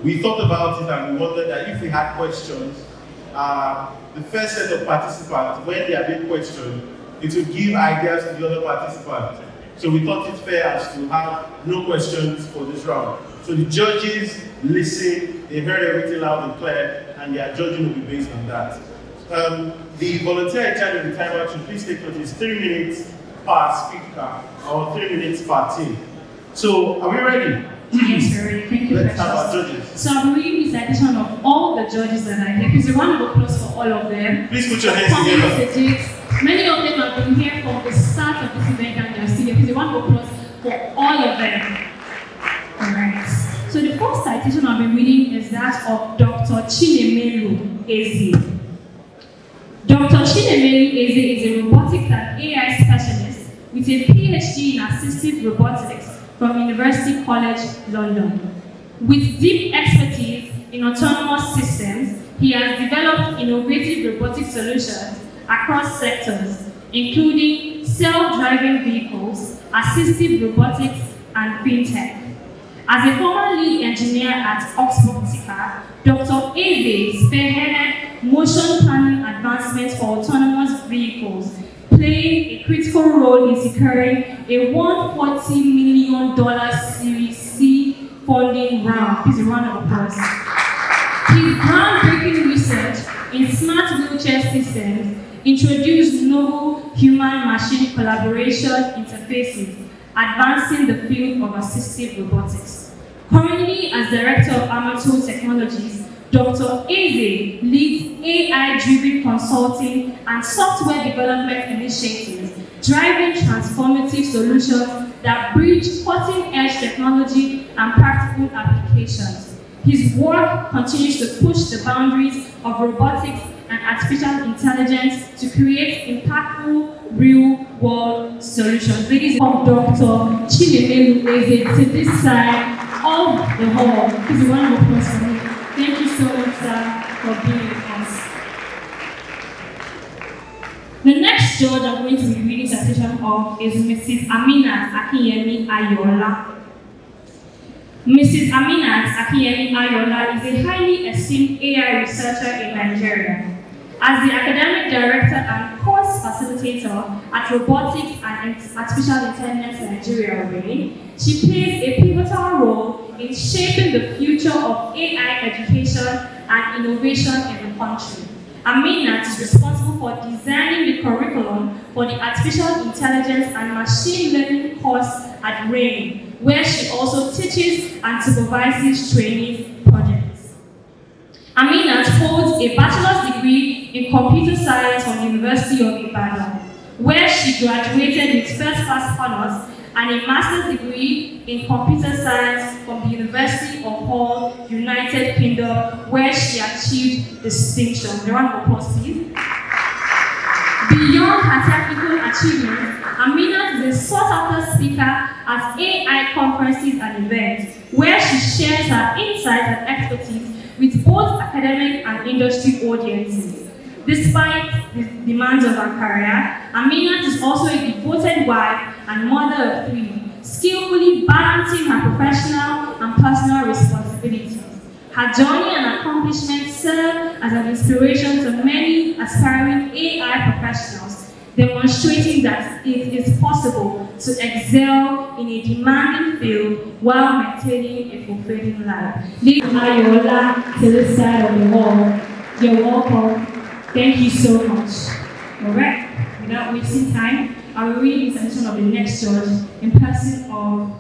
We thought about it and we wondered that if we had questions, the first set of participants, when they are being questioned, it would give ideas to the other participants. So we thought it fair as to have no questions for this round. So the judges listen, they heard everything loud and clear, and their judging will be based on that. The volunteer in charge of the timer should please take notice, 3 minutes per speaker, or 3 minutes per team. So, are we ready? Yes, we're ready. Thank you, Let's have our Precious. judges. So I'm reading the citation of all the judges that are here. Please, a round of applause for all of them. Please put your hands together. Messages. Many of them have been here from the start of this event and they're still here. Please, a round of applause for all of them. Alright. So the first citation I'll be reading is that of Dr. Chinemelu. Eze. Dr. Chinemelu Eze is a robotics and AI specialist with a PhD in assistive robotics from University College London. With deep expertise in autonomous systems, he has developed innovative robotic solutions across sectors, including self-driving vehicles, assistive robotics, and fintech. As a former lead engineer at Oxbotica, Dr. Eze spearheaded motion planning advancements for autonomous vehicles, playing a critical role in securing a $140 million Series C funding round. Please, a round of applause. His groundbreaking research in smart wheelchair systems introduced novel human-machine collaboration interfaces, advancing the field of assistive robotics. Currently, as Director of Amato Technologies, Dr. Eze leads AI-driven consulting and software development initiatives, driving transformative solutions that bridge cutting-edge technology and practical applications. His work continues to push the boundaries of robotics and artificial intelligence to create impactful, real-world solutions. Ladies and Dr. Chinemelu Eze to this side of the hall. Please, a round of applause for me. Thank you so much, sir, for being with us. The next judge I'm going to be reading citation of is Mrs. Aminat Akinyemi Ayola. Mrs. Aminat Akinyemi Ayola is a highly esteemed AI researcher in Nigeria. As the academic director and course facilitator at Robotics and Artificial Intelligence Nigeria, RAIN, she plays a pivotal role in shaping the future of AI education and innovation in the country. Aminat is responsible for designing the curriculum for the Artificial Intelligence and Machine Learning course at RAIN, where she also teaches and supervises training projects. Aminat holds a bachelor's degree in computer science from the University of Ibadan, where she graduated with first-class honors, and a master's degree in computer science from the University of Hull, United Kingdom, where she achieved distinction. A round of applause, please. Beyond her technical achievements, Aminat is a sought-after speaker at AI conferences and events, where she shares her insights and expertise with both academic and industry audiences. Despite the demands of her career, Aminat is also a devoted wife and mother of 3, skillfully balancing her professional and personal responsibilities. Her journey and accomplishments serve as an inspiration to many aspiring AI professionals, demonstrating that it is possible to excel in a demanding field while maintaining a fulfilling life. Lead Ayola to the side of the wall. You're welcome. Thank you so much. All right, without wasting time, I will read the selection of the next judge in person of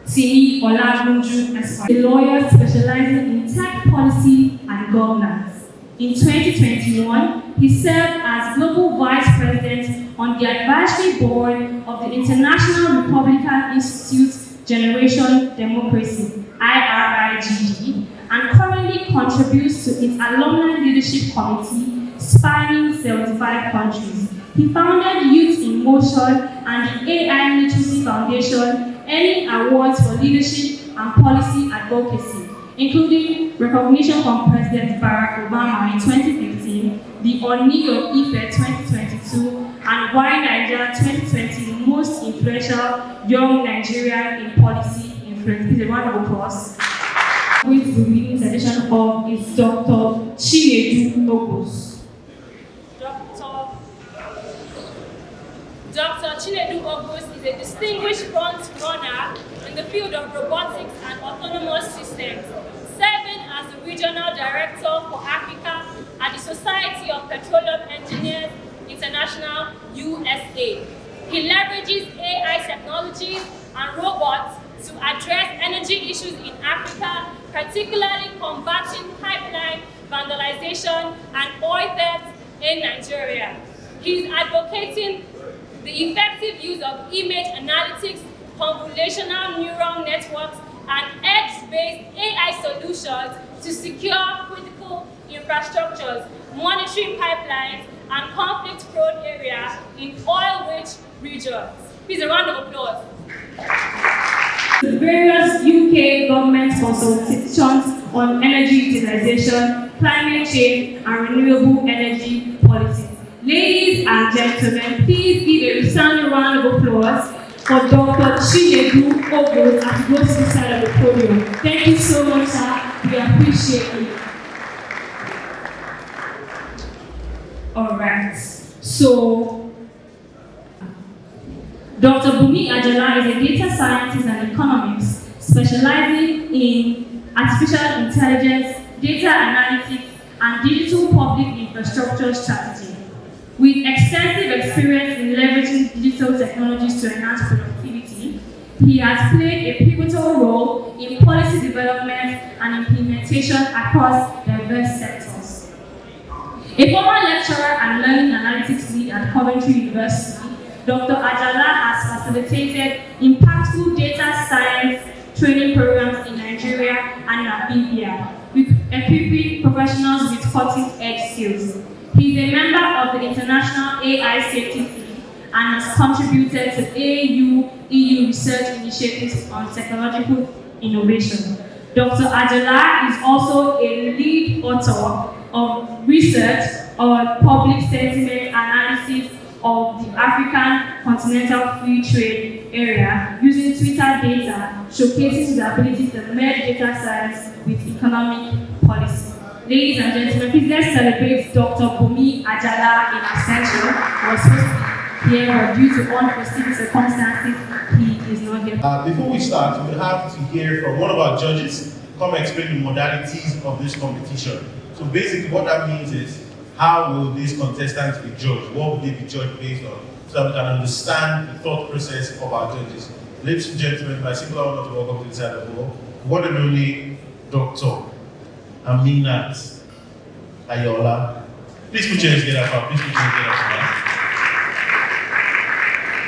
Timi Olagunju Esquire, a lawyer specializing in tech policy and governance. In 2021, he served as Global Vice President on the Advisory Board of the International Republican Institute Generation Democracy, IRIGD, and currently contributes to its Alumni Leadership Committee spanning 75 countries. He founded Youth in Motion and the AI Literacy Foundation, earning awards for leadership and policy advocacy, including recognition from President Barack Obama in 2015, the Oni of Ife 2022, and Why Nigeria 2020 Most Influential Young Nigerian in Policy Influence. Please, a round of applause. With the reading selection of is Dr. Chinedu Ogos. Dr. Chinedu Ogos is a distinguished front runner in the field of robotics and autonomous systems, serving as the Regional Director for Africa at the Society of Petroleum Engineers International, USA. He leverages AI technologies and robots to address energy issues in Africa, particularly combating pipeline vandalization and oil theft in Nigeria. He is advocating the effective use of image analytics, convolutional neural networks, and edge-based technology-based AI solutions to secure critical infrastructures, monitoring pipelines, and conflict-prone areas in oil-rich regions. Please, a round of applause. The various UK government consultations on energy utilization, climate change, and renewable energy policies. Ladies and gentlemen, please give a resounding round of applause for Dr. Chinedu Ogo as he goes to the side of the podium. Thank you so much, sir. We appreciate you. All right. So, Dr. Bumi Ajala is a data scientist and economist specializing in artificial intelligence, data analytics, and digital public infrastructure strategy. With extensive experience in leveraging digital technologies to enhance productivity, he has played a pivotal role in policy development and implementation across diverse sectors. A former lecturer and learning analytics lead at Coventry University, Dr. Ajala has facilitated impactful data science training programs in Nigeria and Namibia, with equipping professionals with cutting-edge skills. He is a member of the International AI Safety Team and has contributed to AU-EU research initiatives on technological innovation. Dr. Ajala is also a lead author of research on public sentiment analysis of the African Continental Free Trade Area using Twitter data, showcasing his ability to merge data science with economic policy. Ladies and gentlemen, please let's celebrate Dr. Bumi Ajala in absentia. He was supposed to be here, but due to unforeseen circumstances, he is not here. Before we start, we have to hear from one of our judges come explain the modalities of this competition. So basically what that means is, how will these contestants be judged? What will they be judged based on? So that we can understand the thought process of our judges. Ladies and gentlemen, my single honor to welcome to the side of the hall, one and only Dr. Aminat Ayola. Please put your hands together for please put your hands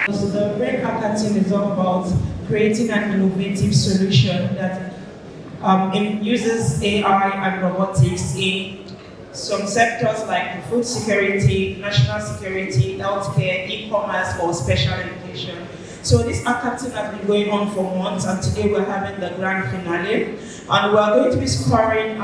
together. So the Brain Hackathon is all about creating an innovative solution that uses AI and robotics in some sectors like food security, national security, healthcare, e-commerce, or special education. So this hackathon has been going on for months, and today we're having the grand finale. And we're going to be scoring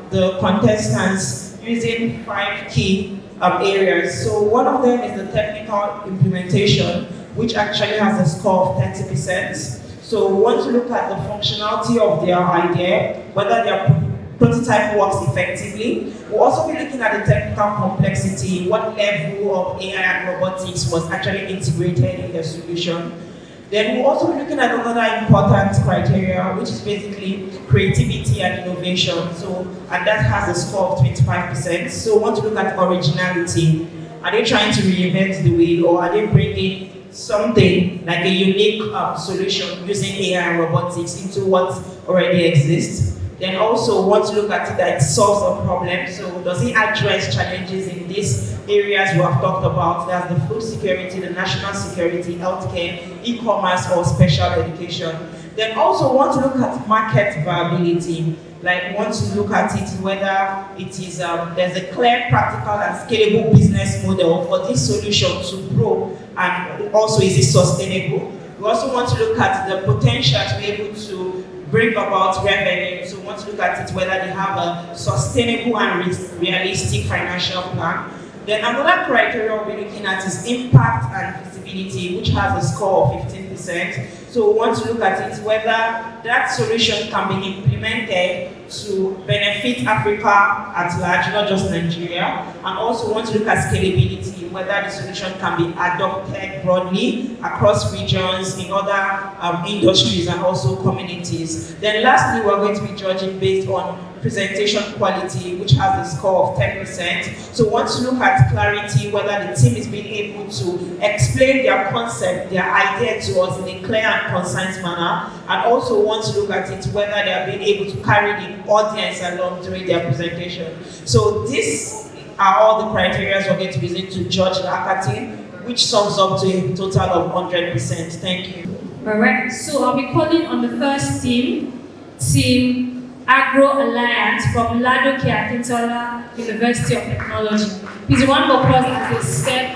the contestants using 5 key areas. So one of them is the technical implementation, which actually has a score of 30%. So we want to look at the functionality of their idea, whether their prototype works effectively. We'll also be looking at the technical complexity, what level of AI and robotics was actually integrated in the solution. Then we'll also be looking at another important criteria, which is basically creativity and innovation. And that has a score of 25%. So we want to look at originality. Are they trying to reinvent the wheel, or are they bringing something like a unique solution using AI and robotics into what already exists? Then also want to look at it that it solves a problem. So does it address challenges in these areas we have talked about? That's the food security, the national security, healthcare, e-commerce, or special education. Then also want to look at market viability. Like want to look at it whether it is there's a clear, practical, and scalable business model for this solution to grow, and also is it sustainable? We also want to look at the potential to be able to bring about revenue. So we want to look at it whether they have a sustainable and realistic financial plan. Then another criteria we'll be looking at is impact and visibility, which has a score of 15%. So we want to look at it whether that solution can be implemented to benefit Africa at large, not just Nigeria. And also want to look at scalability, whether the solution can be adopted broadly across regions, in other industries, and also communities. Then lastly, we're going to be judging based on presentation quality, which has a score of 10%. So we want to look at clarity, whether the team is being able to explain their concept, their idea to us in a clear and concise manner, and also want to look at it whether they are being able to carry the audience along during their presentation. So these are all the criteria we're going to be using to judge the hackathon, which sums up to a total of 100%. Thank you. Alright, so I'll be calling on the first team. Team Agro Alliance from Ladoke Akintola University of Technology. Please, a round of applause as they step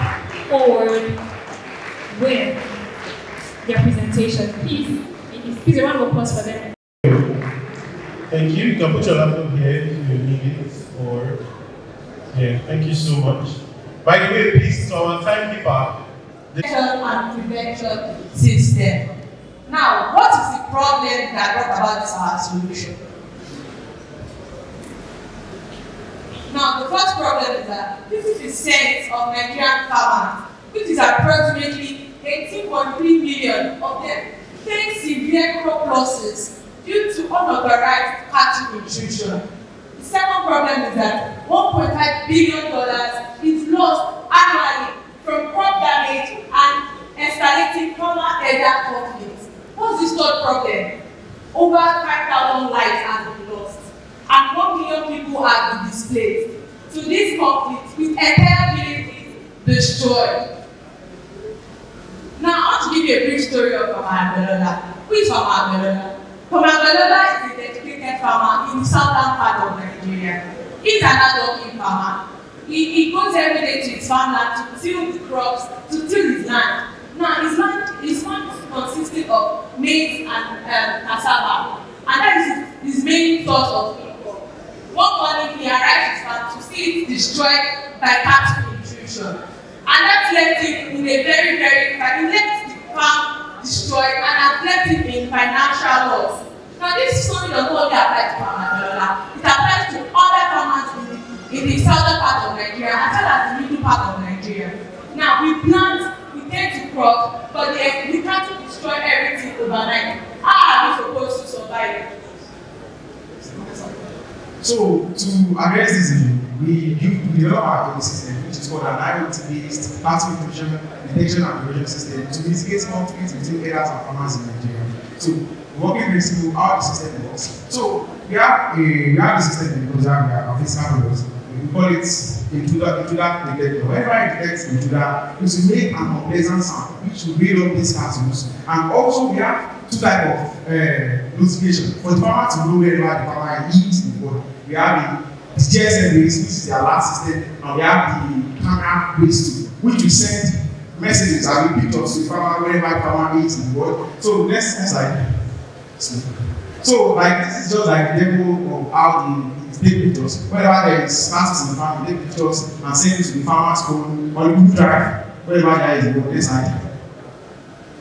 forward with their presentation. Please, a round of applause for them. Thank you. You can put your laptop here if you need it, or yeah. Thank you so much. By the way, please, to our timekeeper. And prevention system. Now, what is the problem that brought about our solution? Now, the first problem is that 50% of Nigerian farmers, which is approximately 18.3 million of them, face severe crop losses due to unauthorized cattle intrusion. The second problem is that $1.5 billion is lost annually from crop damage and escalating farmer-elder conflicts. What's this third problem? Over 5,000 lives have been lost, and 1 million people have been displaced. To this conflict, with entire villages destroyed. Now, I want to give you a brief story of Mama Agbelola. Who is Mama Agbelola? Mama Agbelola is a dedicated farmer in the southern part of Nigeria. He's an hardworking farmer. He goes every day to his farmland to till the crops, to till his land. Now, his land consisted of maize and cassava, and that is his main source of income. One morning, he arrived his farm to see it destroyed by cattle intrusion, and that left him in a very, he left the farm destroyed and has left him in financial loss. Now, this story does not only apply to Mama Agbelola, it applies to other farmers in the southern part of Nigeria as well as the middle part of Nigeria. Now, we plant, we tend to crop, but we can't destroy everything overnight. How are we supposed to survive? So, to address this, we develop our ecosystem, which is called an IoT-based passive intrusion detection and prevention system to mitigate conflicts between areas and farmers in Nigeria. So, working very simple how the system works. So, we have the system because we have a physical robots. We call it intruder detector. Whenever it detects intruder, it will make an unpleasant sound, which will build up these castles. And also, we have two types of notification. For the farmer to know wherever the farmer is in the world. We have the GSM based, which is the alert system, and we have the camera based, which will send messages and pictures to the farmer wherever the farmer is in the world. So, next slide. So, like this is just like the demo of how the take pictures. Whenever there is status in the farm, we take pictures and send it to the farmer's phone or the Google Drive, wherever there is the world inside.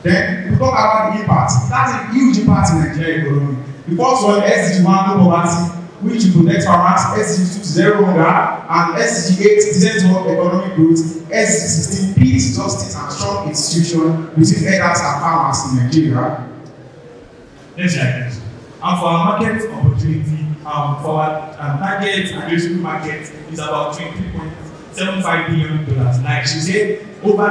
Then we talk about the impact. That's a huge impact in the Nigerian economy. The first one, SDG 1, no poverty, which will protect farmers, SDG 2, zero hunger, and SDG 8, decent economic growth, SDG 16, peace, justice, and strong institution between herders and farmers in Nigeria. Next slide, please. And for our market opportunity, for our target addressable market is about $23.75 billion. Like she said, over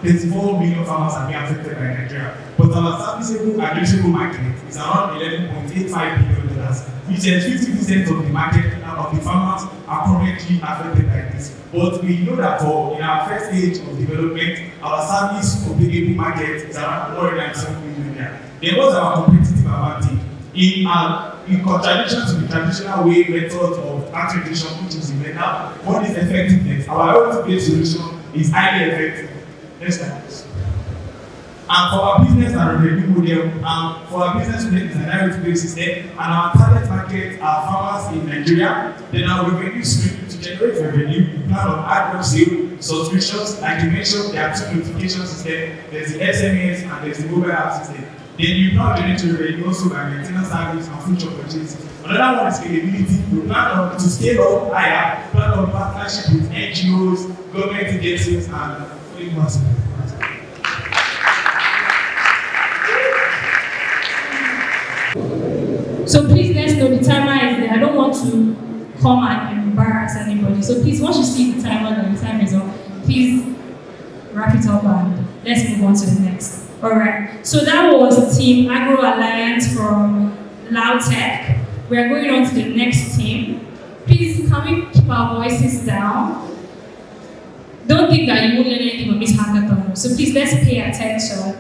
34 million farmers are being affected by Nigeria. But our serviceable addressable market is around $11.85 billion, which is 50% of the market of the farmers are currently affected by this. But we know that in our first stage of development, our service obligable market is around 107 million. Then what's our competitive advantage? In contradiction to the traditional methods of attribution, which is the meta, what is effectiveness? Our IoT-based solution is highly effective. Next slide, please. And for our business and revenue model, for our business model is an IoT-based system, and our target market are farmers in Nigeria. Then our revenue stream to generate revenue, we plan on ad sale, subscriptions, like you mentioned, there are two notification systems. There's the SMS and there's the mobile app system. Then you plan to generate revenue also by maintenance service and future purchases. Another one is scalability. We plan on to scale up higher, plan on partnership with NGOs, government agencies, and So please, let's know the timer is there. I don't want to come and embarrass anybody. So please, once you see the timer and the time is up, please wrap it up and let's move on to the next. Alright, so that was Team Agro Alliance from Lautech. We are going on to the next team. Please, can we keep our voices down? Don't think that you won't learn anything from this hackathon. So please, let's pay attention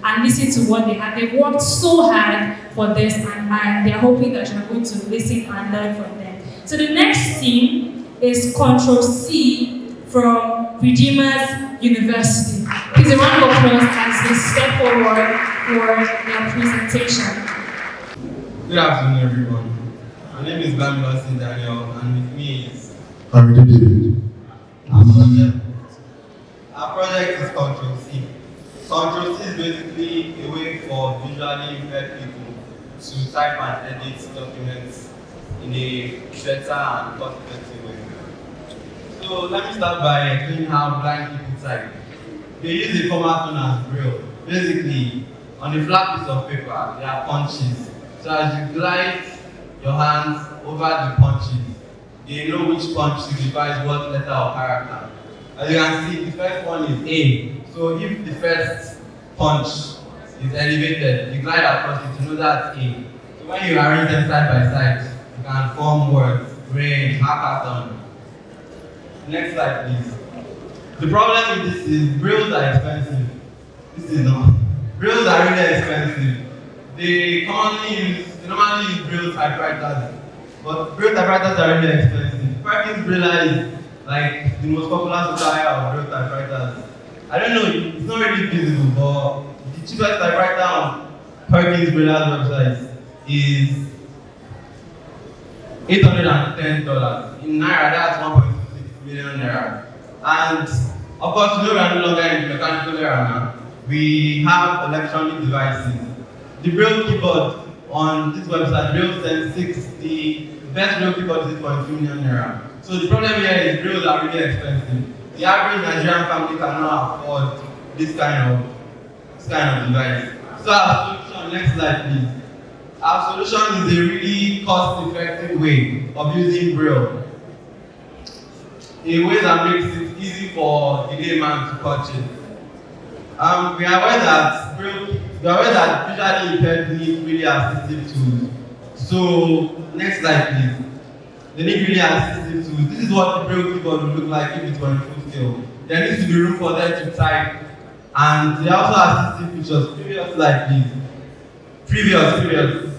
and listen to what they have. They've worked so hard for this, and they're hoping that you're going to listen and learn from them. So the next team is Control C from Redeemers University. Please, a round of applause as they step forward for their presentation. Good afternoon, everyone. My name is Bamila St. Daniel, and with me is David. Our project is Control C. Control C is basically a way for visually impaired people to type and edit documents in a better and cost-effective way. So let me start by explaining how blind people type. They use a format known as Braille. Basically, on a flat piece of paper, there are punches. So as you glide your hands over the punches, they know which punch signifies what letter or character. As you can see, the first one is A. So if the first punch is elevated, you glide across it to know that's A. So when you arrange them side by side, you can form words, brain, hackathon. Next slide, please. The problem with this is Brailles are expensive. This is not. Brailles are really expensive. They normally use Braille typewriters, but Braille typewriters are really expensive. Perkins Braille is like the most popular supplier of Braille typewriters. I don't know, it's not really visible, but the cheapest typewriter on Perkins Braille's website is $810. In Naira, that's 1.26 million Naira. And of course, we are no longer in the mechanical era now. We have electronic devices. The Braille keyboard on this website, Braille Sense 6, the best Braille keyboard is 8.2 million Naira. So the problem here is Brailles are really expensive. The average Nigerian family cannot afford this kind of device. So our solution, next slide please. Our solution is a really cost-effective way of using Braille. A way that makes it easy for the layman to purchase. We are aware that visually impaired need really assistive tools. So next slide please. They need really assistive tools. This is what the Braille keyboard would look like if it were in full scale. There needs to be room for them to type. And there are also assistive features. Previous slide please. Previous.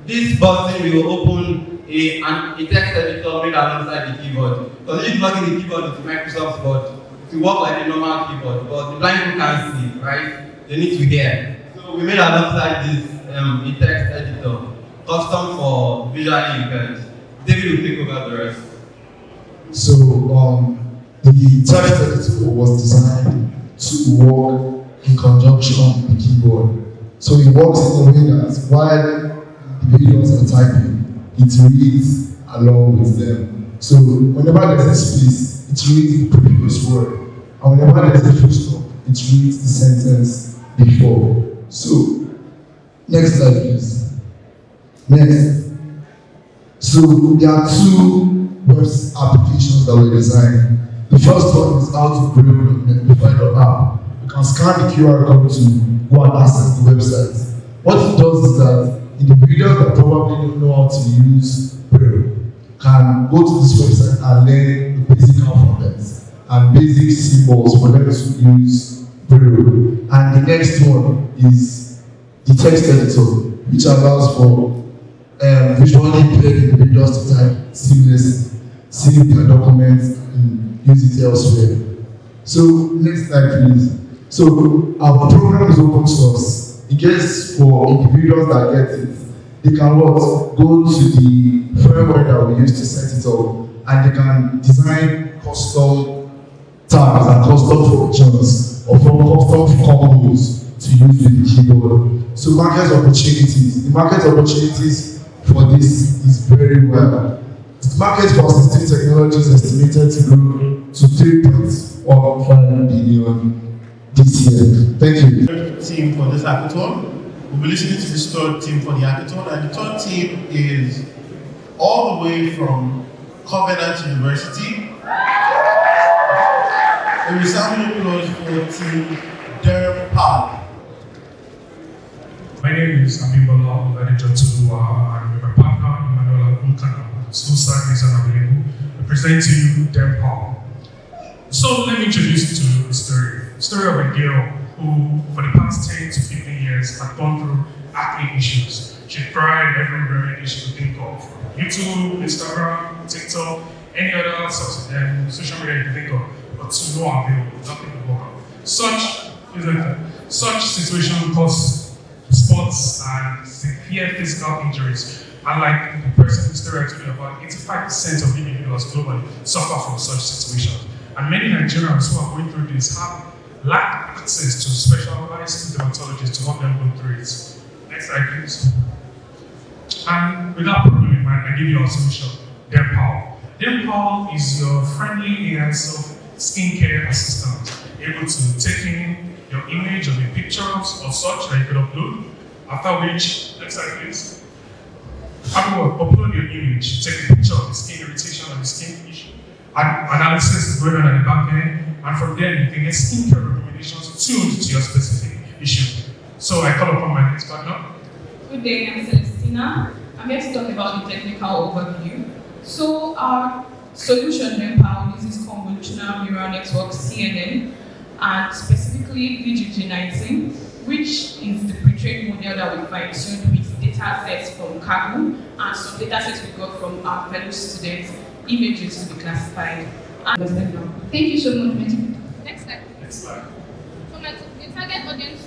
This button will open a text editor made alongside the keyboard. Because if you plug in the keyboard into Microsoft Word, it will work like a normal keyboard, but the blind people can't see, right? They need to hear. So we made alongside this a text editor, custom for visually impaired. David will take over the rest. So the text editor was designed to work in conjunction with the keyboard. So it works in a way that while the videos are typing, it reads along with them. So whenever there's a space, it reads the previous word. And whenever there's a full stop, it reads the sentence before. So, next slide please. Next. So there are two web applications that were designed. The first one is how to create an app. You can scan the QR code to go and access the website. What it does is that individuals that probably don't know how to use Braille can go to this website and learn the basic alphabet and basic symbols for them to use Braille. And the next one is the text editor, which allows for visually impaired individuals to type seamlessly, save their documents and use it elsewhere. So next slide please. So our program is open source. It gets for individuals that get it. They can go to the framework that we use to set it up, and they can design custom tags and custom functions or custom combos to use with the keyboard. So market opportunities. The market opportunities for this is very well. The market for assistive technologies is estimated to grow to 3.15 billion this year. Thank you. Team for this hackathon. We'll be listening to this third team for the hackathon, and the third team is all the way from Covenant University. A resounding applause for Team Durham Park. My name is Abimbola Oladijo-Toluwa. I'm with my partner, Emmanuel Ulkana. Susan is unavailable. I present to you Durham Park. So let me introduce you to the story. The story of a girl who, for the past 10 to 15 years, had gone through acne issues. She tried every remedy she could think of: YouTube, Instagram, TikTok, any other social media you can think of, but to no avail, nothing to work out. Such situation cause spots and severe physical injuries. And like the person who's talking about, 85% of individuals globally suffer from such situations. And many Nigerians who are going through this lack access to specialized dermatologists to help them go through it. Next slide, please. And without problem in mind, I give you a solution: Denpal. Denpal is your friendly AI skincare assistant, able to take in your image of your pictures or such that you could upload. After which, next slide, please. After upload your image, take a picture of the skin irritation or the skin issue. Analysis is going on at the back end, and from there you can get skincare recommendations tuned to your specific issue. So I call upon my next partner. Good day, I'm Celestina. I'm here to talk about the technical overview. So our solution Denpal uses convolutional neural network CNN and specifically VGG19, which is the pre-trained model that we fine-tuned with data sets from Kaggle and some data sets we got from our fellow students, images to be classified. Thank you so much, Mehdi. Next slide. Next slide. So the target audience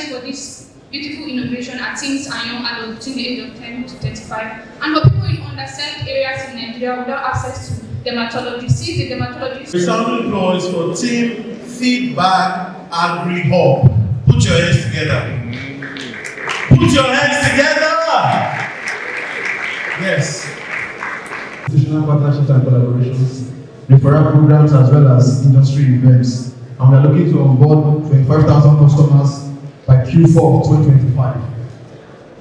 for this beautiful innovation are teens and young adults between the age of 10 to 35, and for people in underserved areas in Nigeria without access to dermatology. See the dermatologist. Resounding applause for Team Feedback Agri Hub. Put your hands together. Put your hands together. Yes. Institutional partnerships and collaborations, referral programs, as well as industry events. And we are looking to onboard 25,000 customers by Q4 of 2025.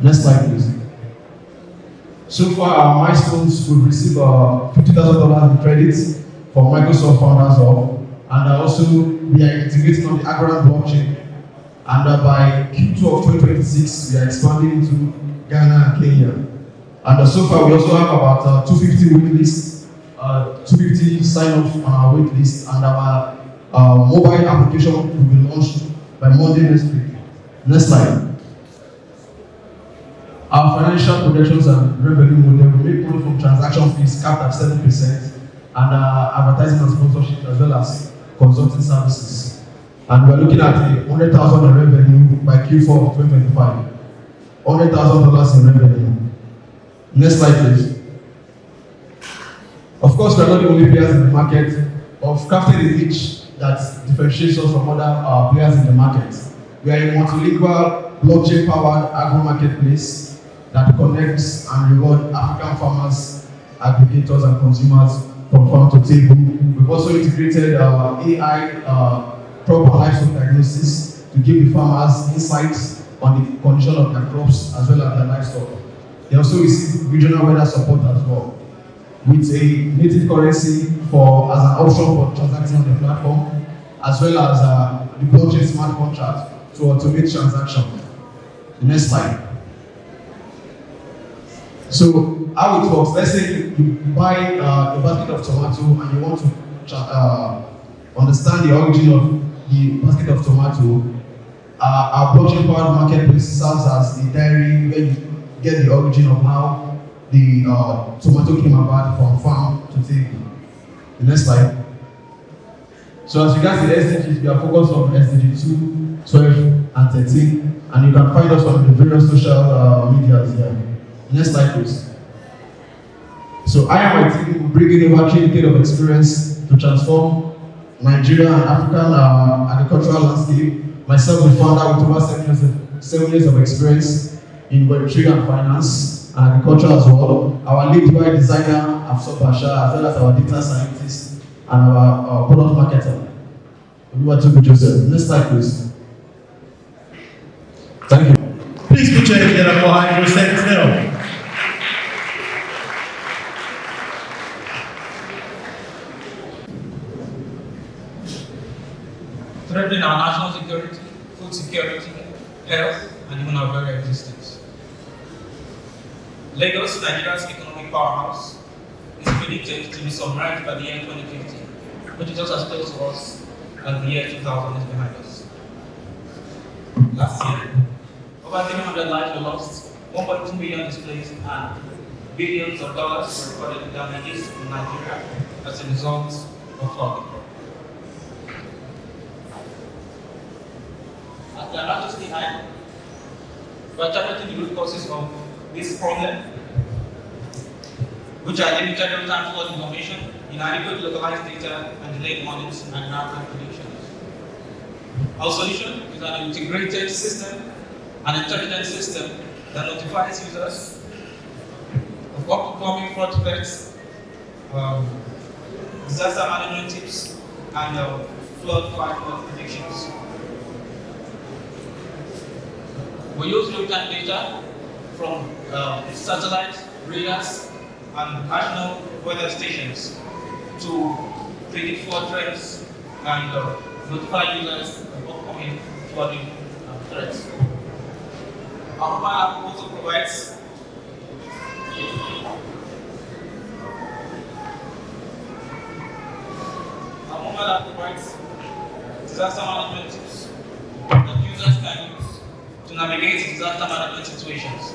Next slide, please. So far, our milestones, we've received $50,000 in credits from Microsoft Founders Hub, and also we are integrating on the Agora blockchain. And by Q2 of 2026, we are expanding into Ghana and Kenya. And so far, we also have about 250 wait lists, 250 sign-ups on our wait list, and our mobile application will be launched by Monday next week. Next slide. Our financial projections and revenue model will make money from transaction fees capped at 7%, and advertising and sponsorship, as well as consulting services. And we're looking at $100,000 in revenue by Q4 of 2025. $100,000 in revenue. Next slide, please. Of course, we are not the only players in the market. Of crafted a niche that differentiates us from other players in the market. We are a multilingual, blockchain-powered agro-marketplace that connects and rewards African farmers, aggregators, and consumers from farm to table. We've also integrated AI crop and livestock diagnosis to give the farmers insights on the condition of their crops as well as their livestock. They also receive regional weather support as well, with a native currency as an option for transacting on the platform, as well as the blockchain smart contract to automate transactions. The next slide. So how it works, let's say you buy a basket of tomato and you want to understand the origin of the basket of tomato. Our blockchain-powered marketplace serves as the diary where you get the origin of how the tomato came about from farm to table. The next slide. So as regards to the SDGs, we are focused on SDG 2, 12, and 13, and you can find us on the various social medias here. Next slide, please. So I and my team will bring in over 3 decades of experience to transform Nigeria and African agricultural landscape. Myself, the founder, with over 7 years of experience in Web3 and finance and agriculture as well. Our lead UI designer, Afsop Pasha, as well as our data scientist and our product marketer, Oluwatobi Joseph. Next slide, please. Thank you. Please put your hands together for Hydro Sentinel. Threatening our national security, food security, health, and even our very existence. Lagos, Nigeria's economic powerhouse, is predicted to be submerged by the year 2050, which just as close to us as the year 2000 is behind us. Last year, over 300 lives were lost, 1.2 million displaced, and billions of dollars were recorded in damages in Nigeria as a result of flooding. As the largest AI, we are targeting the root causes of this problem, which are limited real-time flood information, inadequate localized data, and delayed warnings and inaccurate predictions. Our solution is an integrated system, an intelligent system that notifies users of upcoming fraud threats, disaster management tips, and flood flood predictions. We use real-time data from satellite, radars, and national weather stations to predict flood threats and notify users of upcoming flooding threats. Our mobile app also provides disaster management tips that users can use to navigate disaster management situations.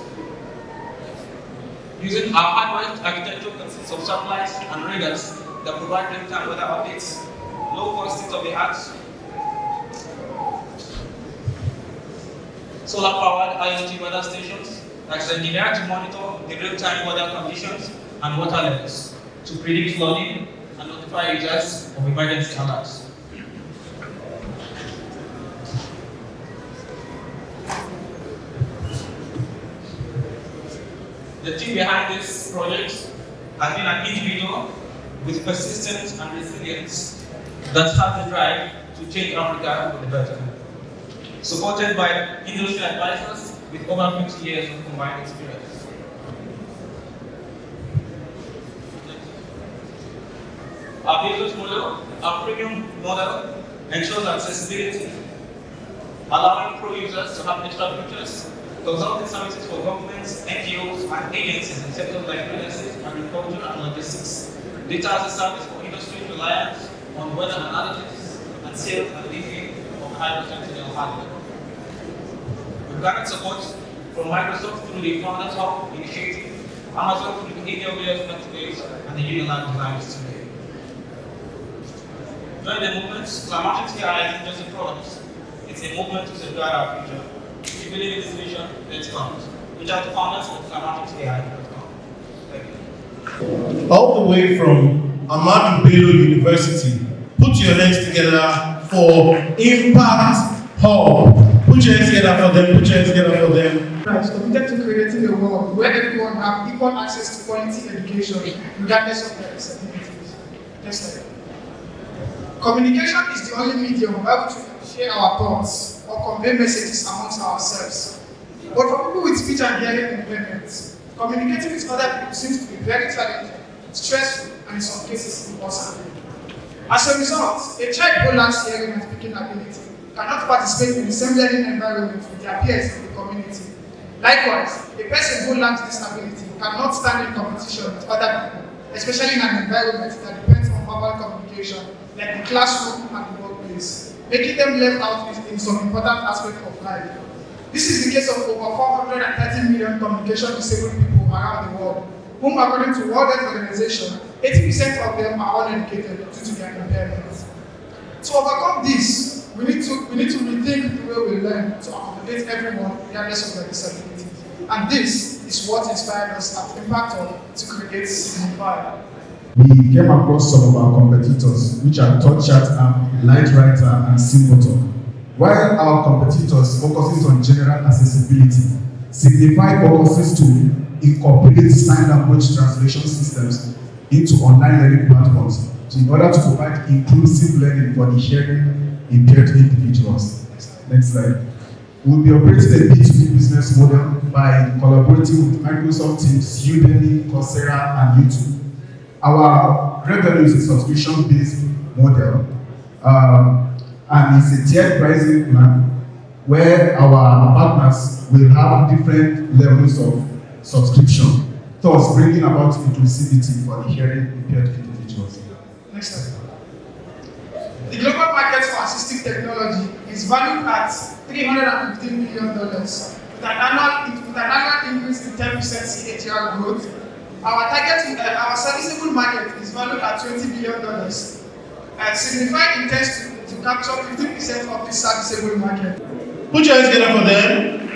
Using our hardware architecture consists of satellites and radars that provide real-time weather updates, low-cost state-of-the-art, solar-powered IoT weather stations that is engineered to monitor the real-time weather conditions and water levels to predict flooding and notify users of emergency alerts. The team behind this project has been an individual with persistence and resilience that has the drive to change Africa for the better. Supported by industry advisors with over 50 years of combined experience. Our business model, our premium model, ensures accessibility, allowing pro users to have extra features, consulting services for governments, NGOs, and agencies in sectors like real estate, agriculture, and logistics. Data as a service for industry reliance on weather analytics and sales and leasing of high-potential hardware. We've garnered support from Microsoft through the Founders Hub initiative, Amazon through the AWS Marketplace, and the Unilag Design Studio. During the movement, Climatics AI isn't just a product, it's a movement to safeguard our future. If you believe in this vision, let's come. Reach out to founders at climaticsai.com. Thank you. All the way from Ahmadu Bello University, put your hands together for Impact Hub. Put your hands together for them, put your hands together for them. Right, committed to creating a world where everyone have equal access to quality education, regardless of their disabilities. Next slide. Communication is the only medium where we can share our thoughts or convey messages amongst ourselves. But for people with speech and hearing impairments, communicating with other people seems to be very challenging, stressful, and in some cases impossible. As a result, a child who lacks hearing and speaking ability cannot participate in the same learning environment with their peers in the community. Likewise, a person who lacks this ability cannot stand in competition with other people, especially in an environment that depends on verbal communication, like the classroom and the workplace, making them left out in some important aspects of life. This is the case of over 430 million communication disabled people around the world, whom according to World Health Organization, 80% of them are uneducated due to their impairments. To overcome this, we need to rethink the way we learn to accommodate everyone regardless of their disability. And this is what inspired us at Impact Hub to create Signify. We came across some of our competitors, which are TouchChat app, LightWriter, and SimpleTalk. While our competitors focuses on general accessibility, Signify focuses to incorporate sign language translation systems into online learning platforms in order to provide inclusive learning for the hearing impaired individuals. Next slide. We'll be operating a B2B business model by collaborating with Microsoft Teams, Udemy, Coursera, and YouTube. Our revenue is a subscription-based model, and it's a tiered pricing plan where our partners will have different levels of subscription, thus bringing about inclusivity for the hearing impaired individuals. Next slide. The global market for assistive technology is valued at $315 million, with an annual increase in 10% CAGR growth. Our serviceable market is valued at $20 billion, and Signify intends to capture 15% of this serviceable market. Put your hands together for them.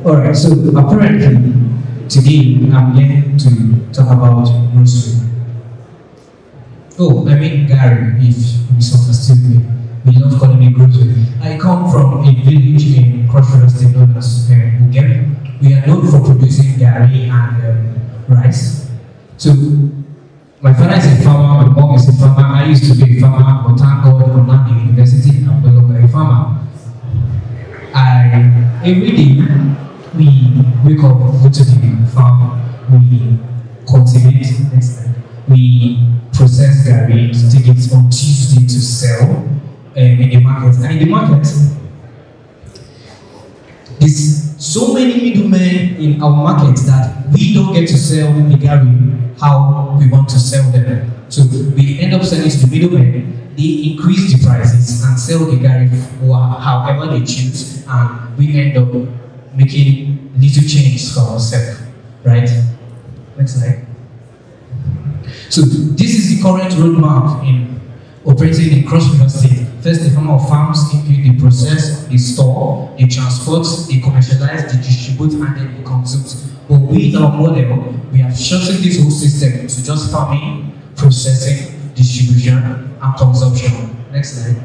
Alright, so apparently today I'm here to talk about grocery. Oh, I mean Gary, if you misunderstood me. We love calling me grocery. I come from a village in Cross River State known as Ugem. We are known for producing Gary and rice. So my father is a farmer, my mom is a farmer, I used to be a farmer, but thank God I'm not in university, I'm no longer a farmer. Every day we wake up, go to the farm, we cultivate, we process Gary to take it on Tuesday to sell in the market. And in the market, there's so many middlemen in our market that we don't get to sell the Gary how we want to sell them. So we end up selling to the middlemen, they increase the prices and sell the Gary however they choose, and we end up making little change for ourselves, right? Next slide. So this is the current roadmap in operating in Cross River State. First, the farmer farms input, they process, they store, they transport, they commercialize, they distribute, and then they consume. But with our model, we have shortened this whole system to just farming, processing, distribution, and consumption. Next slide.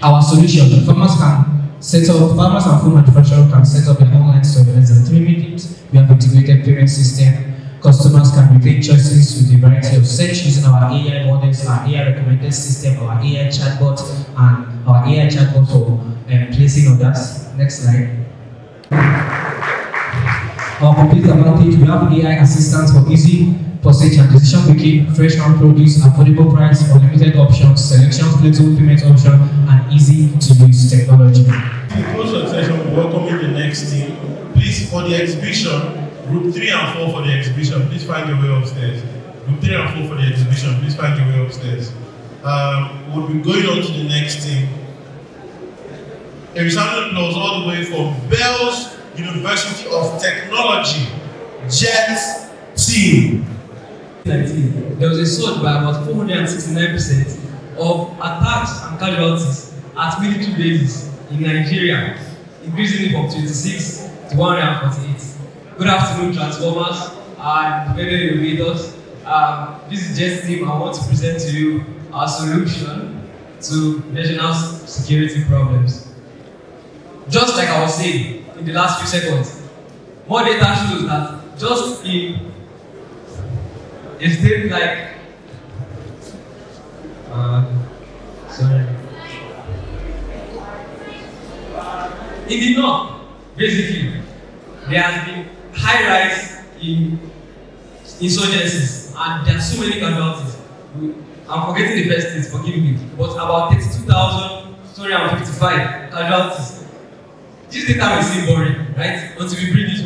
Our solution: farmers and food manufacturers can set up their online store in less than 3 minutes. We have integrated payment system. Customers can retain choices with a variety of search using our AI models, our AI recommended system, our AI chatbot, and our AI chatbot for placing orders. Next slide. Our complete advantage: we have AI assistants for easy postage and decision making, fresh farm produce, affordable price, unlimited options, selection, flexible payment option, and easy to use technology. In the close of session, we're welcoming the next team. Please, for the exhibition, Group 3 and 4 for the exhibition, please find your way upstairs. Group 3 and 4 for the exhibition, please find your way upstairs. We'll be going on to the next team. A resounding applause all the way from Bells University of Technology, JET team. There was a surge by about 469% of attacks and casualties at military bases in Nigeria, increasing it from 26 to 148. Good afternoon, Transformers and fellow innovators. This is JET team. I want to present to you our solution to national security problems. Just like I was saying in the last few seconds, more data shows that just in a state like in the north, basically, there has been high rise in insurgencies, and there are so many casualties. I'm forgetting the first state, forgive me, but about 32,255 casualties. This data may seem boring, right? Until we bring it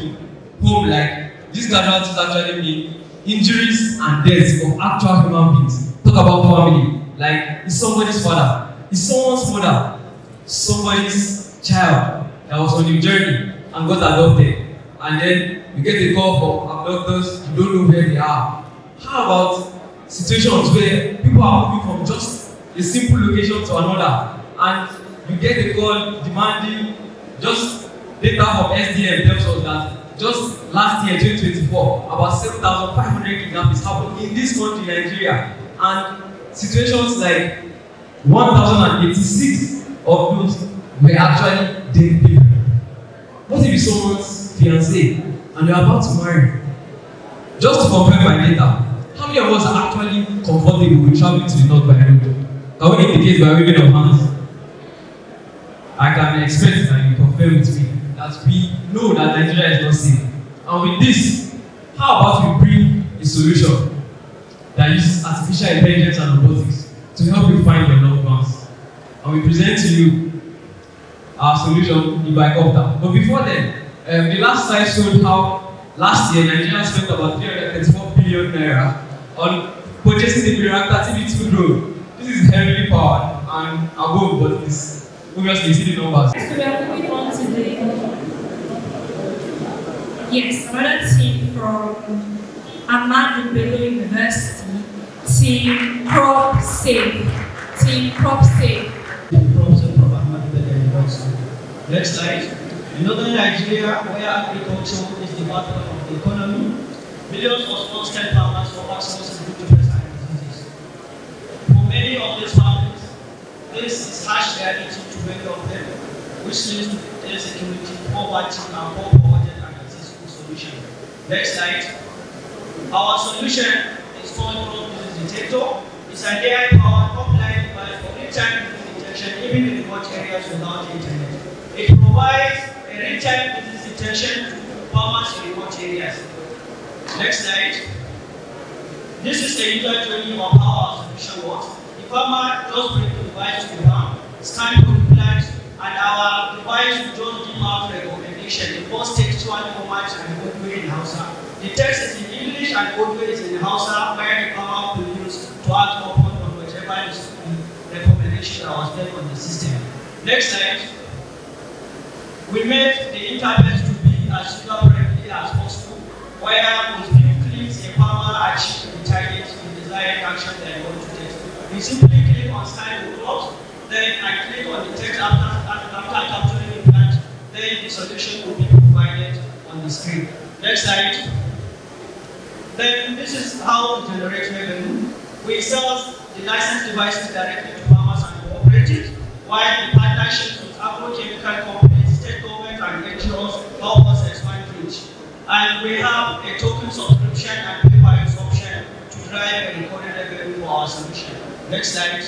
home, like these casualties actually mean injuries and deaths of actual human beings. Talk about family, like it's somebody's father, it's someone's mother, somebody's child that was on a journey and got adopted, and then you get a call from abductors, you don't know where they are. How about situations where people are moving from just a simple location to another, and you get a call demanding just data from SDM tells us that just last year, 2024, about 7,500 kidnappings happened in this country, Nigeria, and situations like 1,086 of those were actually dead people. What if it's someone's fiancé and they're about to marry? Just to compare my data, how many of us are actually comfortable with traveling to the north by road? Can we indicate by waving of hands? I can expect that you confirm with me that we know that Nigeria is not safe. And with this, how about we bring a solution that uses artificial intelligence and robotics to help you find your loved ones? And we present to you our solution in Bicopter. But before then, the last slide showed how last year Nigeria spent about $334 billion billion naira on purchasing the Miranda TV2 drone. This is heavily powered and above, but it's obviously you see the numbers. So we are moving on to another team from Ahmadu Bello University, Team Crop Safe. Team Crop Safe. Professor from Ahmadu Bello University. Next slide. In northern Nigeria, where agriculture is the backbone of the economy, millions of small-scale farmers suffer sensitive to pests and diseases. For many of these families, this is harsh reality to many of them, which leads to insecurity, poverty, and poor budget and accessible solution. Next slide. Our solution is called Crop Disease Detector. It's an AI-powered offline device for real-time disease detection, even in remote areas without internet. It provides a real-time disease detection to farmers in remote areas. Next slide. This is a user journey of how our solution works. The farmer just brings the device to the farm, scan for the plant, and our device will just give out recommendation in both textual formats and Odwe in Hausa. The text is in English and Odwe is in Hausa, where the farmer will use to act upon whatever is the recommendation that was made on the system. Next slide. We made the interface to be as user-friendly as possible, where with few clicks a farmer achieves the target in the desired action that you want to take. We simply click on scan the crops, then I click on the text after capturing the plant, then the solution will be provided on the screen. Next slide. Then this is how we generate revenue. We sell the licensed devices directly to farmers and cooperatives, while the partnerships with agrochemical companies, state government and NGOs help us expand reach. And we have a token subscription and pay-per-use option to drive a recorded revenue for our solution. Next slide.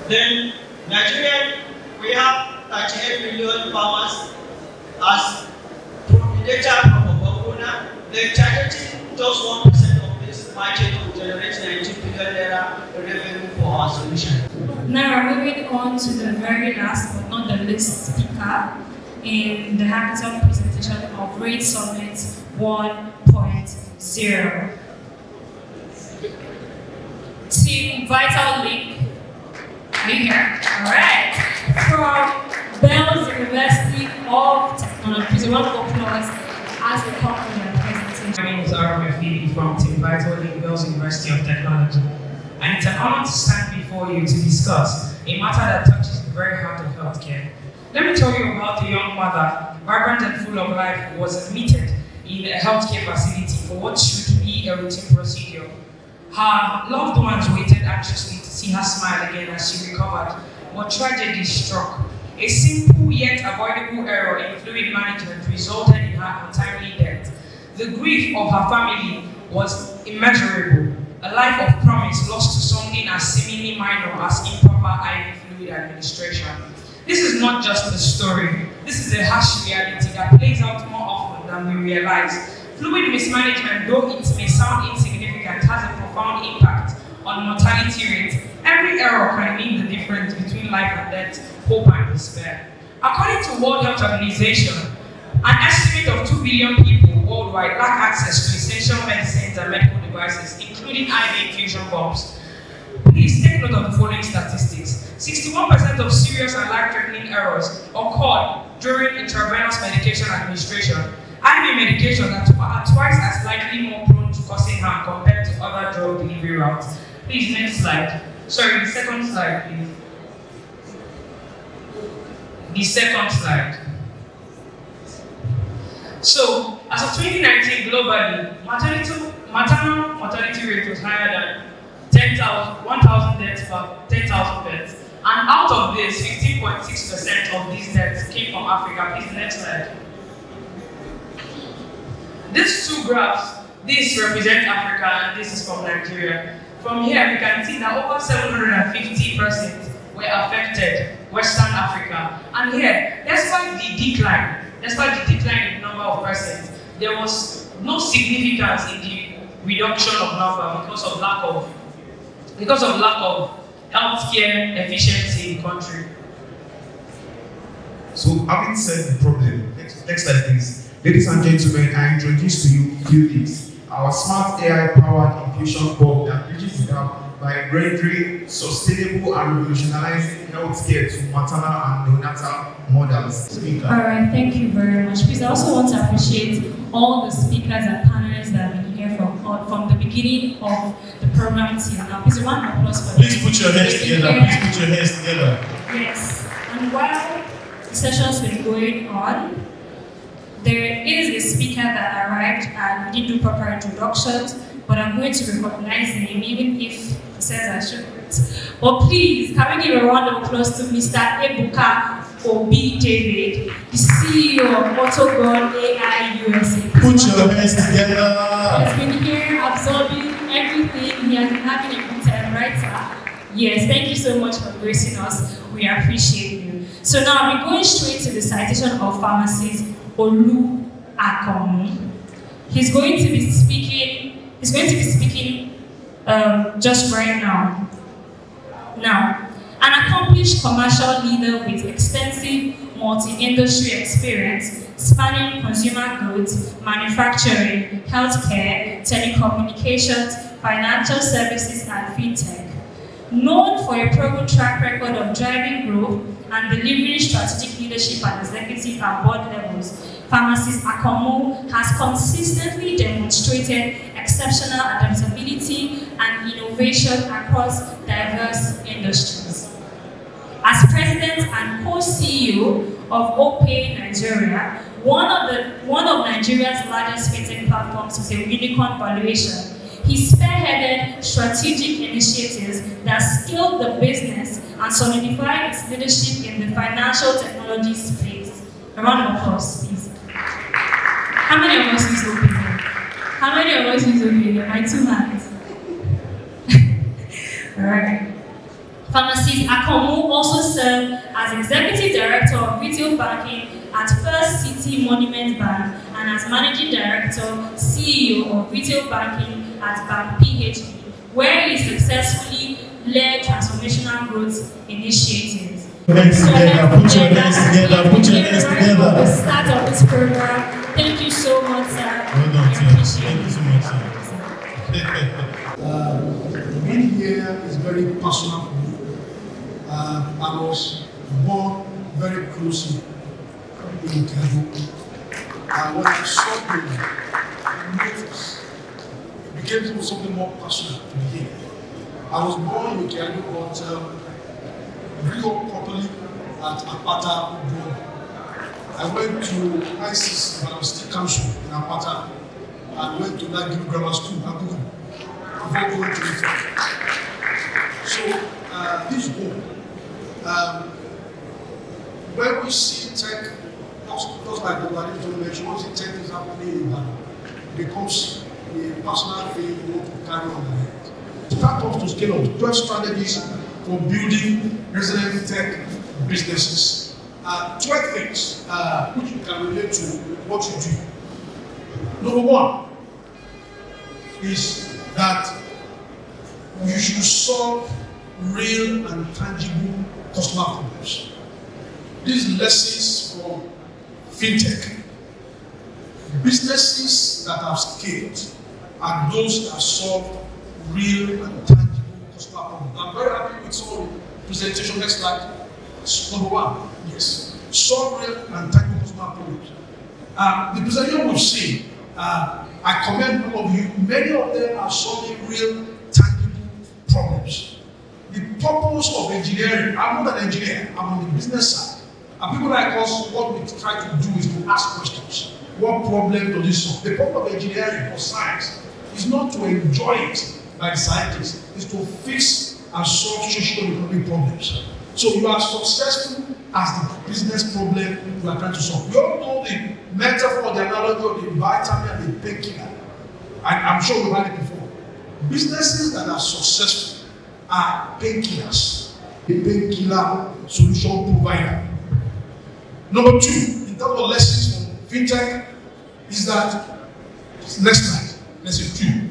Then Nigeria, we have 38 million farmers as from the data from Obafuna. They're targeting just 1% of this market to generate 90 billion naira revenue for our solution. Now we're moving on to the very last but not the least speaker in the hackathon presentation of RAID Summit 1.0. Team Vital Link. Are you here? Alright. From Bells University of Technology. Please, one applause as the company and presentation. My name is Aaron Mefidi from Team Vital Link, Bells University of Technology. And it's an honor to stand before you to discuss a matter that touches the very heart of healthcare. Let me tell you about a young mother, vibrant and full of life, who was admitted in a healthcare facility for what should be a routine procedure. Her loved ones waited anxiously to see her smile again as she recovered, but tragedy struck. A simple yet avoidable error in fluid management resulted in her untimely death. The grief of her family was immeasurable. A life of promise lost to something as seemingly minor as improper IV fluid administration. This is not just a story. This is a harsh reality that plays out more often than we realize. Fluid mismanagement, though it may sound insignificant, has a profound impact on mortality rates. Every error can mean the difference between life and death, hope and despair. According to World Health Organization, an estimate of 2 billion people worldwide lack access to essential medicines and medical devices, including IV infusion pumps. Please take note of the following statistics. 61% of serious and life-threatening errors occurred during intravenous medication administration. IV medications are twice as likely more prone to causing harm compared to other drug delivery routes. Please, next slide. Sorry, the second slide, please. The second slide. So, as of 2019 globally, maternal mortality rate was higher than 1,000 deaths per 10,000 births. And out of this, 15.6% of these deaths came from Africa. Please, next slide. These two graphs, this represents Africa and this is from Nigeria. From here, we can see that over 750 persons were affected, Western Africa. And here, despite the decline in number of persons, there was no significance in the reduction of number because of lack of healthcare efficiency in the country. So, having said the problem, next slide please. Ladies and gentlemen, I introduce to you few things. our smart AI-powered infusion hub that bridges the gap by rendering sustainable and revolutionizing healthcare to maternal and neonatal mothers. All right, thank you very much. Please, I also want to appreciate all the speakers and panelists that have been here from the beginning of the program till now. Please, a round of applause for them. Please put your hands together. Please put your hands together. Yes, and while the sessions were going on, there is a speaker that arrived and we didn't do proper introductions, but I'm going to recognize him even if he says I shouldn't. But please, can we give a round of applause to Mr. Ebuka Obi David, the CEO of Autogon AI USA. Put your hands together. He has been here absorbing everything. He has been having a good time, right, sir? Yes, thank you so much for gracing us. We appreciate you. So now we're going straight to the citation of pharmacist Olu Akomu. He's going to be speaking just right now. Now, an accomplished commercial leader with extensive multi-industry experience spanning consumer goods, manufacturing, healthcare, telecommunications, financial services, and fintech. Known for a proven track record of driving growth and delivering strategic leadership at executive and board levels, Pharmacist Akomu has consistently demonstrated exceptional adaptability and innovation across diverse industries. As president and co-CEO of OPay Nigeria, one of Nigeria's largest fintech platforms with a unicorn valuation, he spearheaded strategic initiatives that scaled the business and solidified its leadership in the financial technology space. A round of applause, please. How many of us use OPay? How many of us use OPay? My 2 hands. All right. Pharmacist Akomu also served as Executive Director of Retail Banking at First City Monument Bank and as Managing Director, CEO of Retail Banking at Bank PHB, where he successfully led transformational growth initiatives. Put your hands together. Put your hands together. For the start of this program. Thank you so much, sir. Well done, sir. Thank you so much, sir. Being here is very personal for me. I was born very closely in Kedu. And when I saw the notice, it became something more personal to me here. I was born in Kedu, but grew up properly at Apata Udon. I went to ISIS when I was still council in Apata. I went to Nagiri Grammar School, Abuja, before going to the So, this home, when we see tech, just like the Ladito mentioned, once the tech is happening in Ghana, it becomes a personal thing you want to carry on the head. Start off to scale up 12 strategies for building resilient tech businesses. 12 things which you can relate to what you do. Number 1 is that you should solve real and tangible customer problems. These lessons from fintech. Businesses that have scaled are those that solve real and tangible customer problems. I'm very happy with some of the presentation. Next slide. Number 1, yes. Solve real and tangible customer problems. The presentation we've seen, I commend all of you. Many of them are solving real, tangible problems. The purpose of engineering, I'm not an engineer, I'm on the business side. And people like us, what we try to do is to ask questions. What problem does this solve? The purpose of engineering or science is not to enjoy it by the scientists, it's to fix and solve socio-economic problems. So you are successful as the business problem you are trying to solve. You all know the metaphor, the analogy of the vitamin and the painkiller. I'm sure we've had it before. Businesses that are successful are painkillers. The painkiller solution provider. Number 2, in terms of lessons from fintech, is that, next slide, lesson 2,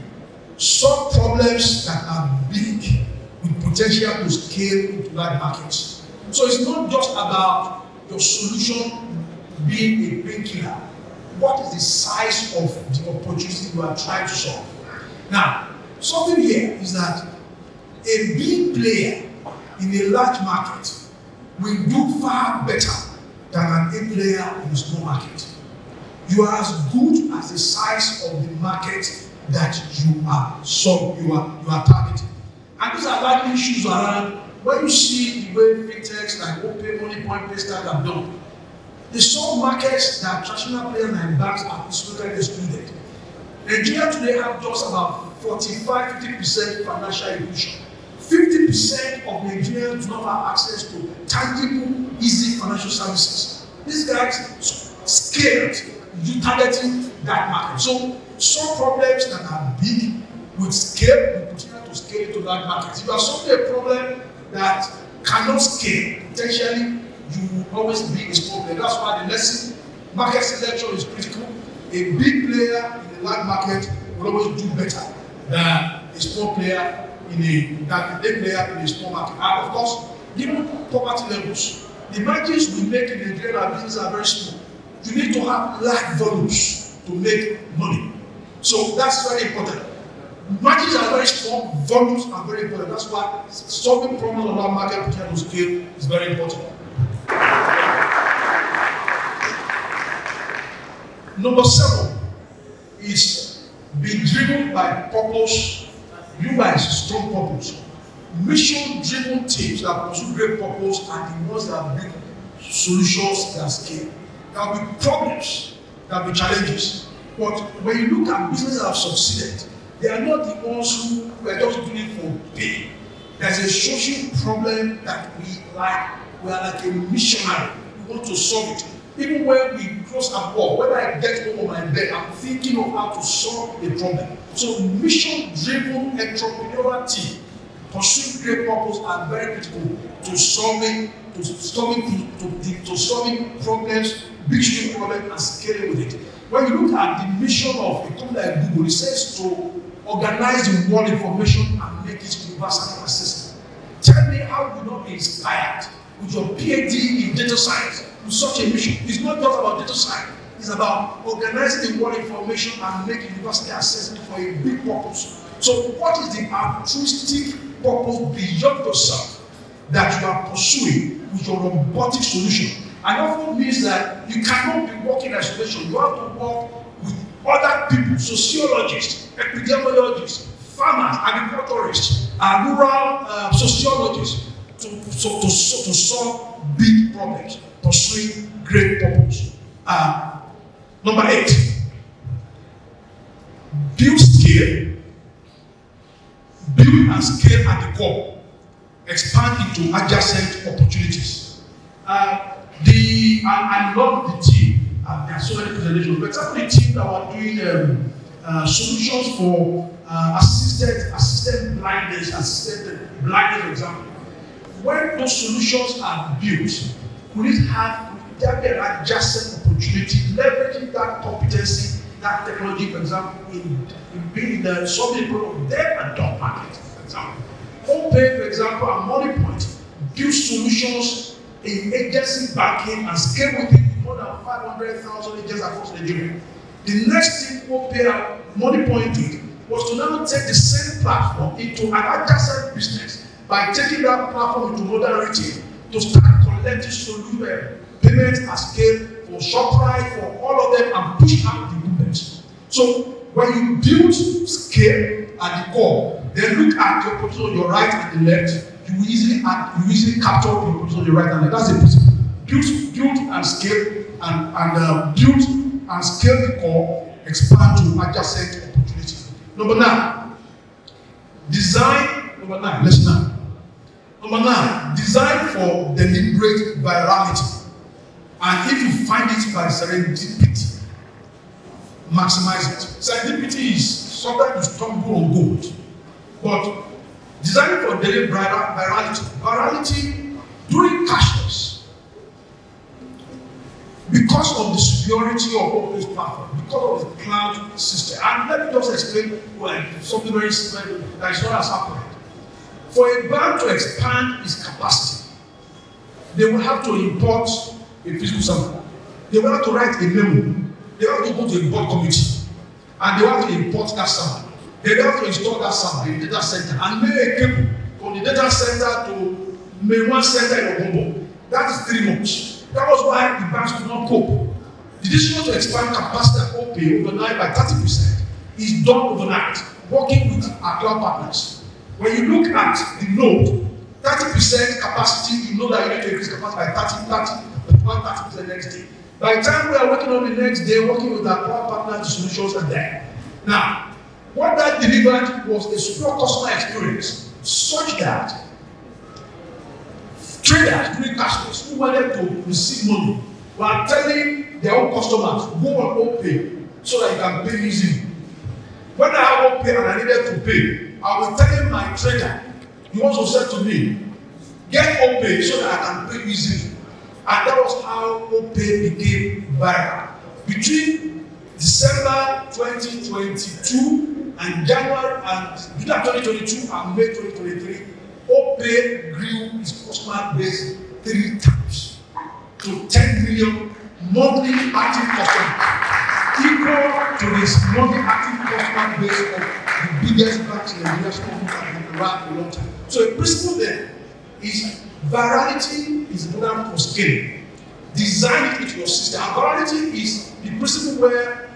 solve problems that are big with potential to scale into large markets. So it's not just about your solution being a painkiller what is the size of the opportunity you are trying to solve. Now, something here is that a big player in a large market will do far better than an A player in a small market. You are as good as the size of the market that you are targeting. And these are likely issues around when you see the way fintechs like OPay, MoneyPoint, PayStack have done. The some markets that traditional players like banks are historically excluded. Nigeria today have just about 45-50% financial inclusion. 50% of Nigerians do not have access to tangible, easy financial services. These guys scaled you targeting that market. So some problems that are big with scale, we continue to scale to that market. If you are solving a problem that cannot scale, potentially you will always be a small player. That's why the lesson, market selection is critical. A big player in a large market will always do better than a small player in a small market. And of course, given poverty levels, the margins we make in Nigeria business are very small. You need to have large volumes to make money. So that's very important. Margins are very small, volumes are very important. That's why solving problems on our market potential scale is very important. Number 7 is be driven by purpose. You guys, strong purpose. Mission-driven teams that pursue great purpose are the ones that build solutions that scale. There will be problems, there will be challenges. But when you look at businesses that have succeeded, they are not the ones who are just doing it for pay. There's a social problem that we are like a missionary. We want to solve it. Even when we cross a wall, when I get home on my bed, I'm thinking of how to solve a problem. So mission-driven entrepreneurial team pursuing great purpose are very critical to solving problems, big social problems, and scaling with it. When you look at the mission of a company like Google, it says to organize the world information and make it universally accessible. Tell me how you not be inspired with your PhD in data science with such a mission. It's not just about data science. It's about organizing the world information and making it universally accessible for a big purpose. So what is the altruistic purpose beyond yourself that you are pursuing with your robotic solution? And often means that you cannot be working in isolation. You have to work with other people, sociologists, epidemiologists, farmers, agriculturists, rural sociologists, to solve big problems, pursuing great purpose. Number 8, build scale, build and scale at the core, expand into adjacent opportunities. I love the team. There are so many presentations. For example, the team that were doing solutions for assisted blindness, for example. When those solutions are built, could there be an adjacent opportunity, leveraging that competency, that technology, for example, in being the solving problem of debt and dump market, for example. OPay, for example, and MoneyPoint build solutions in agency banking and scale within more than 500,000 agents across Nigeria. The next thing OPay and MoneyPoint did was to now take the same platform into an adjacent business by taking that platform into modern retail to start collecting payments at scale for ShopRite, for all of them, and push out the movements. So when you build scale at the core, then look at your opportunity on your right and the left. You easily capture the opportunity on your right and left. That's the principle. Build and scale and build and scale the core, expand to adjacent opportunities. Number 9, design. Number 9, listen now. Number 9, design for deliberate virality. And if you find it by serendipity, maximize it. Serendipity is sometimes you stumble on gold. But designing for deliberate virality. Virality during cashless. Because of the superiority of all this platform, because of the cloud system. And let me just explain something very simple that is not as happened. For a bank to expand its capacity, they will have to import a physical sample. They will have to write a memo they have to go to a board committee and they have to import that server. They have to install that server in the data center and lay a cable from the data center to main one center in Ogumbo. That is 3 months. That was why the banks could not cope. The decision to expand capacity at OPay overnight by 30% is done overnight, working with our cloud partners. When you look at the node, 30% capacity, you know that you need to increase capacity by 30% next day. By the time we are working on the next day, working with our cloud partners, the solutions are there. Now, what that delivered was a superior customer experience such that traders doing cashless who wanted to receive money were telling their own customers, go on OPay so that you can pay easily. When I have OPay and I needed to pay, I was telling my trader, he also said to me, get OPay so that I can pay easily. And that was how OPay became viral. Between December 2022 and January and July 2022 and May 2023, OPay grew its customer base 3 times to 10 million monthly active customers, equal to this monthly active customer base of the biggest banks in the United States around a long time. So the principle there is virality is important for scaling. Design it into your system. And virality is the principle where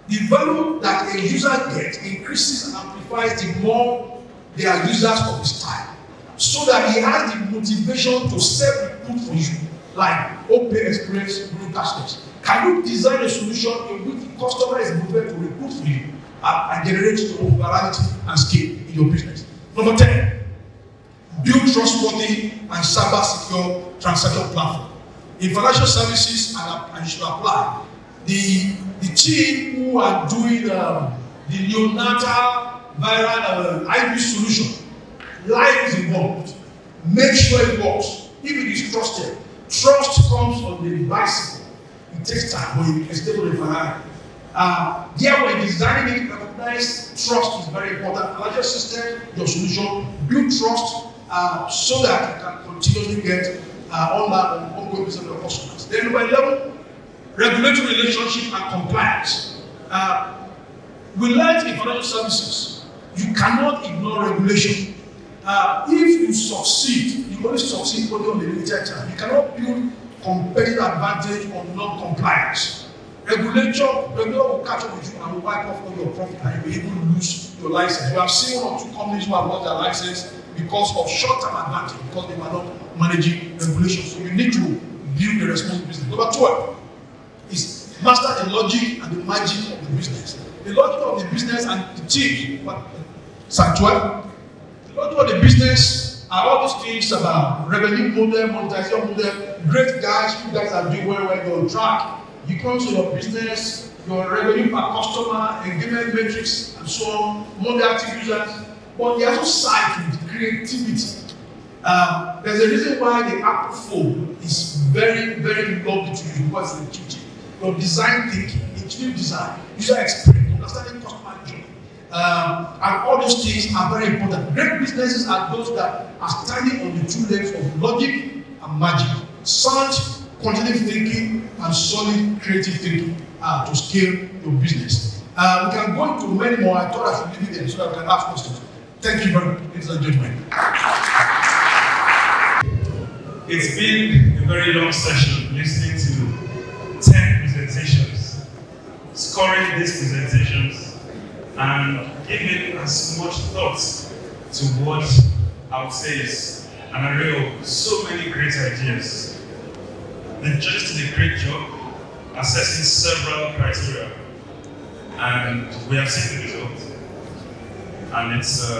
the value that a user gets increases and amplifies the more they are users of his time, so that he has the motivation to self-recruit for you, like OPay Express doing cashless. Can you design a solution in which the customer is motivated to recruit for you and generate your own virality and scale in your business? Number 10, build trustworthy and cyber-secure transaction platform. In financial services, and you should apply, the team who are doing the neonatal viral IB solution, life is involved. Make sure it works. If it is trusted, trust comes on the bicycle. It takes time, but you can stay on the Ferrari. There, when designing it, recognize trust is very important. Financial system, your solution, build trust so that you can continuously get ongoing business with your customers. Then, by level, regulatory relationship and compliance. We learned in financial services, you cannot ignore regulation. If you succeed, you only succeed only on the limited time. You cannot build competitive advantage on non-compliance. Regulator will catch up with you and will wipe off all your profit and you will even lose your license. We have seen 1 or 2 companies who have lost their license because of short-term advantage, because they were not managing regulations. So you need to build a responsible business. Number 12 is master the logic and the magic of the business. The logic of the business and the team. Side 12. The logic of the business are all those things about revenue model, monetization model. Great guys, you guys are doing well you're on track. You come to your business, your revenue per customer, engagement metrics, and so on, monthly active users. But there's also side to the creativity. There's a reason why the Apple phone is very, very lovely to you because it's intuitive. Your design thinking, intuitive design, user experience, understanding customer journey, and all those things are very important. Great businesses are those that are standing on the 2 legs of logic and magic. Sound, quantitative thinking, and solid creative thinking to scale your business. We can go into many more. I thought I should leave it there so that we can ask questions. Thank you very much, ladies and gentlemen. It's been a very long session listening to 10 presentations, scoring these presentations, and giving as much thought to what I would say is an array of so many great ideas. The judges did a great job assessing several criteria, and we have seen the result, and it's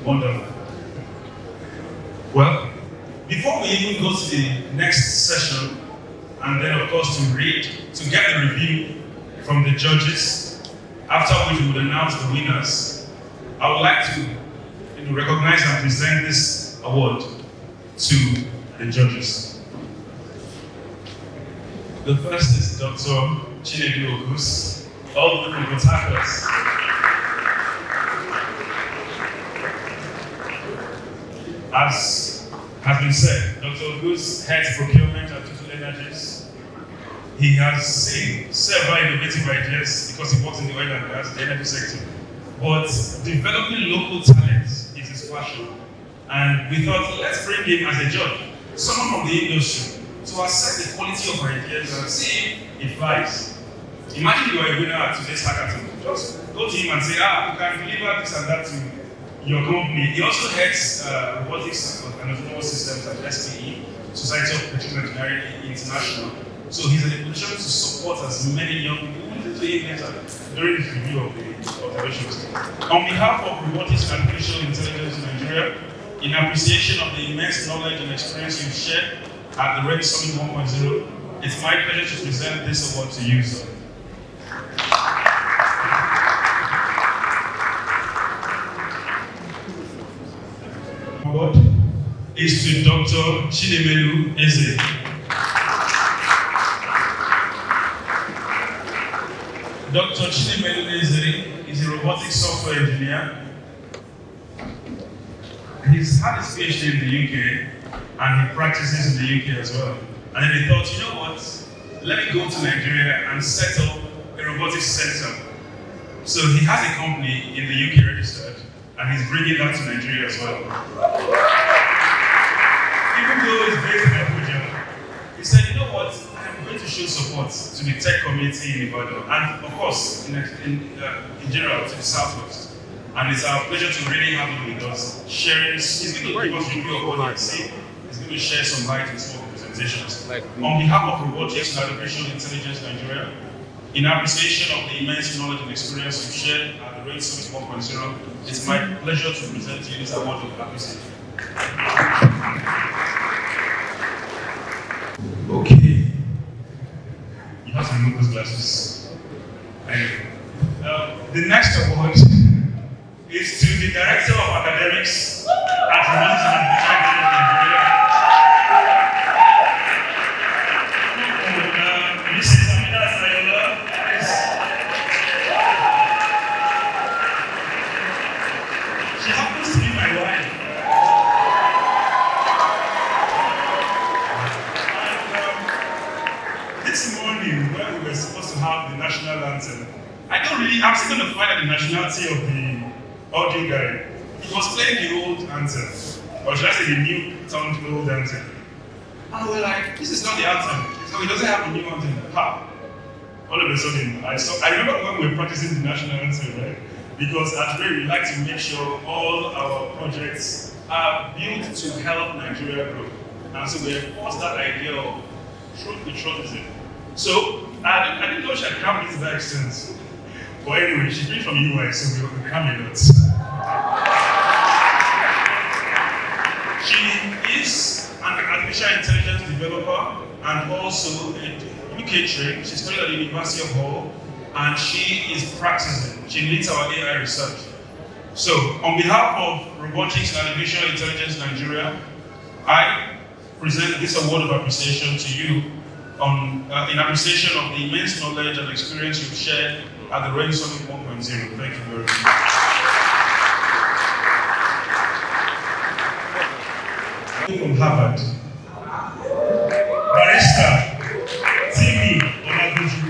wonderful. Well, before we even go to the next session, and then of course to get the review from the judges, after which we would announce the winners, I would like to recognize and present this award to the judges. The first is Dr. Chinedu Ogus, all the way from Port Harcourt. As has been said, Dr. Ogus heads procurement at Total Energies. He has seen several innovative ideas because he works in the oil and gas, the energy sector. But developing local talents is his passion. And we thought, let's bring him as a judge, someone from the industry, to assess the quality of ideas and see if it flies. Imagine you are a winner at today's hackathon. Just go to him and say, you can deliver this and that to your company. He also heads robotics and autonomous systems at SPE, Society of Precision Engineering International. So he's in a position to support as many young people who will to him later during the review of the observations. On behalf of Robotics and Artificial Intelligence in Nigeria, in appreciation of the immense knowledge and experience you've shared at the Red Summit 1.0, it's my pleasure to present this award to you, sir. Award is to Dr. Chinemelu Eze. Dr. Chinemelu Eze is a robotics software engineer. He's had his PhD in the UK and he practices in the UK as well. And then he thought, you know what? Let me go to Nigeria and set up a robotics center. So he has a company in the UK registered and he's bringing that to Nigeria as well. Even though he's based in Abuja, he said, you know what? I'm going to show support to the tech community in Ibadan and of course, in general, to the Southwest. And it's our pleasure to really have him with us, sharing. He's going to give us a review of what he's seen. He's going to share some light in some of the presentations. On behalf of Robotics and Artificial Intelligence Nigeria, in appreciation of the immense knowledge and experience you've shared at the Red Summit 1.0, it's my pleasure to present to you this award of appreciation. Okay. You have to remove those glasses. The next award is to the Director of Academics at Robotics and Artificial Intelligence Nigeria. Mrs. Amina Sayola, please. She happens to be my wife. And this morning, when we were supposed to have the national anthem, I'm still going to find out the nationality of the audio guy. He was playing the old anthem, or should I say the new toned old anthem. And we're like, this is not the anthem. So he doesn't have a new anthem. Ha! All of a sudden, I remember when we were practicing the national anthem, right? Because at Ray, we like to make sure all our projects are built to help Nigeria grow. And so we forced that idea of truth patriotism. So I didn't know she had come into that extent. But anyway, she's been from UI, so we will come a lot. She is an artificial intelligence developer and also a UK trained. She studied at the University of Hull and she is practicing. She leads our AI research. So, on behalf of Robotics and Artificial Intelligence Nigeria, I present this award of appreciation to you in appreciation of the immense knowledge and experience you've shared at the Red Summit 1.0. Thank you very much. From Harvard, Barrister Timi Olaguju.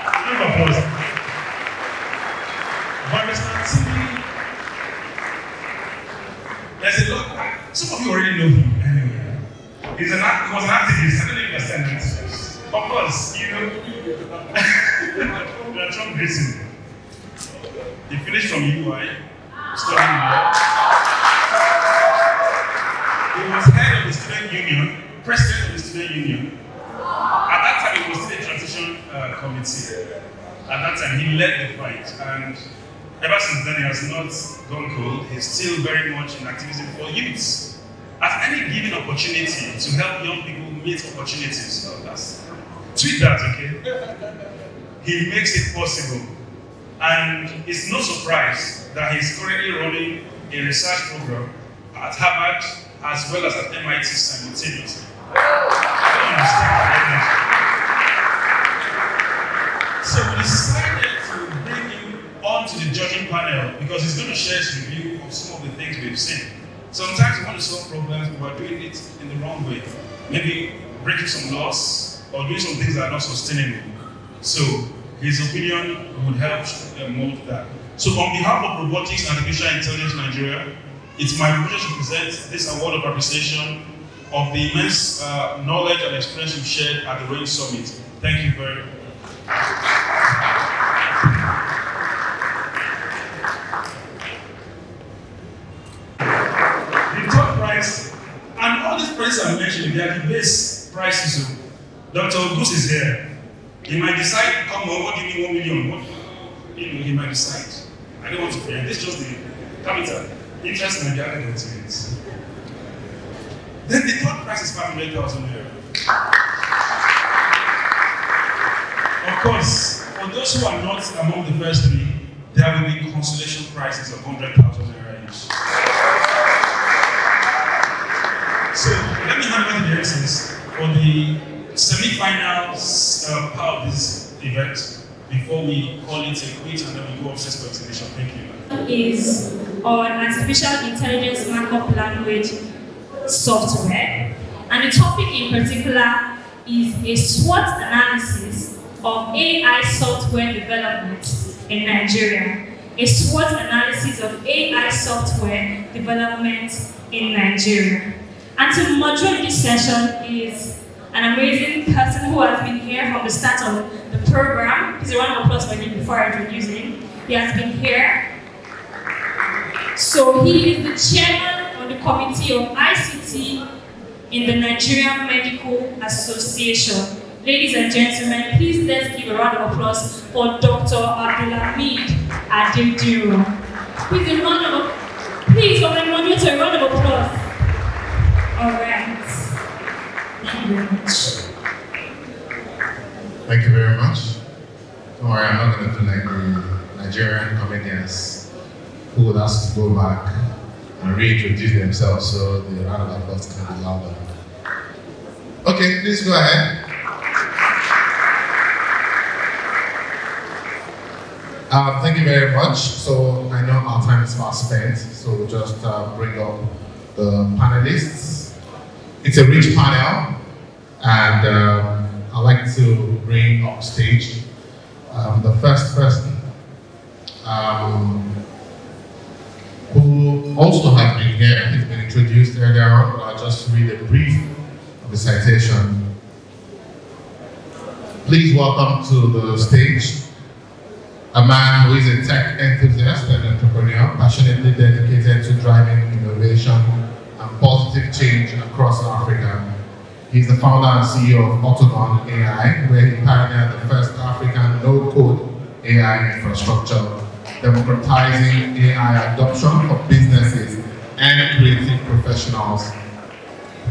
Round of applause. Barrister Timi. There's a lot. Some of you already know him anyway. He was an activist. I don't know if you understand an activist. Of course, you know. Trump Grayson. He finished from UI, studying law. He was head of the student union, president of the student union. At that time, he was still a transition committee. At that time, he led the fight, and ever since then, he has not gone cold. He's still very much in activism for youths. At any given opportunity to help young people meet opportunities, tweet that, okay? He makes it possible. And it's no surprise that he's currently running a research program at Harvard as well as at MIT simultaneously. I don't understand. So we decided to bring him onto the judging panel because he's going to share his review of some of the things we've seen. Sometimes we want to solve problems, but we're doing it in the wrong way. Maybe breaking some laws, or doing some things that are not sustainable. So his opinion would help mold that. So on behalf of Robotics and Artificial Intelligence Nigeria, it's my pleasure to present this award of appreciation of the immense knowledge and experience you've shared at the RAIN Summit. Thank you very much. The third prize, and all these prizes I mentioned, they are the base prizes. So Dr. Ogus is here. He might decide to come over, give me 1 million. What, he might decide. I don't want to forget. This is just the capital. Interest in the other documents. Then the third prize is 500,000 naira. Of course, for those who are not among the first three, there will be consolation prizes of 100,000 naira each. So let me hand over the MCs for the semi-finals part of this event before we call it a quit and then we go upstairs for exhibition. Thank you. Is on artificial intelligence markup language software, and the topic in particular is a SWOT analysis of AI software development in Nigeria. A SWOT analysis of AI software development in Nigeria. And to moderate this session is an amazing person who has been here from the start of the program. Please a round of applause for him before I introduce him. He has been here. So he is the chairman of the Committee of ICT in the Nigerian Medical Association. Ladies and gentlemen, please let's give a round of applause for Dr. Abdulhamid Adediro. Please a round of applause. All right. Thank you very much. Thank you very much. Don't worry, I'm not going to do like the Nigerian comedians who would ask to go back and reintroduce themselves so the round of applause can be louder. Okay, please go ahead. Thank you very much. So I know our time is fast spent, so we'll just bring up the panelists. It's a rich panel, and I'd like to bring up stage the first person who also has been here. He's been introduced earlier on, but I'll just read a brief of the citation. Please welcome to the stage a man who is a tech enthusiast and entrepreneur, passionately dedicated to driving innovation and positive change across Africa. He's the founder and CEO of Autogon AI, where he pioneered the first African no-code AI infrastructure, democratizing AI adoption for businesses and creative professionals.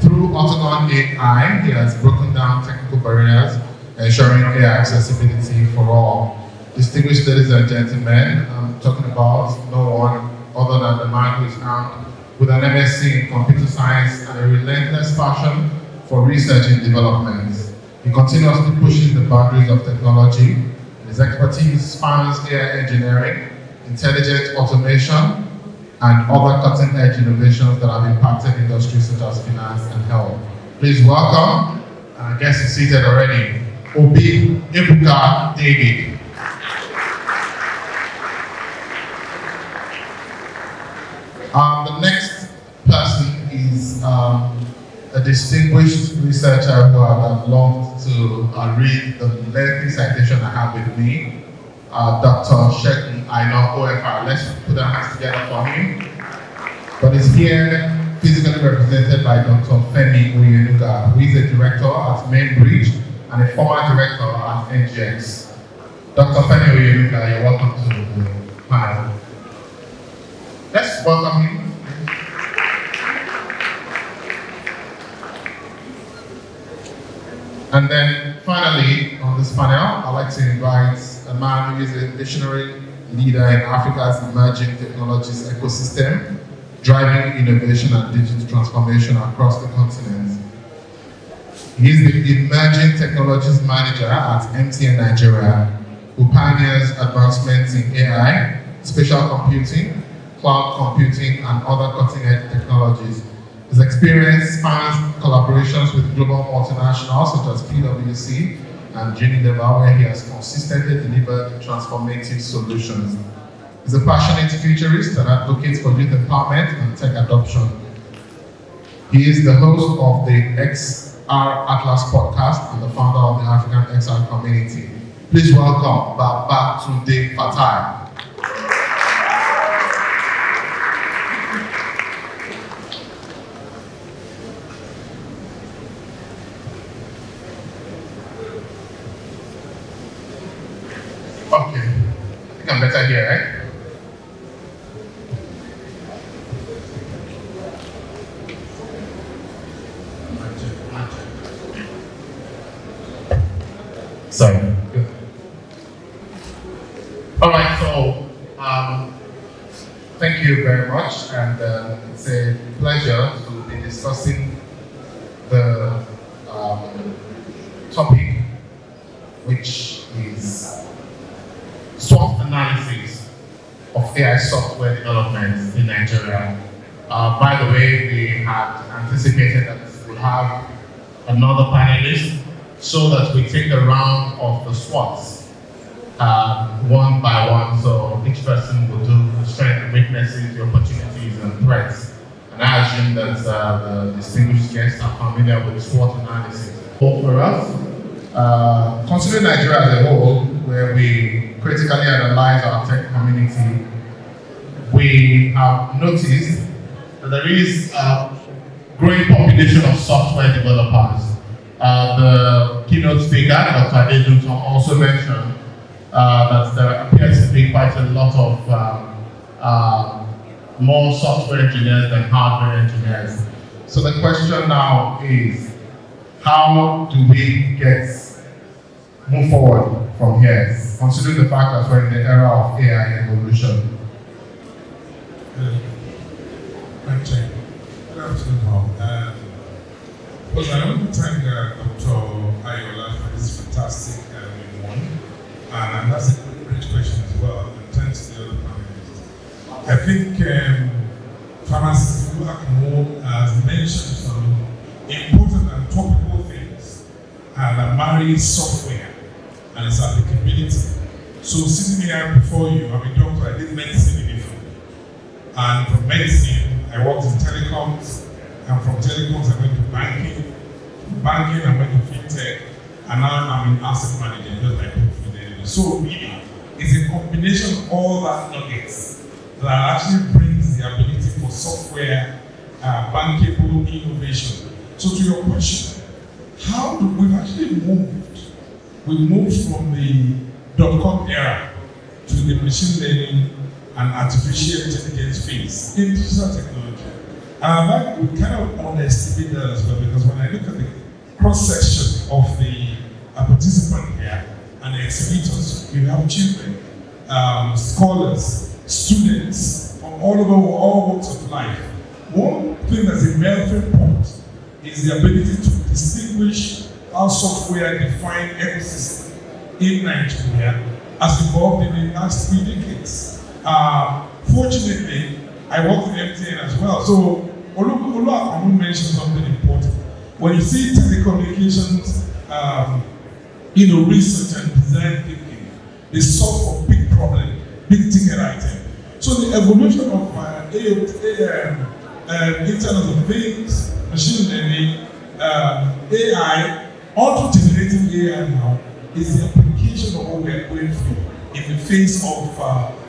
Through Autogon AI, he has broken down technical barriers, ensuring AI accessibility for all. Distinguished ladies and gentlemen, I'm talking about no one other than the man who is armed with an MSc in computer science and a relentless passion for research and development. He continuously pushes the boundaries of technology. His expertise spans AI engineering, intelligent automation, and other cutting-edge innovations that have impacted industries such as finance and health. Please welcome, and I guess he's seated already, Obi Ebuka David. The next person is a distinguished researcher who I'd love to read the lengthy citation I have with me, Dr. Shegun Aina OFR. Let's put our hands together for him. But he's here physically represented by Dr. Femi Oyenuga, who is a director at Mainbridge and a former director at NGX. Dr. Femi Oyenuga, you're welcome to the panel. Let's welcome him. And then finally, on this panel, I'd like to invite a man who is a visionary leader in Africa's emerging technologies ecosystem, driving innovation and digital transformation across the continent. He is the Emerging Technologies Manager at MTN Nigeria, who pioneers advancements in AI, spatial computing, cloud computing, and other cutting-edge technologies. His experience spans collaborations with global multinationals such as PwC and Geneva, where he has consistently delivered transformative solutions. He's a passionate futurist and advocate for youth empowerment and tech adoption. He is the host of the XR Atlas podcast and the founder of the African XR community. Please welcome Babatunde Fatai. Okay, I think I'm better here, right? Sorry. Good. All right, so thank you very much, and it's a pleasure to be discussing the topic, which is SWOT analysis of AI software development in Nigeria. By the way, we had anticipated that we'll have another panelist so that we take a round of the SWOTs one by one. So each person will do the strengths and weaknesses, the opportunities and threats. And I assume that the distinguished guests are familiar with SWOT analysis. For us, considering Nigeria as a whole, where we critically analyze our tech community, we have noticed that there is a growing population of software developers. The keynote speaker, Dr. Adedunton, also mentioned that there appears to be quite a lot of more software engineers than hardware engineers. So the question now is, how do we move forward from here, considering the fact that we're in the era of AI evolution? Good afternoon, all. Well, I want to thank Dr. Ayola for this fantastic one, and that's a great question as well, and thanks to the other panelists. I think pharmacists work more, as mentioned, some important and topical things that marry software and its applicability. So sitting here before you, I'm a doctor, I did medicine initially. And from medicine, I worked in telecoms, and from telecoms I went to banking. From banking I went to fintech, and now I'm in asset management, just like Fidelity. So really, it's a combination of all that nuggets that actually brings the ability for software, bankable innovation. So to your question, how do we've actually moved? We moved from the .com era to the machine learning and artificial intelligence phase in digital technology. And we kind of underestimate that as well, because when I look at the cross-section of the participant here and the exhibitors, you have children, scholars, students from all over all walks of life. One thing that's a melting pot is the ability to distinguish how software-defined ecosystem in Nigeria has evolved in the last 3 decades. Fortunately, I worked in MTN as well. So Oluwakomu mentioned something important. When you see telecommunications, research and design thinking, they solve for big problem, big ticket item. So the evolution of Internet of Things, machine learning, AI, auto-generating AI now is the application of what we are going through in the face of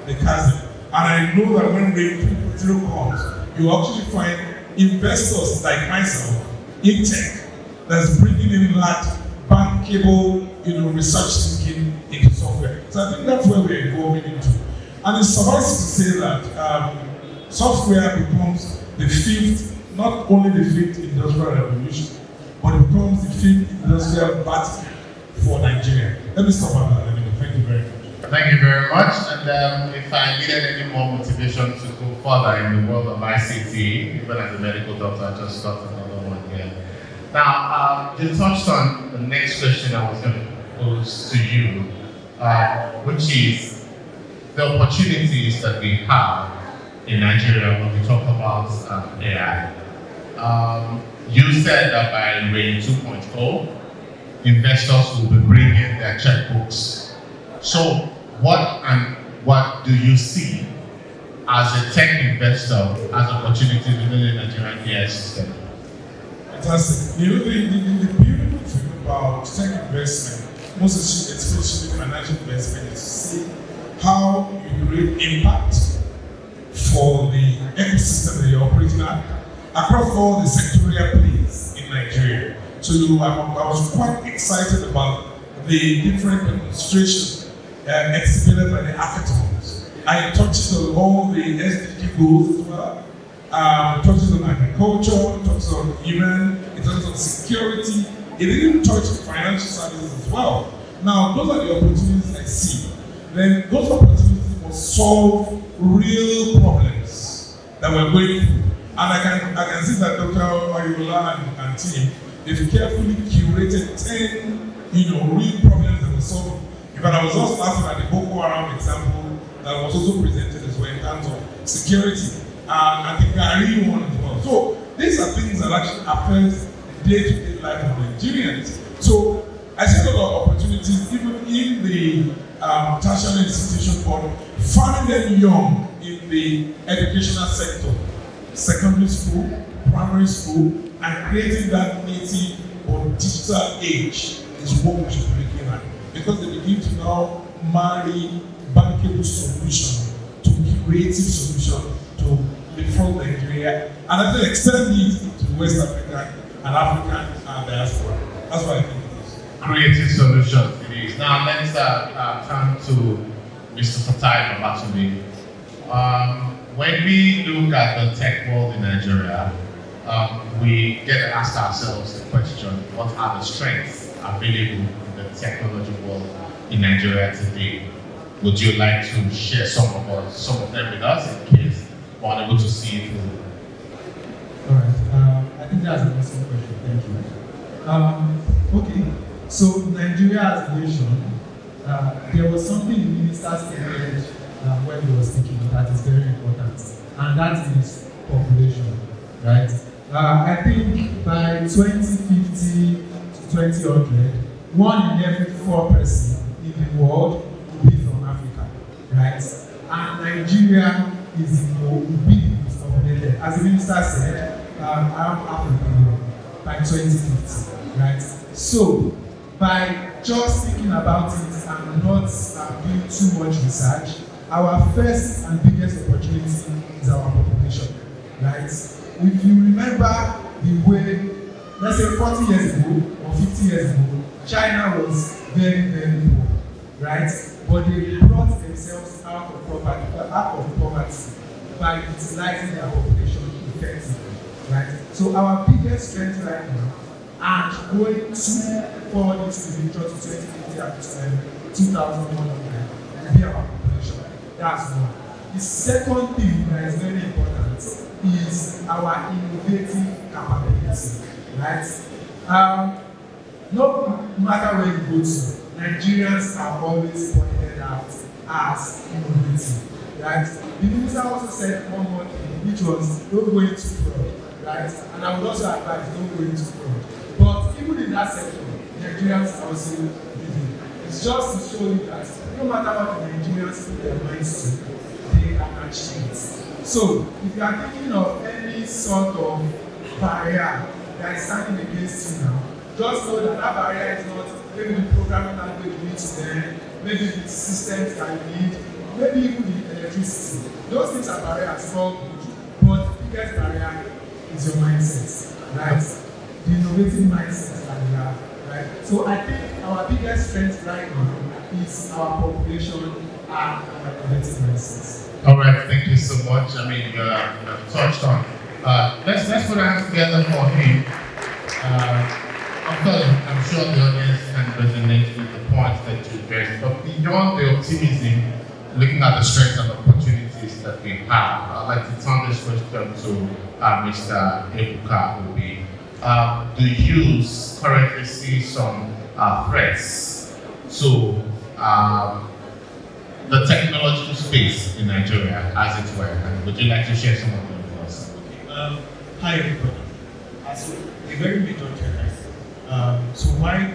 the chasm. And I know that when Wave 3.0 comes, you actually find investors like myself in tech that's bringing in large bankable, research thinking into software. So I think that's where we're going into. And it's suffice to say that software becomes the 5th, not only the 5th industrial revolution, but it becomes the 5th industrial battle for Nigeria. Let me stop at that. Thank you very much. Thank you very much. And if I needed any more motivation to go further in the world of ICT, even as a medical doctor, I just got another one here. Now, you touched on the next question I was going to pose to you, which is the opportunities that we have in Nigeria when we talk about AI. You said that by RAIN 2.0, investors will be bringing their checkbooks. So what do you see as a tech investor as opportunities within the Nigerian AI system? Fantastic. You know, the beautiful thing about tech investment, most especially financial investment, is to see how you create impact for the ecosystem that you're operating at across all the sectorial plays in Nigeria. So I was quite excited about the different demonstrations exhibited by the hackathons. I touched on all the SDG goals as well. Touches on agriculture, touches on human, it touches on security. It even touched financial services as well. Now, those are the opportunities I see. Then those opportunities will solve real problems that we're going through. And I can see that Dr. Ayola and team, they've carefully curated 10, real problems that were solved. In fact, I was also laughing at the Boko Haram example that was also presented as well in terms of security. I think I really want as well. So these are things that actually affect the day-to-day life of Nigerians. So I see a lot of opportunities even in the tertiary institution for finding them young in the educational sector, secondary school, primary school, and creating that native or digital age is what we should be looking at. Because they begin to now marry bankable solution to creative solution to before Nigeria, and actually extend it to West Africa and African diaspora. That's what I think it is. Creative solutions it is. Now let's turn to Mr. Fatai Babatunde. When we look at the tech world in Nigeria, we get to ask ourselves the question, what are the strengths available in the technology world in Nigeria today? Would you like to share some of them with us in case we're unable to see it through? All right. I think that's an awesome question. Thank you. Okay. So Nigeria as a nation, there was something the minister stated when he was speaking that is very important, and that is population, right? I think by 2050 to 2000, 1 in every 4 persons in the world will be from Africa, right? And Nigeria is populated. As the minister said, around 500 million by 2050, right? So, by just thinking about it and not doing too much research, our first and biggest opportunity is our population, right? If you remember the way, let's say 40 years ago or 50 years ago, China was very, very poor, right? But they brought themselves out of poverty by utilizing their population effectively, right? So our biggest strength right now, and going forward into the future to 2050 and 2100, will be our population. That's one. The second thing that is very important is our innovative capability, right? No matter where you go to, Nigerians are always pointed out as innovative, right? The minister also said one more thing, which was don't go into fraud, right? And I would also advise don't go into fraud. But even in that sector, Nigerians are also leading. It's just to show you that no matter what the Nigerians put their minds to, they can achieve it. So if you are thinking of any sort of barrier that is standing against you now, just know that that barrier is not maybe the programming language you need to learn, maybe the systems that you need, maybe even the electricity. Those things are barriers for good, but the biggest barrier is your mindset, right? The innovative mindset that we have, right? So I think our biggest strength right now is our population and our innovative mindset. All right, thank you so much. I mean, you have touched on. Let's put our hands together for him. Of course, I'm sure the audience can resonate with the points that you raised, but beyond the optimism, looking at the strengths and opportunities that we have, I'd like to turn this question to Mr. Ebuka. Do you currently see some threats to the technological space in Nigeria, as it were? And would you like to share some of them with us? Hi, everybody. as a very major trend. So why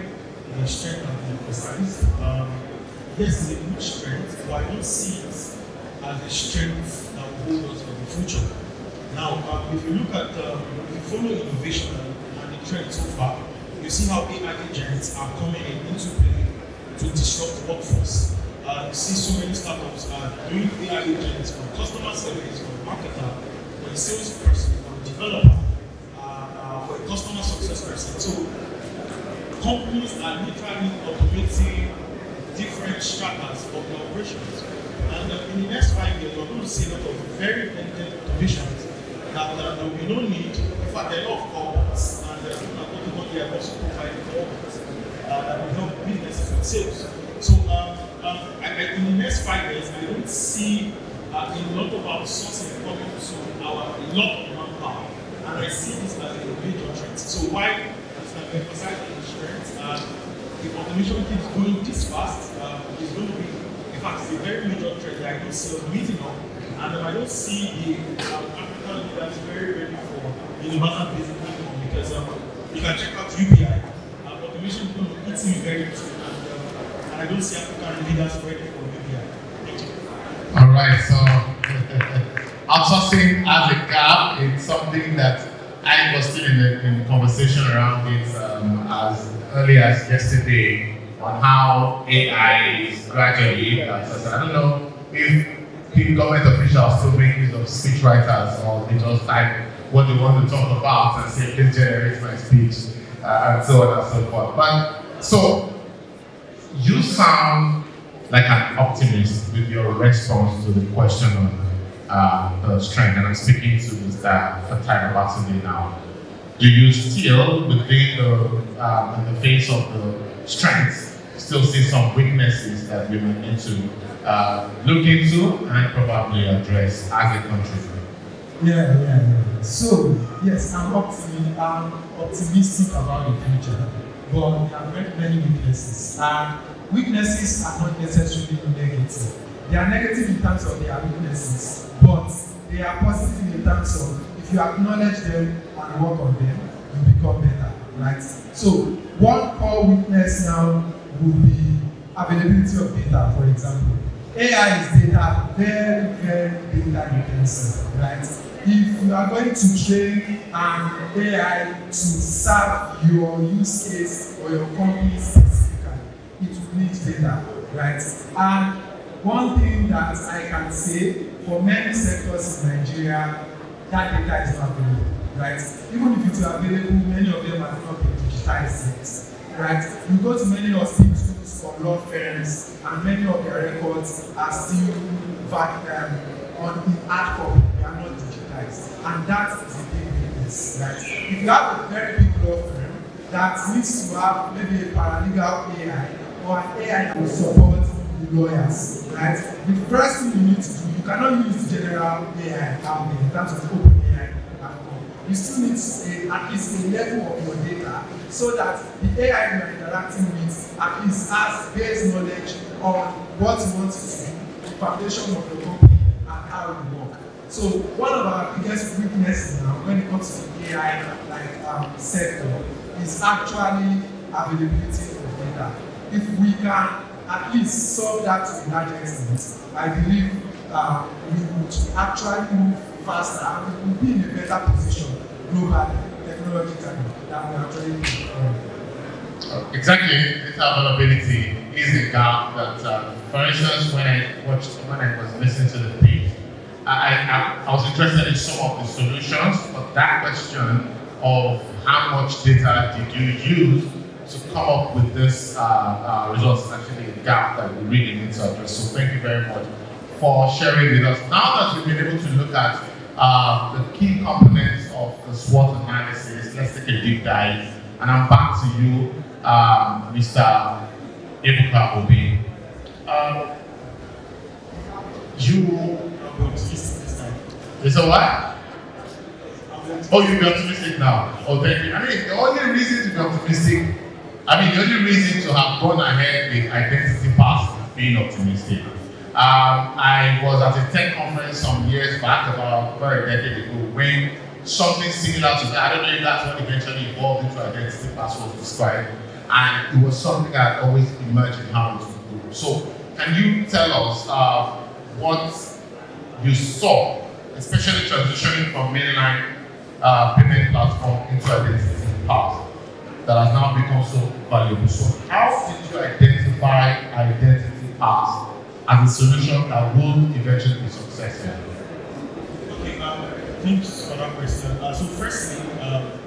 the strength has been emphasized? Yes, it's a good strength, but I don't see it as a strength that will hold us for the future. Now, if you look at, if you follow innovation and the trend so far, you see how AI agents are coming into play to disrupt the workforce. You see so many startups doing AI agents from customer service, from marketer, for a salesperson, from a developer, for a customer success person. So companies are literally automating different stratas of the operations. And in the next 5 years, we're going to see a lot of very limited automations that there will be no need. In fact, there are a lot of cohorts, and they are also providing cohorts that will help businesses with sales. So in the next 5 years, I don't see a lot of outsourcing coming to a lot of manpower. And I see this as a major trend. So why I'm emphasizing the strength? If automation keeps going this fast, it's going to be, in fact, it's a very major trend that I don't see us meeting up. And I don't see the African leaders very ready for universal basic income, because you can check out UBI. Automation is going to eat you very soon, and I don't see African leaders ready for UBI. Thank you. All right, so outsourcing as a gap, it's something that I was still in the conversation around it as early as yesterday on how AI is gradually, I don't know if government officials still make use of speech writers or they just type what they want to talk about and say, please generate my speech, and so on and so forth. But so you sound like an optimist with your response to the question on the strength, and I'm speaking to Mr. Fatai Babatunde now. Do you still, within in the face of the strengths, still see some weaknesses that we might need to look into and probably address as a country? Yeah. So, yes, I'm optimistic about the future, but there are very many weaknesses. Weaknesses are not necessarily negative. They are negative in terms of their weaknesses, but they are positive in terms of if you acknowledge them and work on them, you become better, right? So, one core weakness now would be availability of data, for example. AI is data, very, very data intensive, right? If you are going to train an AI to serve your use case or your company specifically, it will need data, right? And one thing that I can say, for many sectors in Nigeria, that data is not available, right? Even if it's available, many of them have not been digitized yet, right? You go to many hospitals or law firms, and many of their records are still on the hard copy, they are not digitized. And that is a big weakness, right? If you have a very big law firm that needs to have maybe a paralegal AI or an AI that will support the lawyers, right? The first thing you need to do, you cannot use the general AI out there in terms of open AI. You still need at least a level of your data so that the AI you are interacting with at least has base knowledge on what you want to do, the foundation of the company, and how it works. So one of our biggest weaknesses now when it comes to the AI sector is actually availability of data. If we can at least solve that to a large extent, I believe we would actually move faster and we will be in a better position globally, technologically, than we actually do. Exactly, data availability is a gap that, for instance, when I was listening to the pitch, I was interested in some of the solutions, but that question of how much data did you use to come up with this results is actually a gap that we really need to address. So thank you very much for sharing with us. Now that we've been able to look at the key components of the SWOT analysis, let's take a deep dive. And I'm back to you, Mr. Ebuka Obi. It's a what? Oh, you'll be optimistic now. Oh, thank you. I mean, the only reason to be optimistic, the only reason to have gone ahead with identity pass is being optimistic. I was at a tech conference some years back, about a decade ago, when something similar to that. I don't know if that's what eventually evolved into identity pass was described, and it was something that always emerged in how it would go. So, can you tell us what you saw, especially transitioning from mainline payment platform into identity pass that has now become so valuable? So, how did you identify identity pass as a solution that will eventually be successful? Okay, thanks for that question. So firstly,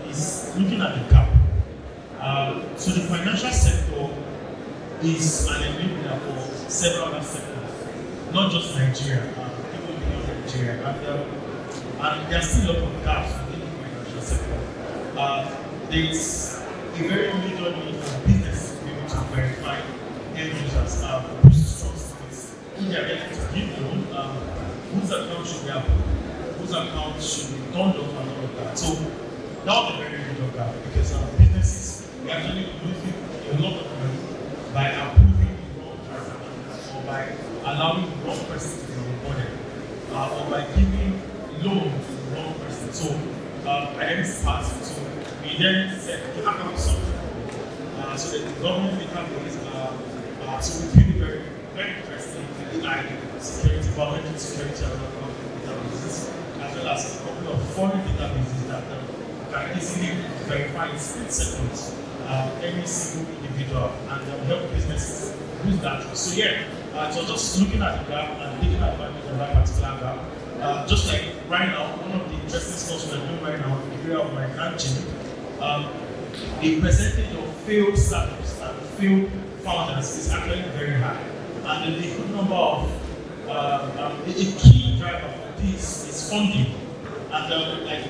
is looking at the gap. So the financial sector is an enabler for several other sectors, not just Nigeria, people beyond Nigeria. And there are still a lot of gaps within the financial sector. There's a very major need for business to be able to verify end users, boost trust in their ability to give loan, whose account should be approved, whose account should be turned off, and all of that. So that was a very major gap because businesses are actually losing a lot of money by approving the wrong transactions or by allowing the wrong person to be onboarded or by giving loans to the wrong person. So identity pass. So we then said the account something so that the government database so we feel very, very interesting in the AI security, biometric security, and other databases, as well as a couple of foreign databases that can easily verify in split seconds any single individual and help businesses use that. So yeah, so just looking at the gap and taking advantage of that particular gap. Just like right now, one of the interesting stuff we're doing right now in the area of my grandchildren, the percentage of failed startups and failed founders is actually very high. And the good number of, a key driver for this is funding. And like,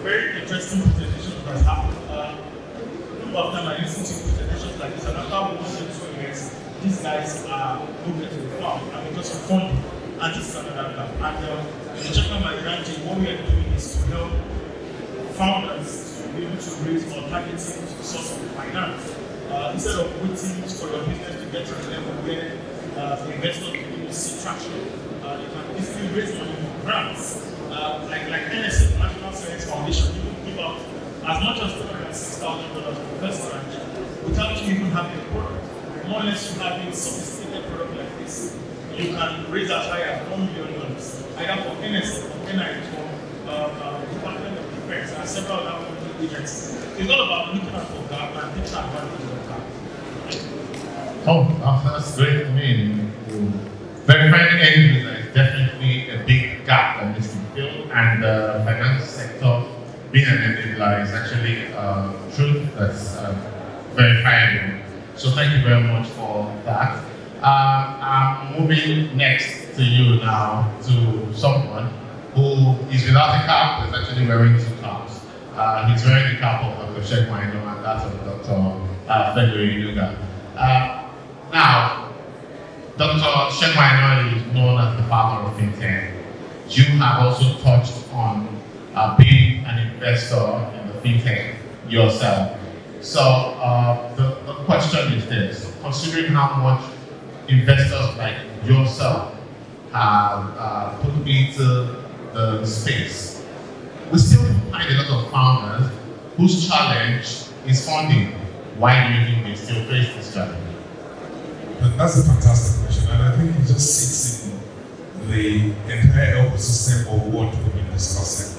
very interesting presentation that has happened. A number of times I listen to presentations like this, and after 1 or 2 years, these guys are moving to the cloud, and because of funding, and this is another gap. And in the Japan My Grantee, what we are doing is to help founders to be able to raise alternative source of finance. Instead of waiting for your business to get to the level where investors will see traction, you can easily raise money for grants. Like NSF, National Science Foundation, you can give out as much as $206,000 for the first tranche without you even having a product. More or less, you have a sophisticated product like this, you can raise as high as $1 million, either for NSF, or NIH, or Department of Defense, and several other agencies. It's all about looking at the gap and taking advantage of the gap. Oh, that's great. I mean, verifying end user is definitely a big gap that needs to be filled, and the finance sector being an enabler is actually truth that's verifiable. So thank you very much for that. I'm moving next to you now to someone who is without a cap, but is actually wearing 2 caps. He's wearing the cap of Dr. Sheikh Maino and that of Dr. Fedri Inuga. Now, Dr. Sheikh Maino is known as the father of fintech. You have also touched on being an investor in the fintech yourself. So the question is this: considering how much investors like yourself have put into the space, we still find a lot of founders whose challenge is funding. Why do you think they still face this challenge? That's a fantastic question, and I think it just sits in the entire ecosystem of what we've been discussing.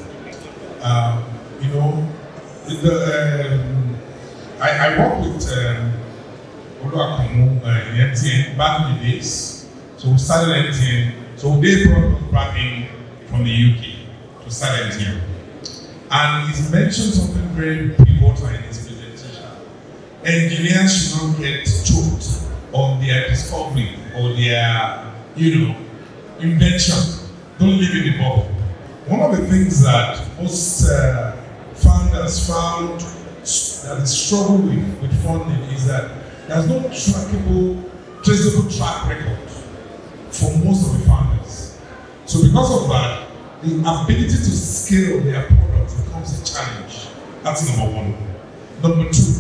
I worked with Oluwakomo in MTN back in the days. So we started MTN. So they brought us back in from the UK to start MTN. And he's mentioned something very important in his presentation. Engineers should not get choked on their discovery or their, invention. Don't live in the bubble. One of the things that most founders found that they struggle with funding is that there's no traceable track record for most of the founders. So because of that, the ability to scale their product becomes a challenge. That's number one. Number two,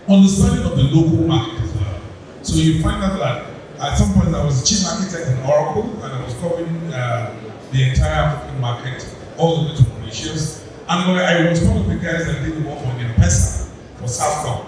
understanding of the local market as well. So you find out that at some point I was chief architect in Oracle and I was covering the entire African market all the way to Mauritius. And I was one of the guys that did the work on M-Pesa for Southcom.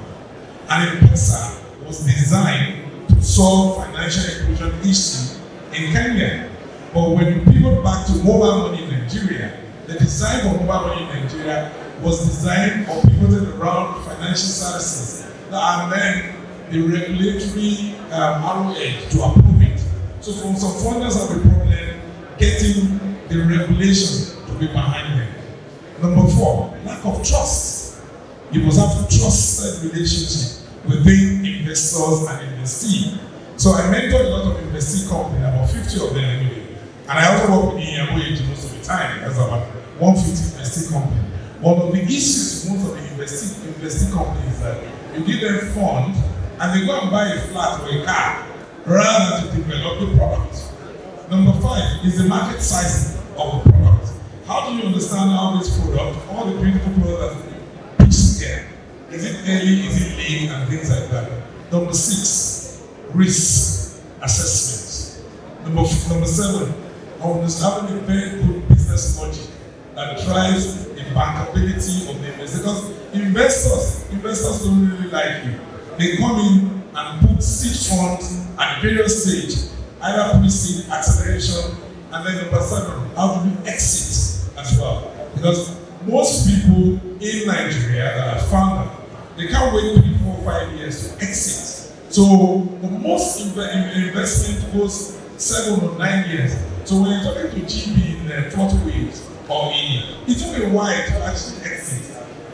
And M-Pesa was designed to solve financial inclusion issue in Kenya. But when you pivot back to mobile money in Nigeria, the design for mobile money in Nigeria was designed or pivoted around financial services and then the regulatory arrowhead to approve it. So from some funders have a problem getting the regulation to be behind them. Number 4, lack of trust. You must have a trusted relationship within investors and investees. So I mentored a lot of investee companies, about 50 of them anyway. And I also work with EMOAG most of the time. That's about 150 investee companies. One of the issues with most of the investee companies is that you give them fund and they go and buy a flat or a car rather than to develop the product. Number 5 is the market size of the product. How do you understand how this product, all the beautiful products that pitched here, is it early, is it late, and things like that. Number 6, risk assessments. Number 7, having a very good business logic that drives the bankability of the investor. Because investors don't really like you. They come in and put seed funds at various stages, either pre-seed, acceleration, and then number 7, how do we exit as well? Because most people in Nigeria that are founders, they can't wait 3, 4, 5 years to exit. So most investment goes 7 or 9 years. So when you're talking to GP in 40 weeks or it took a while to actually exit.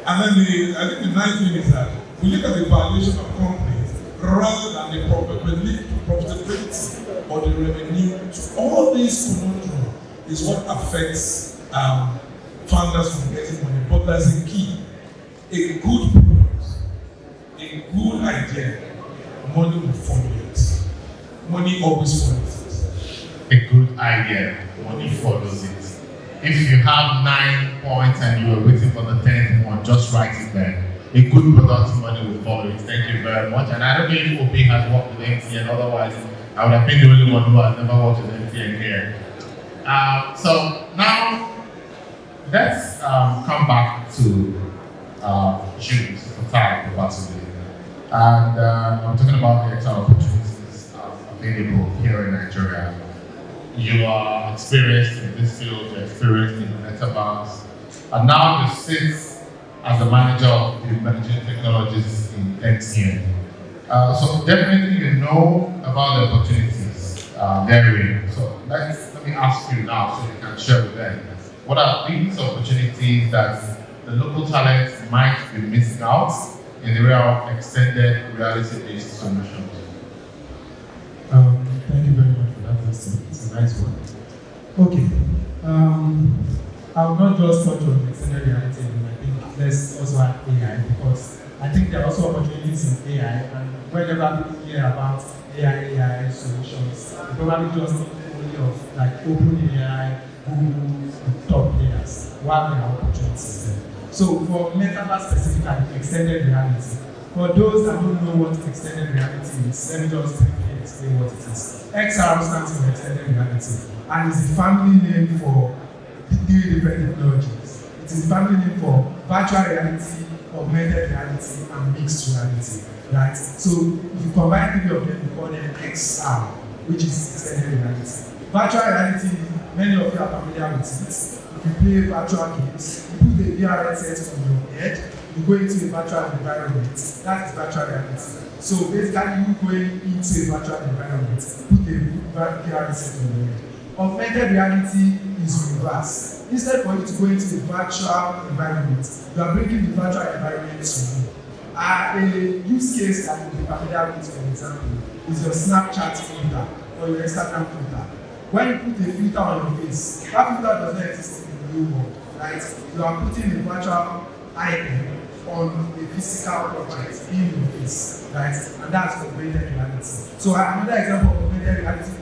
And then I think the nice thing is that we look at the valuation of companies rather than the profitability or the revenue. So all these conundrum is what affects founders from getting money. But there's a key. A good product, a good idea, money will follow it. Money always follows it. A good idea, money follows it. If you have 9 points and you are waiting for the 10th one, just write it there. A good product, money will follow it. Thank you very much. And I don't know if OP has worked with MTN, otherwise I would have been the only one who has never worked with MTN here. So now, let's come back to Jude for time capacity. And I'm talking about the extra opportunities available here in Nigeria. You are experienced in this field, you're experienced in the metaverse, and now you sit as the manager of the emerging technologies in MTN. So definitely you know about the opportunities therein. So let me ask you now so you can share with them. What are these opportunities that the local talents might be missing out in the area of extended reality-based solutions? Thank you very much for that question. It's a nice one. Okay. I will not just touch on extended reality. I think let's also add AI, because I think there are also opportunities in AI, and whenever people hear about AI solutions, they probably just think only of like OpenAI, Google, the top players, while there are opportunities there. So for metaverse specifically, extended reality, for those that don't know what extended reality is, let me just briefly explain what it is. XR stands for extended reality, and is the family name for 3 different technologies. It is the family name for virtual reality, augmented reality, and mixed reality. Right? So if you combine 3 of them, you call them XR, which is extended reality. Virtual reality, many of you are familiar with it. You play virtual games, you put the VR headset on your head, you go into a virtual environment. That is virtual reality. So basically, you going into a virtual environment, put a VR headset on your head. Augmented reality is reverse. Instead for you to go into the virtual environment, you are bringing the virtual environment to you. A use case that you will be familiar with, for example, is your Snapchat filter or your Instagram filter. When you put a filter on your face, that filter does not exist in the real world, right? You are putting a virtual item on a physical object in your face, right? And that's augmented reality. So another example of augmented reality would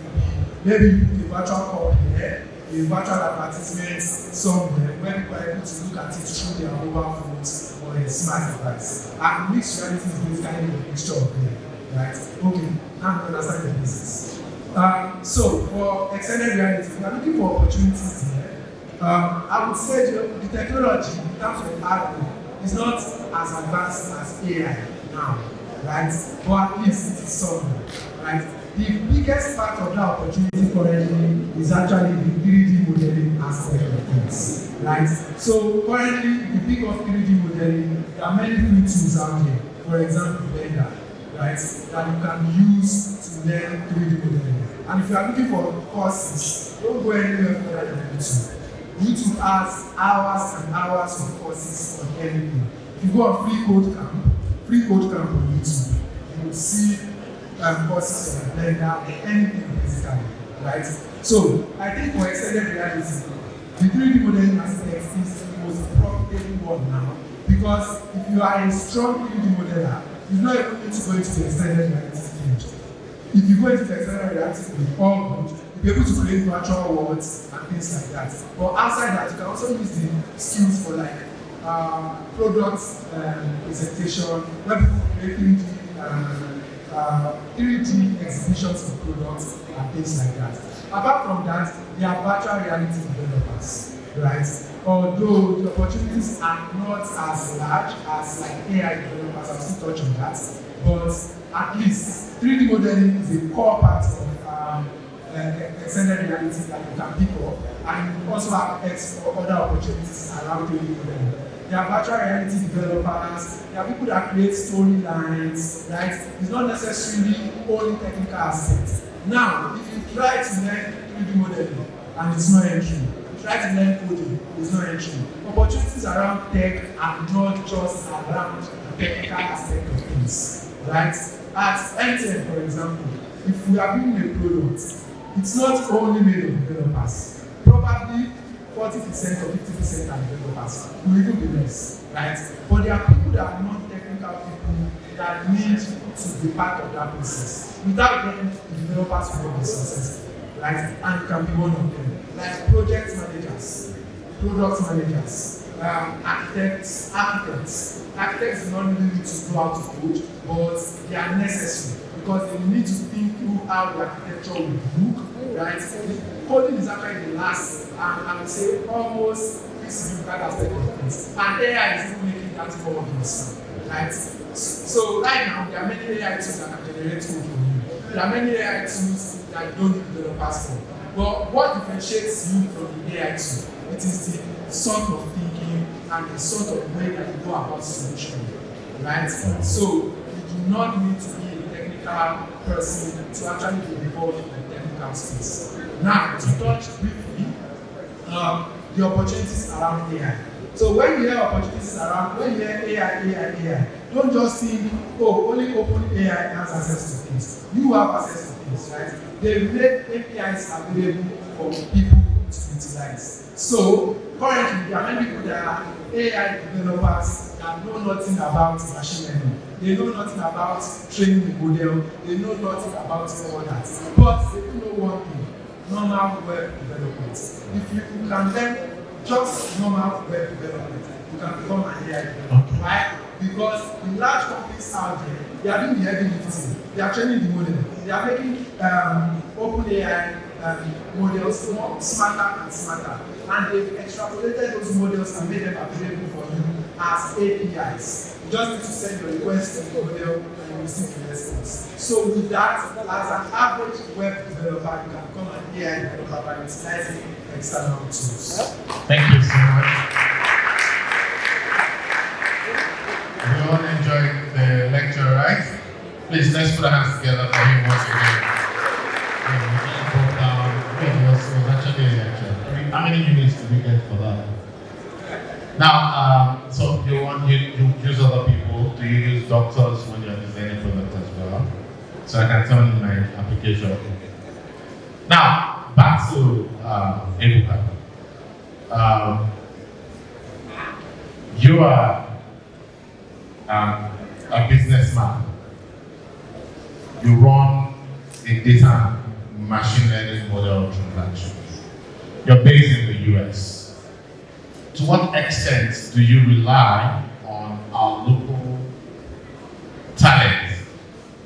be maybe you put a virtual cup here, a virtual advertisement somewhere where people are able to look at it through their mobile phones or a smart device. And mixed reality is basically a mixture of them, right? Okay, now you understand the business. So for extended reality, we are looking for opportunities here. I would say the technology in terms of hardware is not as advanced as AI now, right? But at least it is something, right? The biggest part of that opportunity currently is actually the 3D modeling aspect of things, right? So currently, if you pick up 3D modeling, there are many free tools out there. For example, Blender, right? That you can use to learn 3D modeling. And if you are looking for courses, don't go anywhere further than YouTube. YouTube has hours and hours of courses on anything. If you go on Free Code Camp on YouTube, you will see courses on Blender or anything basically, right? So I think for extended reality, the 3D modeling aspect is the most profitable one now, because if you are a strong 3D modeler, you not even need to go into the extended reality field. If you go into the extended reality field, all good, you'll be able to create virtual worlds and things like that. But outside that, you can also use the skills for like product presentation, where people create 3D exhibitions of products and things like that. Apart from that, there are virtual reality developers, right? Although the opportunities are not as large as like AI developers, I'll still touch on that. But at least 3D modeling is a core part of extended reality that you can pick up, and also have other opportunities around 3D modeling. There are virtual reality developers, there are people that create storylines, right? It's not necessarily only technical aspects. Now, if you try to learn 3D modeling and it's not entry, try to learn coding, it's not entry. Opportunities around tech are not just around the technical aspect of things, right? At MTN, for example, if we are building a product, it's not only made of developers. Probably 40% or 50% are developers, will even be less, right? But there are people that are non-technical people that need to be part of that process. Without them, the developers will not be successful, right? And you can be one of them. Like project managers, product managers, architects. Architects do not really need to know how to code, but they are necessary because they need to think through how the architecture will look, right? Coding is actually the last, and I would say almost insignificant aspect of things. And AI is even making that more obvious, right? So right now, there are many AI tools that can generate code for you. There are many AI tools that you don't need developers for. But what differentiates you from the AI tool? It is the sort of thinking and the sort of way that you go about solutioning, right? So you do not need to be a technical person to actually be involved in the technical space. Now, to touch briefly, the opportunities around AI. So when you hear opportunities around, when you hear AI, don't just think, oh, only OpenAI has access to things. You have access to things, right? They make APIs available for people to utilize. So currently, there are many people that are AI developers that know nothing about machine learning. They know nothing about training the model. They know nothing about all that. But they do know one thing: normal web development. If you can learn just normal web development, you can become an AI developer. Why? Because the large companies out there, they are doing the heavy lifting. They are training the model. They are making OpenAI models more smarter and smarter. And they've extrapolated those models and made them available for you as APIs. You just need to send your request to the model and you receive the response. So with that, as an average web developer, you can become an AI developer by utilizing external tools. Thank you so much. We all enjoyed the lecture, right? Please, let's put our hands together for him once again. It was actually a lecture. How many minutes did we get for that? Now, so you use other people? Do you use doctors when you're designing products as well? So I can tell you my application. Now, back to Ebuka. You are a businessman. You run a data machine learning model transactions. You're based in the US. To what extent do you rely on our local talent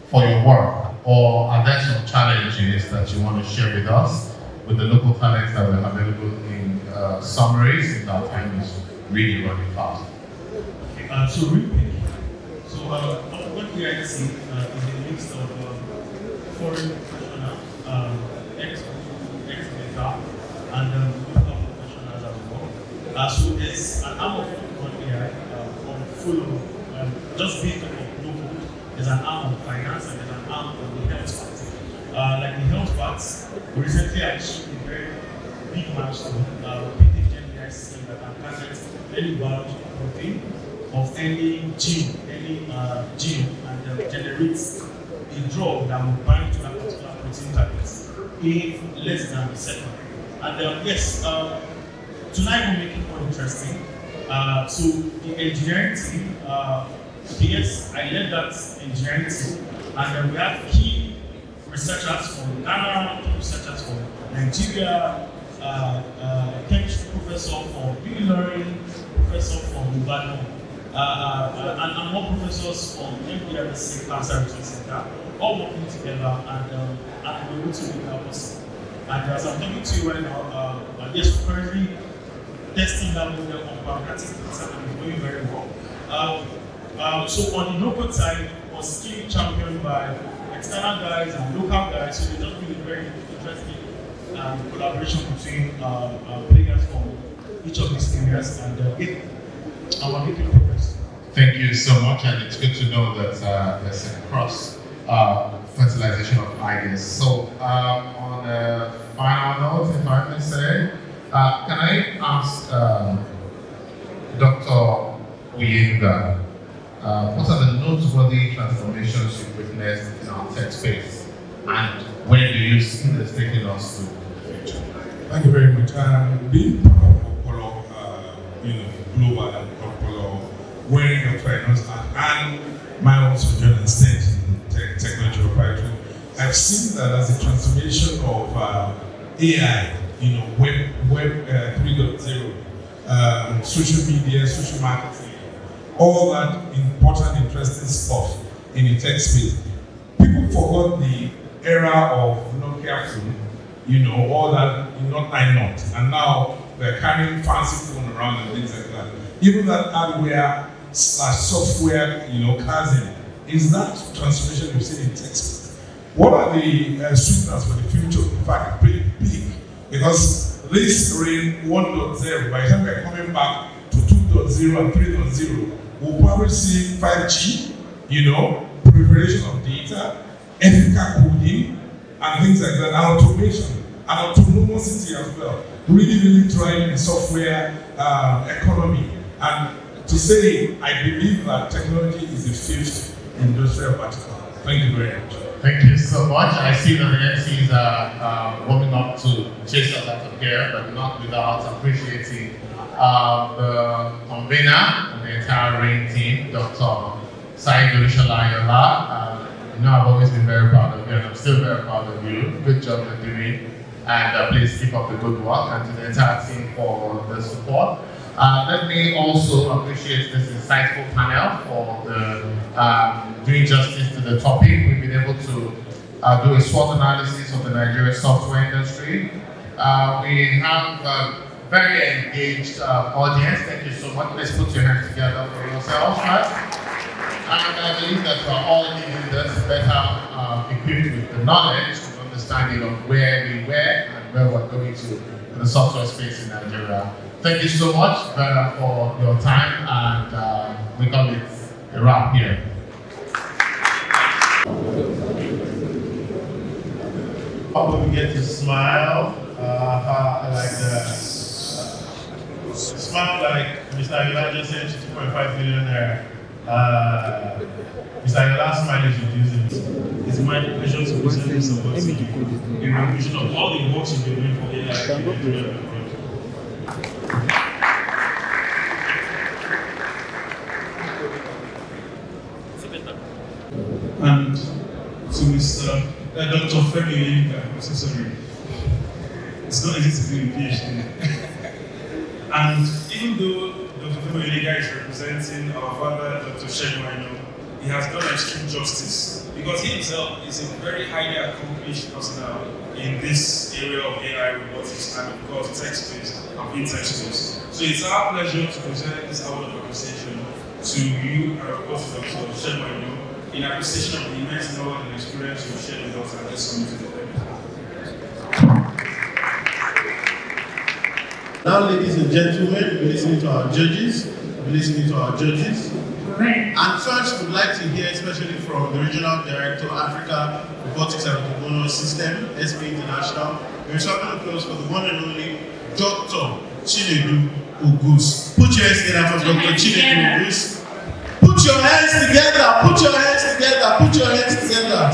for your work? Or are there some challenges that you want to share with us with the local talents that were available in summaries, since our time is really running fast. Okay, so real quick. So what we are seeing is a mix of foreign professionals, ex-Meta, and local professionals as well. So there's an arm of AI full of just based on local. There's an arm of finance and there's an arm of the health part. Like the health parts, we recently achieved a very big milestone with the AI system that can target any biological protein of any gene, and generates a drug that will bind to that particular protein target in less than a second. And yes, tonight we'll make it more interesting. So the engineering team, yes, I led that engineering team, and we have key researchers from Ghana, key researchers from Nigeria, chemistry professor from Learning, professor from Uganda, and more professors from MPRC Cancer Research Center, all working together and we're able to make that possible. And as I'm talking to you right now, yes, we're currently testing that model on pancreatic cancer and it's going very well. So on the local side, was still championed by external guys and local guys, so they just really very interesting collaboration between players from each of these areas, and we're making progress. Thank you so much, and it's good to know that there's a cross fertilization of ideas. So on a final note, if I may say, can I ask Dr. Uyinga, what are the noteworthy transformations you've witnessed in our tech space, and where do you see this taking us to the future? Thank you very much. Being part of Opolo, global and Opolo, wearing your finance and my own sojourn and state in technology proprietary, I've seen that as a transformation of AI, Web 3.0, social media, social marketing, all that important, interesting stuff in the tech space. People forgot the era of Nokia phone, all that, not and now they're carrying fancy phone around and things like that. Even that hardware / software, cousin, is that transformation we've seen in tech space. What are the sweeteners for the future? In fact, pretty big, because this reign 1.0, by the time we're coming back to 2.0 and 3.0, we'll probably see 5G, proliferation of data, ethical coding, and things like that, and automation, and autonomous as well. Really trying the software economy. And to say, I believe that technology is the fifth industrial vertical. Thank you very much. Thank you so much. I see that the MCs are warming up to chase us out of here, but not without appreciating the convener and the entire RAIN team, Dr. Said Olushola. I've always been very proud of you, and I'm still very proud of you. Good job you're doing, and please keep up the good work, and to the entire team for the support. Let me also appreciate this insightful panel for the doing justice to the topic. We've been able to do a SWOT analysis of the Nigerian software industry. We have a very engaged audience. Thank you so much. Let's put your hands together for yourselves, right? And I believe that we're all leaving this better equipped with the knowledge and understanding of where we were and where we're going to in the software space in Nigeria. Thank you so much, Bernard, for your time, and we call it a wrap here. When we get to smile, I like that. Smile like Mr. Ayola just said, 2.5 billion naira. Mr. Ayola's smile is reducing. It's my pleasure to present somebody a recognition of all the work you've been doing for AI. And to Mr. Dr. Femi Oyinka, I'm so sorry. It's not easy to do a PhD. And even though Dr. Femi Oyinka is representing our father, Dr. Segun Aina, he has done extreme justice because he himself is a very highly accomplished personnel in this area of AI, robotics, and of course tech space and fintech space. So it's our pleasure to present this award of appreciation to you and of course to Dr. Shemayino in appreciation of the immense knowledge and experience you've shared with us at this summit today. Now, ladies and gentlemen, we'll be listening to our judges. And first, we'd like to hear, especially from the Regional Director, Africa Robotics and Autonomous System, SP International. We're talking applause for the one and only Dr. Chinedu Ogus. Put your hands together for Dr. Chinedu Ogus. Put your hands together. Put your hands together. Put your hands together.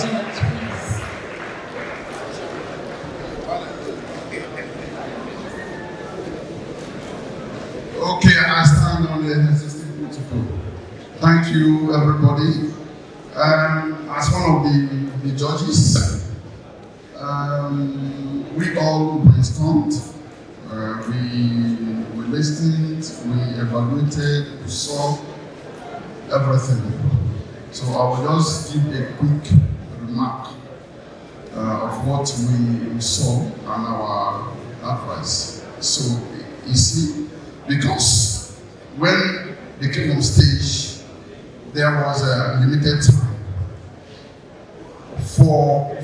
Okay, I stand on the existing protocol. Thank you, everybody. As one of the judges, we all brainstormed. We listened, we evaluated, we saw everything. So I will just give a quick remark of what we saw and our advice. So, you see, because when they came on stage, there was a limited time for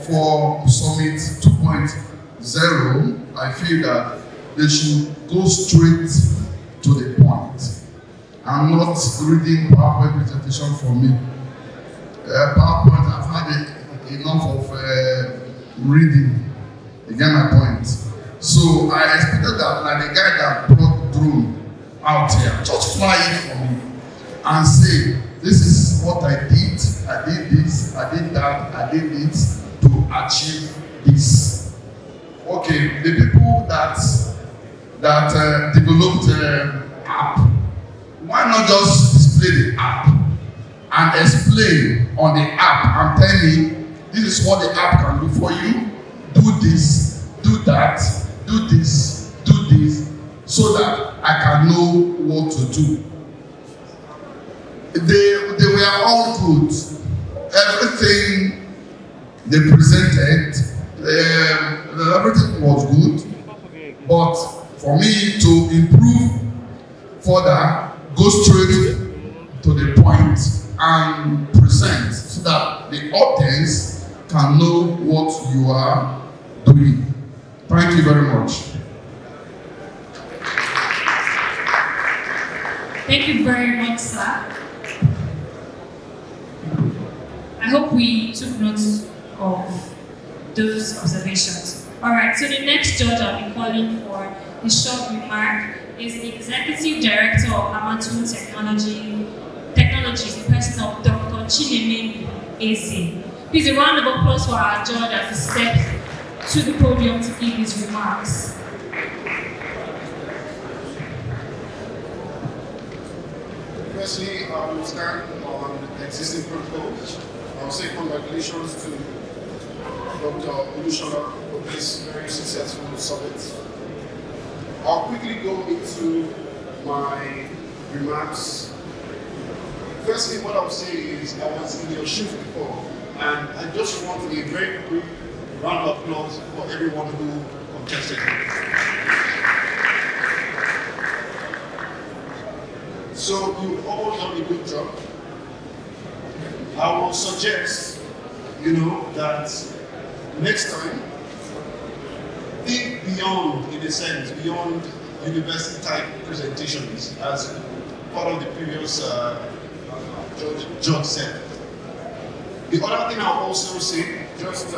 Summit 2.0. I feel that they should go straight to the point and not reading PowerPoint presentation for me. PowerPoint, I've had enough of reading. You get my point. So I expected that, like the guy that brought drone out here, just fly it for me and say, this is what I did this, I did that, I did it to achieve this. Okay, the people that developed the app, why not just display the app and explain on the app and tell me, this is what the app can do for you, do this, do that, do this, so that I can know what to do. They were all good. Everything they presented, everything was good. But for me to improve further, go straight to the point and present so that the audience can know what you are doing. Thank you very much. Thank you very much, sir. I hope we took notes of those observations. All right, so the next judge I'll be calling for the short remark is the Executive Director of Amatu Technologies, the person of Dr. Chineme AC. Please, a round of applause for our judge as he steps to the podium to give his remarks. Firstly, I will stand on existing protocols. I will say congratulations to Dr. Olusola for this very successful summit. I'll quickly go into my remarks. Firstly, what I'll say is I was in your shoes before, and I just want a very quick round of applause for everyone who contested. So you've all done a good job. I will suggest, that next time, think beyond, in a sense, beyond university type presentations, as part of the previous judge said. The other thing I'll also say, just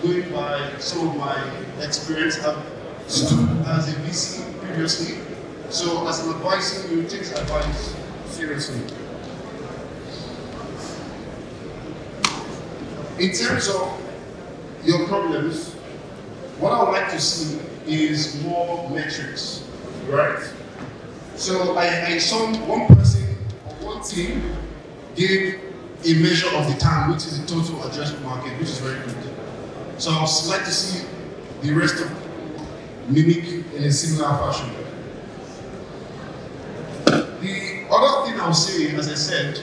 going by some of my experience, I've stood as a VC previously, so as an advisor, you take advice seriously. In terms of your problems, what I would like to see is more metrics, right? So I saw one person or one team gave a measure of the TAM, which is the total addressable market, which is very good. So I would like to see the rest of mimic in a similar fashion. The other thing I'll say, as I said,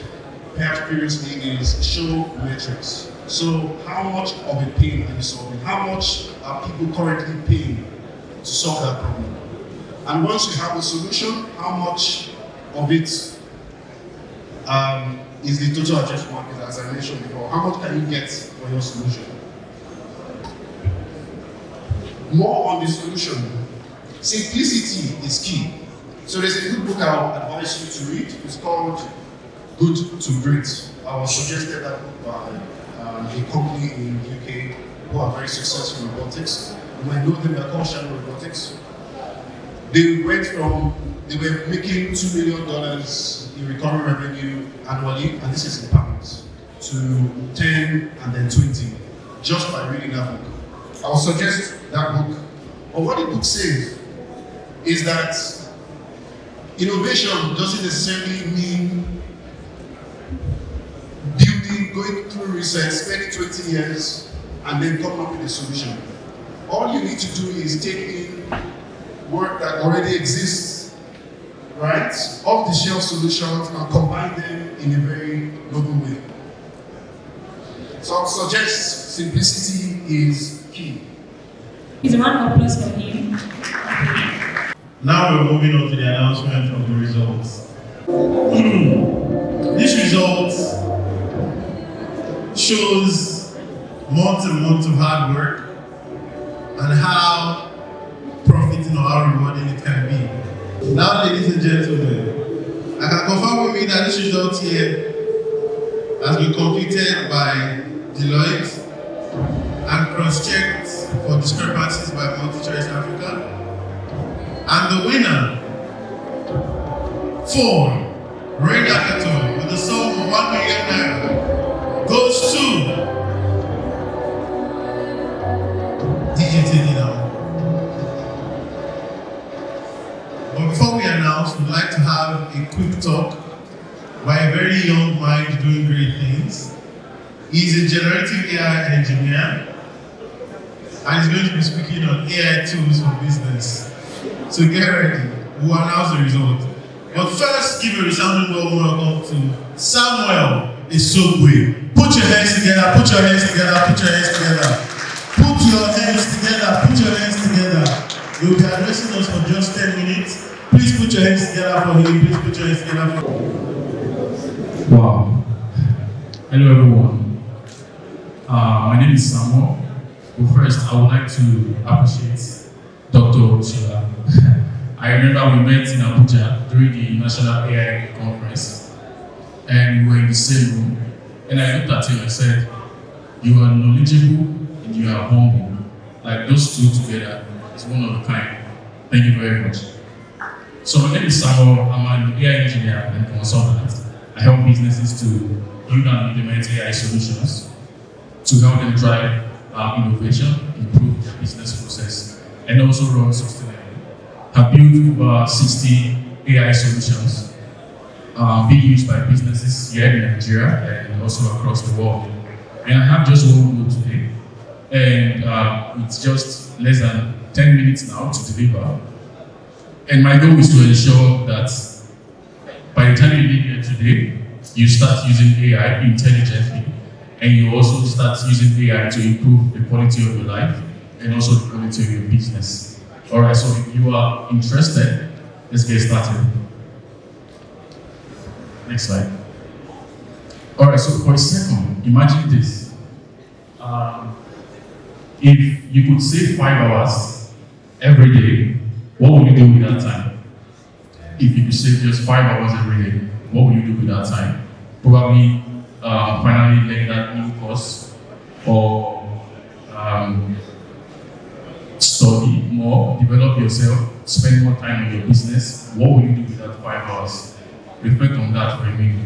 perhaps previously is show metrics. So how much of a pain are you solving? How much are people currently paying to solve that problem? And once you have a solution, how much of it is the total addressable market, as I mentioned before? How much can you get for your solution? More on the solution. Simplicity is key. So there's a good book I'll advise you to read. It's called Good to Great. I was suggested that book by a company in the UK who are very successful in robotics. You might know them, they're called Shadow Robotics. They were making $2 million in recurring revenue annually, and this is in pounds, to 10 and then 20, just by reading that book. I would suggest that book. But what the book says is that innovation doesn't necessarily mean going through research, spending 20 years, and then come up with a solution. All you need to do is take in work that already exists, right? Off-the-shelf solutions, and combine them in a very novel way. So I would suggest simplicity is key. It's a round of applause for him. Now we're moving on to the announcement of the results. This result shows months and months of hard work and how profiting or how rewarding it can be. Now, ladies and gentlemen, I can confirm with me that this result here has been completed by Deloitte and cross-checked for discrepancies by MultiChoice Africa. And the winner for Rain Hackathon with a sum of 1 million naira goes to DJ now. But before we announce, we'd like to have a quick talk by a very young mind doing great things. He's a generative AI engineer and he's going to be speaking on AI tools for business. So get ready, we'll announce the result. But first, give a resounding warm welcome to Samuel Isogwe. Put your hands together, put your hands together, put your hands together. Put your hands together, put your hands together. You'll be addressing us for just 10 minutes. Please put your hands together for him, please put your hands together for him. Wow. Hello everyone. My name is Samuel. Well, first, I would like to appreciate Dr. Sheila. I remember we met in Abuja during the National AI Conference, and we were in the same room. And I looked at him and said, "You are knowledgeable and you are humble. Like those two together is one of a kind. Thank you very much." So my name is Samuel. I'm an AI engineer and consultant. I help businesses to build and implement AI solutions to help them drive innovation, improve their business process, and also run sustainably. I've built over 60 AI solutions being used by businesses here in Nigeria and also across the world. And I have just one goal today, and it's just less than 10 minutes now to deliver. And my goal is to ensure that by the time you leave here today, you start using AI intelligently, and you also start using AI to improve the quality of your life and also the quality of your business. All right, so if you are interested, let's get started. Next slide. All right, so for a second, imagine this. If you could save 5 hours every day, what would you do with that time? If you could save just 5 hours every day, what would you do with that time? Probably finally learn that new course or study more, develop yourself, spend more time on your business. What will you do with that 5 hours? Reflect on that for a minute.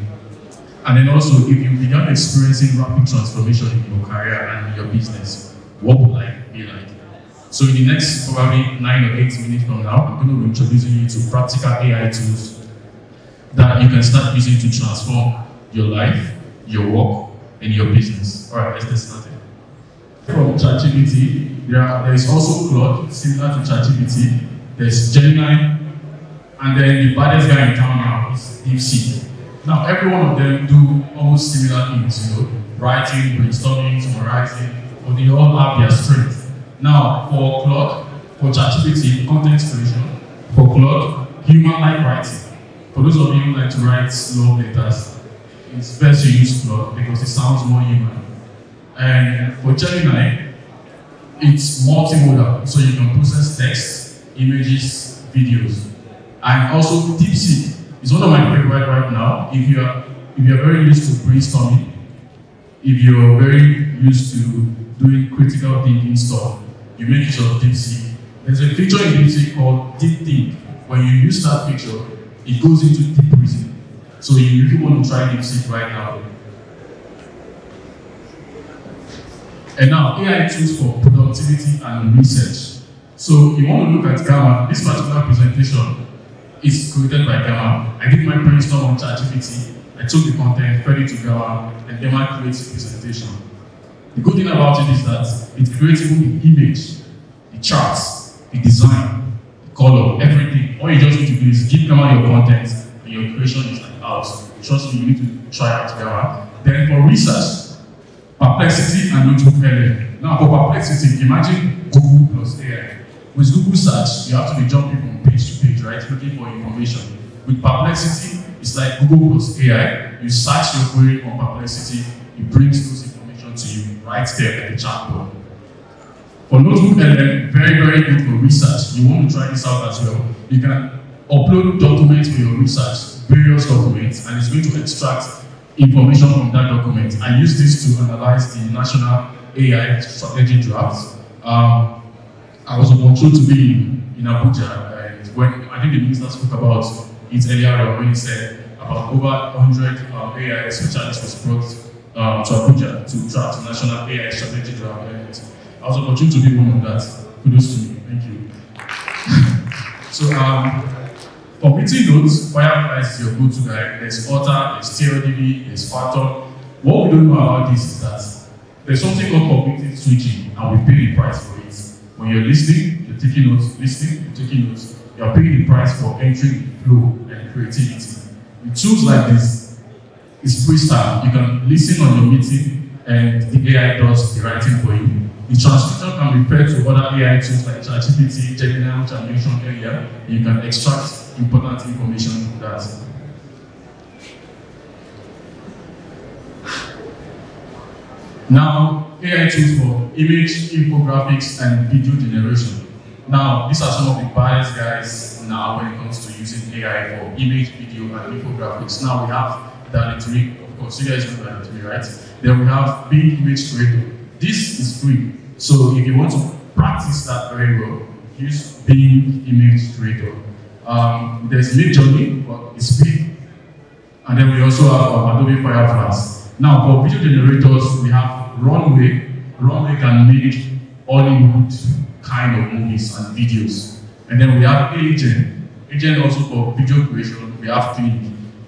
And then also, if you began experiencing rapid transformation in your career and your business, what would life be like? So in the next probably 9 or 8 minutes from now, I'm going to be introducing you to practical AI tools that you can start using to transform your life, your work, and your business. All right, let's get started. From ChatGPT, there is also Claude, similar to ChatGPT. There's Gemini, and then the baddest guy in town now is DeepSeek. Now, every one of them do almost similar things, writing, brainstorming, summarizing, but they all have their strength. Now, for Claude, for ChatGPT, content creation, for Claude, human-like writing. For those of you who like to write love letters, it's best to use Claude because it sounds more human. And for Gemini, it's multimodal, so you can process text, images, videos. And also DeepSeek is one of my favorite right now. If you are very used to brainstorming, if you're very used to doing critical thinking stuff, you make use of DeepSeek. There's a feature in DeepSeek called Deep Think. When you use that feature, it goes into deep reasoning. So you really want to try DeepSeek right now. And now, AI tools for productivity and research. So you want to look at Gamma. This particular presentation is created by Gamma. I did my brainstorm on ChatGPT. I took the content, fed it to Gamma, and Gamma creates a presentation. The good thing about it is that it creates even the image, the charts, the design, the color, everything. All you just need to do is give Gamma your content, and your creation is like out. Trust me, you need to try out Gamma. Then for research, Perplexity and Notebook. Now for Perplexity, imagine Google plus AI. With Google search, you have to be jumping from page to page, right? Looking for information. With Perplexity, it's like Google plus AI. You search your query on Perplexity, it brings those information to you right there at the chatbot. For Notebook LM, very, very good for research. You want to try this out as well. You can upload documents for your research, various documents, and it's going to extract information from that document. I use this to analyze the National AI Strategy Draft. I was opportune to be in Abuja, and when I think the minister spoke about it earlier on, when he said about over 100 AI specialists was brought to Abuja to draft the National AI Strategy Draft, and I was opportune to be one of that. Kudos to me, thank you. So, for meeting notes, Fireflies is your go-to guy. There's Otter, there's TLDB, there's Phantom. What we don't know about this is that there's something called cognitive switching, and we pay the price for it. When you're listening, you're taking notes, you're paying the price for entering the flow and creativity. With tools like this, it's freestyle. You can listen on your meeting, and the AI does the writing for you. The transcription can refer to other AI tools like ChatGPT, Gemini, which I mentioned earlier. You can extract important information from that. Now, AI tools for image, infographics, and video generation. Now, these are some of the biased guys now when it comes to using AI for image, video, and infographics. Now we have DALL-E 3, of course, you guys know DALL-E 3, right? Then we have Bing Image Creator. This is free. So if you want to practice that very well, use Bing Image Creator. There's Midjourney, but it's free. And then we also have Adobe Fireflies. Now for video generators, we have Runway. Runway can make Hollywood kind of movies and videos. And then we have Agent. Agent also for video creation, we have Click.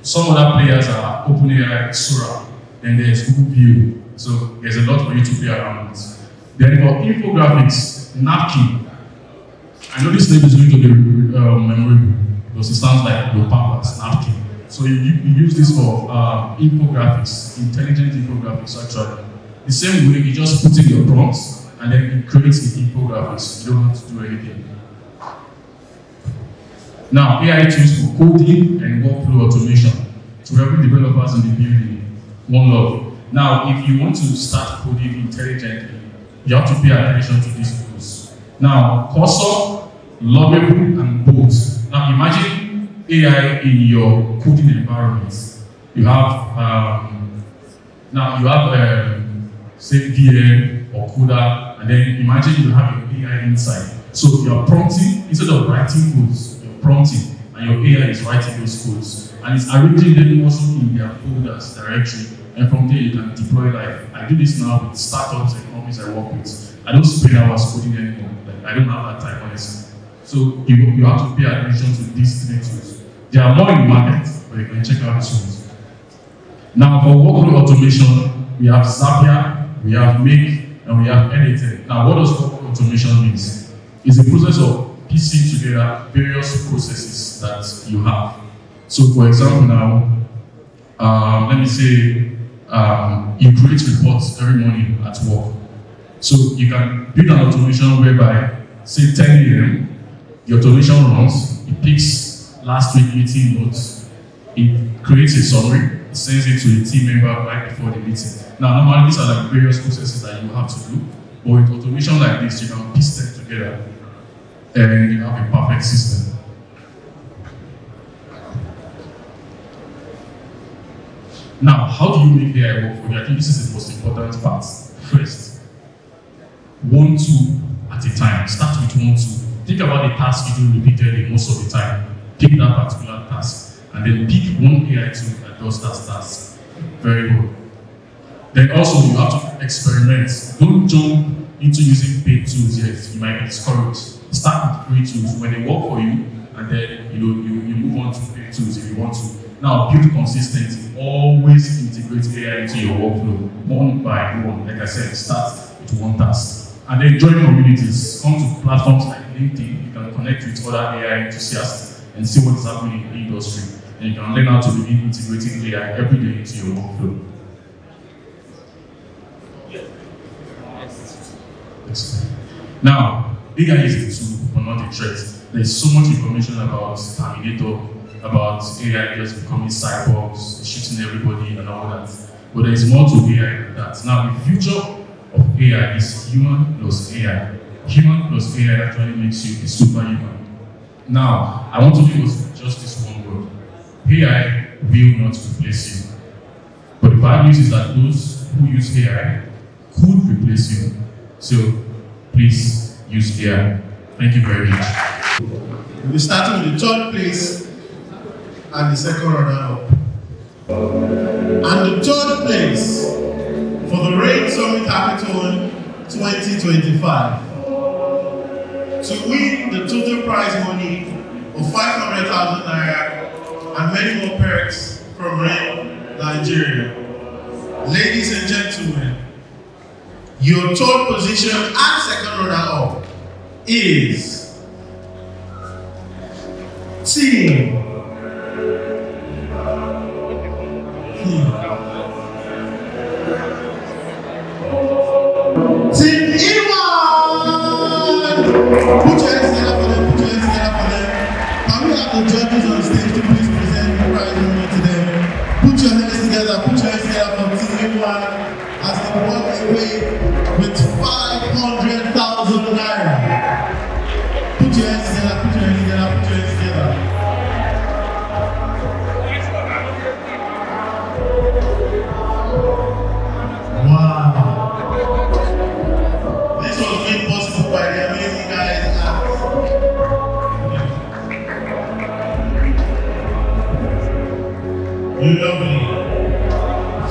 Some other players are OpenAI, Sora. Then there's Google View. So there's a lot for you to play around with. Then for infographics, Napkin. I know this name is going to be memorable because it sounds like your pampers, Napkin. So you use this for infographics, intelligent infographics actually. The same way, you just put in your prompts and then it creates the infographics. You don't have to do anything. Now, AI tools for coding and workflow automation to help developers in the building. One love. Now, if you want to start coding intelligently, you have to pay attention to these tools. Now, Cursor, Lovable, and Bolt. Now, imagine AI in your coding environment. You have, say, VM or Coda, and then imagine you have your AI inside. So you're prompting, instead of writing codes, you're prompting, and your AI is writing those codes. And it's arranging them also in their folders directory, and from there you can deploy live. I do this now with startups and companies I work with. I don't spend hours coding anymore. Like, I don't have that time, honestly. So you have to pay attention to these three tools. There are more in the market, but you can check out the tools. Now for workflow automation, we have Zapier, we have Make, and we have Edited. Now what does workflow automation mean? It's a process of piecing together various processes that you have. So for example now, let me say, you create reports every morning at work. So you can build an automation whereby, say 10 a.m., the automation runs, it picks last week meeting notes, it creates a summary, it sends it to a team member right before the meeting. Now, normally these are like various processes that you have to do, but with automation like this, you can piece them together and you have a perfect system. Now, how do you make AI work for you? I think this is the most important part. First, one tool at a time. Start with one tool. Think about the task you do repeatedly most of the time. Pick that particular task, and then pick one AI tool that does that task very well. Then also, you have to experiment. Don't jump into using paid tools yet. You might be discouraged. Start with free tools. When they work for you, and then you move on to paid tools if you want to. Now, build consistency. Always integrate AI into your workflow, one by one. Like I said, start with one task. And then join communities. Come to platforms like LinkedIn. You can connect with other AI enthusiasts and see what is happening in the industry. And you can learn how to begin integrating AI every day into your workflow. Yes. Now, AI is a tool, but not a threat. There's so much information about Terminator, about AI just becoming cyborgs, shooting everybody and all that. But there is more to AI than that. Now, the future of AI is human plus AI. Human plus AI actually makes you a superhuman. Now, I want to use just this one word. AI will not replace you. But the bad news is that those who use AI could replace you. So, please use AI. Thank you very much. We'll be starting with the third place and the second runner-up. And the third place for the Rain Summit Hackathon 2025 to win the total prize money of 500,000 naira and many more perks from Rain Nigeria. Ladies and gentlemen, your third position and second runner-up is Team Team Iman! Put your hands together for them, put your hands together for them. Can we have the judges on stage to please present the prize money to them? Put your hands together for Team Iman as they walk away with 500,000 naira. Put your hands together, put your hands together, put your hands together. This was made possible by the amazing guys at lovely.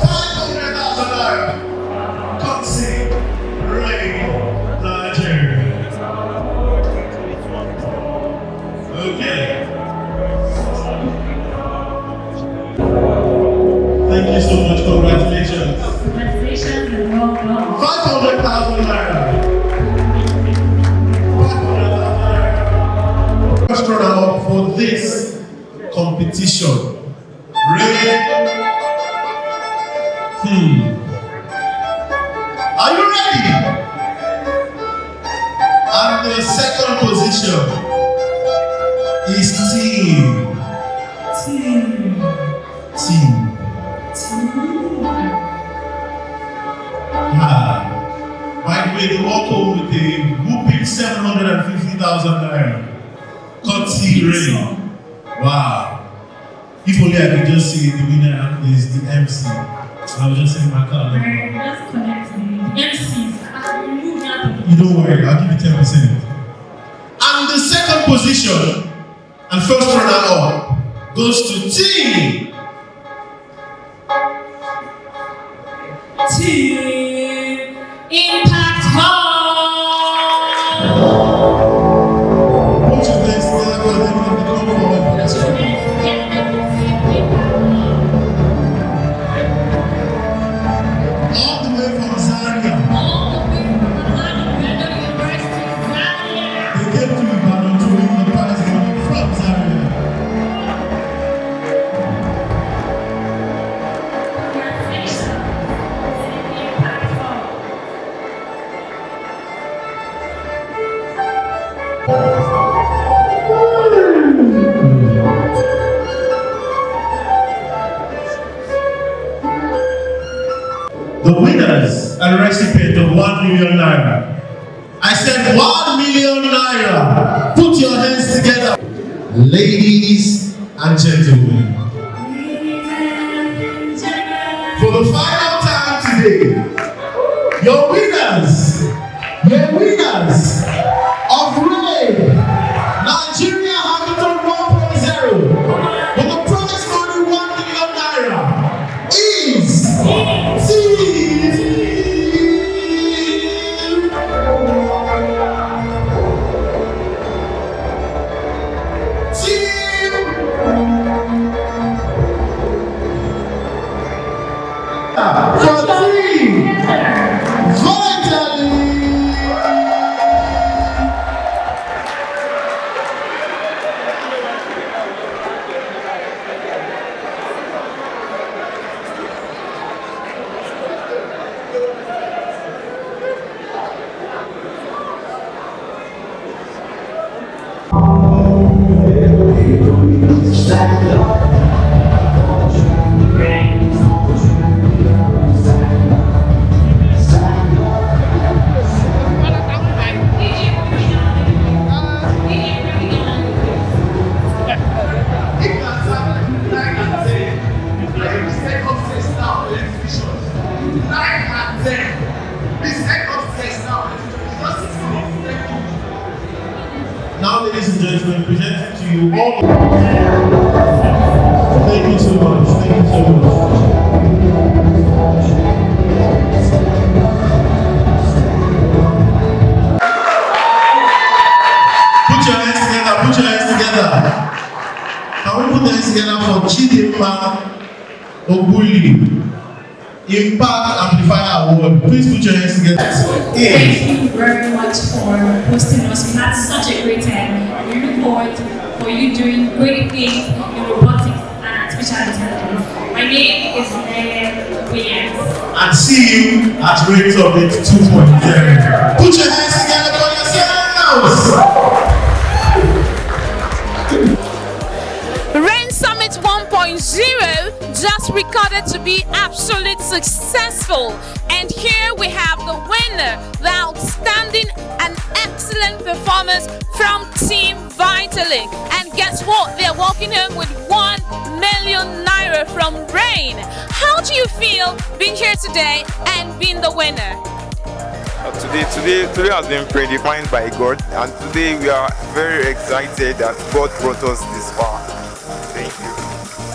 500,000 naira. Come see Rain Nigeria. Okay. Thank you so much. Congratulations. Congratulations and well done. 500,000 naira. First runner-up for this competition. Are you ready? And the second position is Team. By the way, they walk home with a whooping 750,000 naira. Courtesy Rain. Wow. If only I could just see the winner is the MC. I was just saying my car. Let's connect the MCs. You don't worry, I'll give you 10%. And the second position and first runner-up goes to Team Impact Hall. Put your hands together for them and come forward. Yes, all the way from Zaria. They came to Ibadan to win the prize money from Zaria. The winners and recipient of 1 million naira. I said 1 million naira. Put your hands together. Ladies and gentlemen, for the final time today, your winners of RAIN Nigeria Hackathon 1.0 with the prize money 1 million naira is now, ladies and gentlemen, presenting to you all. Thank you so much. Thank you so much. Put your hands together. Put your hands together. Can we put the hands together for Chidimma Oguli Impact Amplifier Award? Please put your hands together. Thank you very much for hosting us. We had such a great time. We look forward for you doing great things in robotics and artificial intelligence. My name is Nayem Williams. And see you at RAIN Summit 2.0. Put your hands together for yourselves. RAIN Summit 1.0 just recorded to be absolutely successful. And here we have the winner, the outstanding and excellent performance from Team Vitalink. And guess what? They're walking home with 1 million naira from RAIN. How do you feel being here today and being the winner? Today has been predefined by God, and today we are very excited that God brought us this far. Thank you.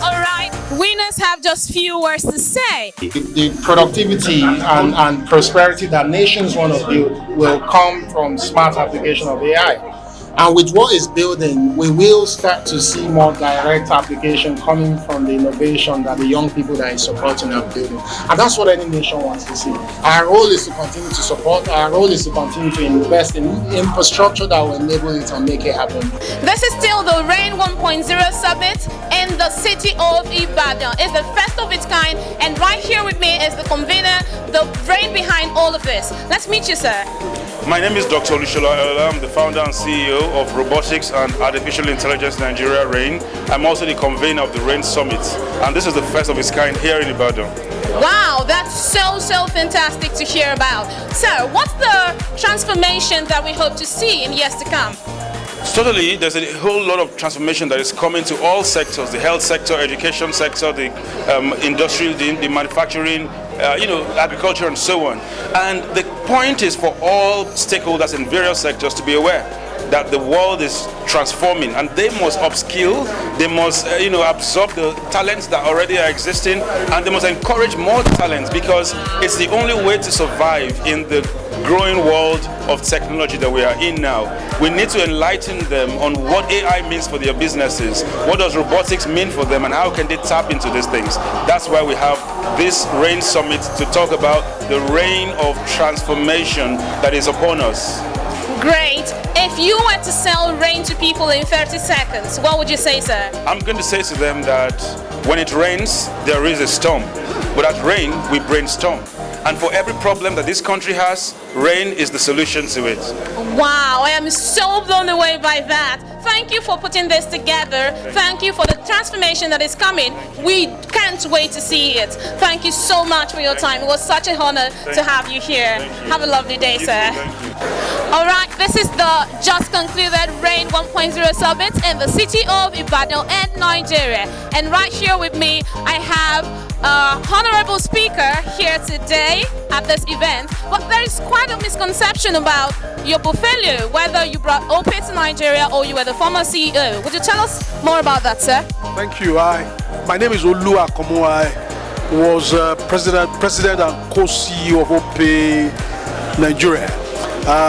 All right, winners have just few words to say. The productivity and prosperity that nations want to build will come from smart application of AI. And with what it's building, we will start to see more direct application coming from the innovation that the young people that is supporting are building. And that's what any nation wants to see. Our role is to continue to support, our role is to continue to invest in infrastructure that will enable it and make it happen. This is still the RAIN 1.0 Summit in the city of Ibadan. It's the first of its kind, and right here with me is the convener, the brain behind all of this. Let's meet you, sir. My name is Dr. Olushola Elola. I'm the founder and CEO of Robotics and Artificial Intelligence Nigeria RAIN. I'm also the convener of the RAIN Summit, and this is the first of its kind here in Ibadan. Wow, that's so fantastic to hear about. So, what's the transformation that we hope to see in years to come? Certainly, there's a whole lot of transformation that is coming to all sectors, the health sector, education sector, the industry, the manufacturing, agriculture and so on. And the point is for all stakeholders in various sectors to be aware that the world is transforming, and they must upskill, they must absorb the talents that already are existing, and they must encourage more talents, because it's the only way to survive in the growing world of technology that we are in now. We need to enlighten them on what AI means for their businesses, what does robotics mean for them, and how can they tap into these things. That's why we have this RAIN Summit to talk about the reign of transformation that is upon us. Great. If you were to sell RAIN to people in 30 seconds, what would you say, sir? I'm going to say to them that when it rains, there is a storm. But at RAIN, we brainstorm. And for every problem that this country has, RAIN is the solution to it. Wow, I am so blown away by that. Thank you for putting this together. Thank you for the transformation that is coming. We can't wait to see it. Thank you so much for your time. It was such an honor to have you here. Have a lovely day, sir. All right, this is the just concluded RAIN 1.0 Summit in the city of Ibadan and Nigeria. And right here with me, I have honorable speaker here today at this event. But there is quite a misconception about your portfolio, whether you brought OPay to Nigeria or you were the former CEO. Would you tell us more about that, sir? Thank you. My name is Olu Akomo. I was president and co-CEO of OPay Nigeria.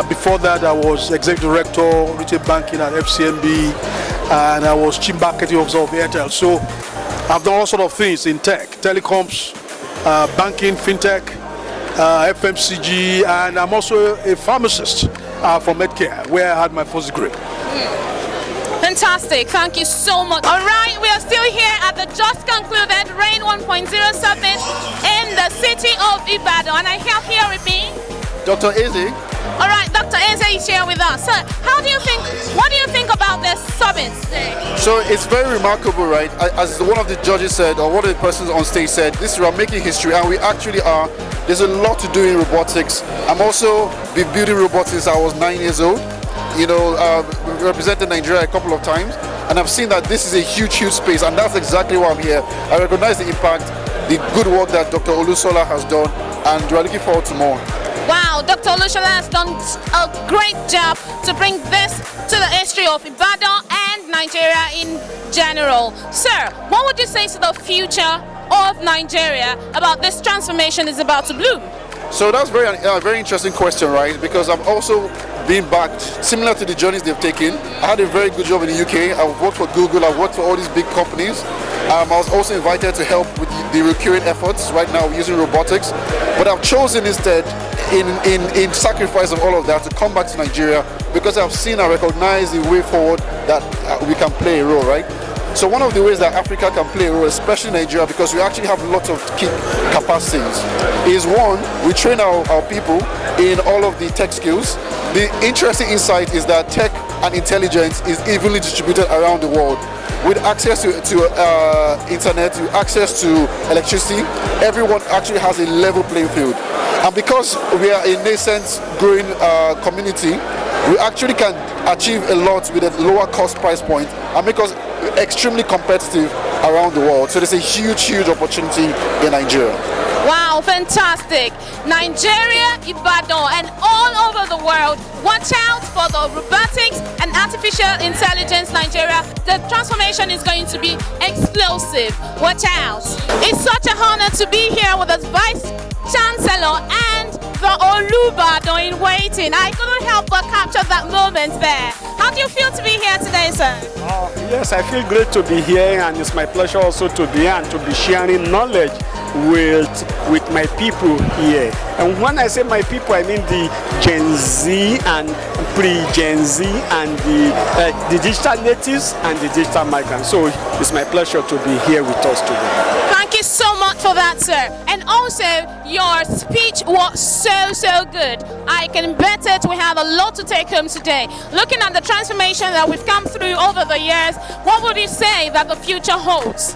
Before that, I was executive director, retail banking at FCMB, and I was chief marketing officer of Airtel. So I've done all sorts of things in tech, telecoms, banking, fintech, FMCG, and I'm also a pharmacist from Medcare, where I had my first degree. Fantastic, thank you so much. All right, we are still here at the just concluded RAIN 1.0 Summit in the city of Ibadan, and I have here with me Dr. Eze. All right, Dr. Eze is here with us. So, what do you think about this summit today? So it's very remarkable, right? As one of the judges said, or one of the persons on stage said, we are making history, and we actually are. There's a lot to do in robotics. I'm also been building robots since I was 9 years old. You know, represented Nigeria a couple of times, and I've seen that this is a huge space, and that's exactly why I'm here. I recognize the impact, the good work that Dr. Olusola has done, and we're looking forward to more. Wow, Dr. Olusola has done a great job to bring this to the history of Ibadan and Nigeria in general. Sir, what would you say to the future of Nigeria about this transformation is about to bloom? So that's a very interesting question, right? Because I've also been backed, similar to the journeys they've taken. I had a very good job in the UK. I've worked for Google, I've worked for all these big companies. I was also invited to help with the recurring efforts right now using robotics. But I've chosen instead, in sacrifice of all of that, to come back to Nigeria because I've seen and recognized the way forward that we can play a role, right? So one of the ways that Africa can play a role, especially Nigeria, because we actually have lots of key capacities, is one, we train our people in all of the tech skills. The interesting insight is that tech and intelligence is evenly distributed around the world. With access to internet, with access to electricity, everyone actually has a level playing field. And because we are a nascent growing community, we actually can achieve a lot with a lower cost price point and make us extremely competitive around the world. So there's a huge opportunity in Nigeria. Wow, fantastic. Nigeria, Ibadan, and all over the world, watch out for the robotics and artificial intelligence Nigeria. The transformation is going to be explosive. Watch out. It's such an honor to be here with the Vice Chancellor and the Olubadan in waiting. I couldn't help but capture that moment there. How do you feel to be here today, sir? Yes, I feel great to be here, and it's my pleasure also to be here and to be sharing knowledge with my people here. And when I say my people, I mean the Gen Z and pre-Gen Z and the digital natives and the digital migrants. So it's my pleasure to be here with us today. Thank you so much for that, sir. And also, your speech was so good. I can bet it we have a lot to take home today. Looking at the transformation that we've come through over the years, what would you say that the future holds?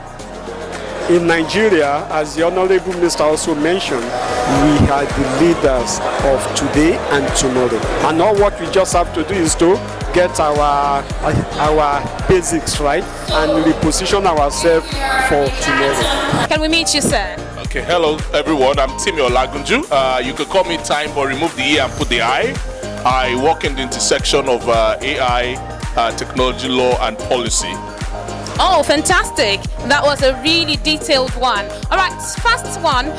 In Nigeria, as the Honorable Minister also mentioned, we are the leaders of today and tomorrow. And all what we just have to do is to get our basics right and reposition ourselves for tomorrow. Can we meet you, sir? Okay, hello everyone, I'm Timmy Olagunju. You could call me Time, but remove the E and put the I. I work in the intersection of AI, technology, law, and policy. Oh, fantastic. That was a really detailed one. All right, first one.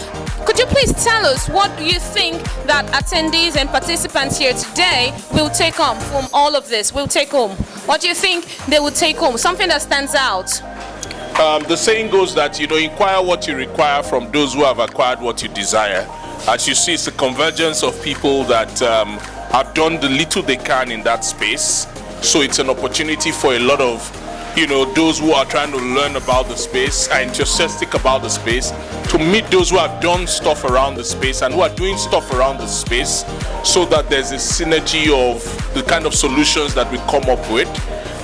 Could you please tell us what do you think that attendees and participants here today will take home from all of this? What do you think they will take home? Something that stands out. The saying goes that, inquire what you require from those who have acquired what you desire. As you see, it's a convergence of people that have done the little they can in that space. So it's an opportunity for a lot of those who are trying to learn about the space, are enthusiastic about the space, to meet those who have done stuff around the space and who are doing stuff around the space, so that there's a synergy of the kind of solutions that we come up with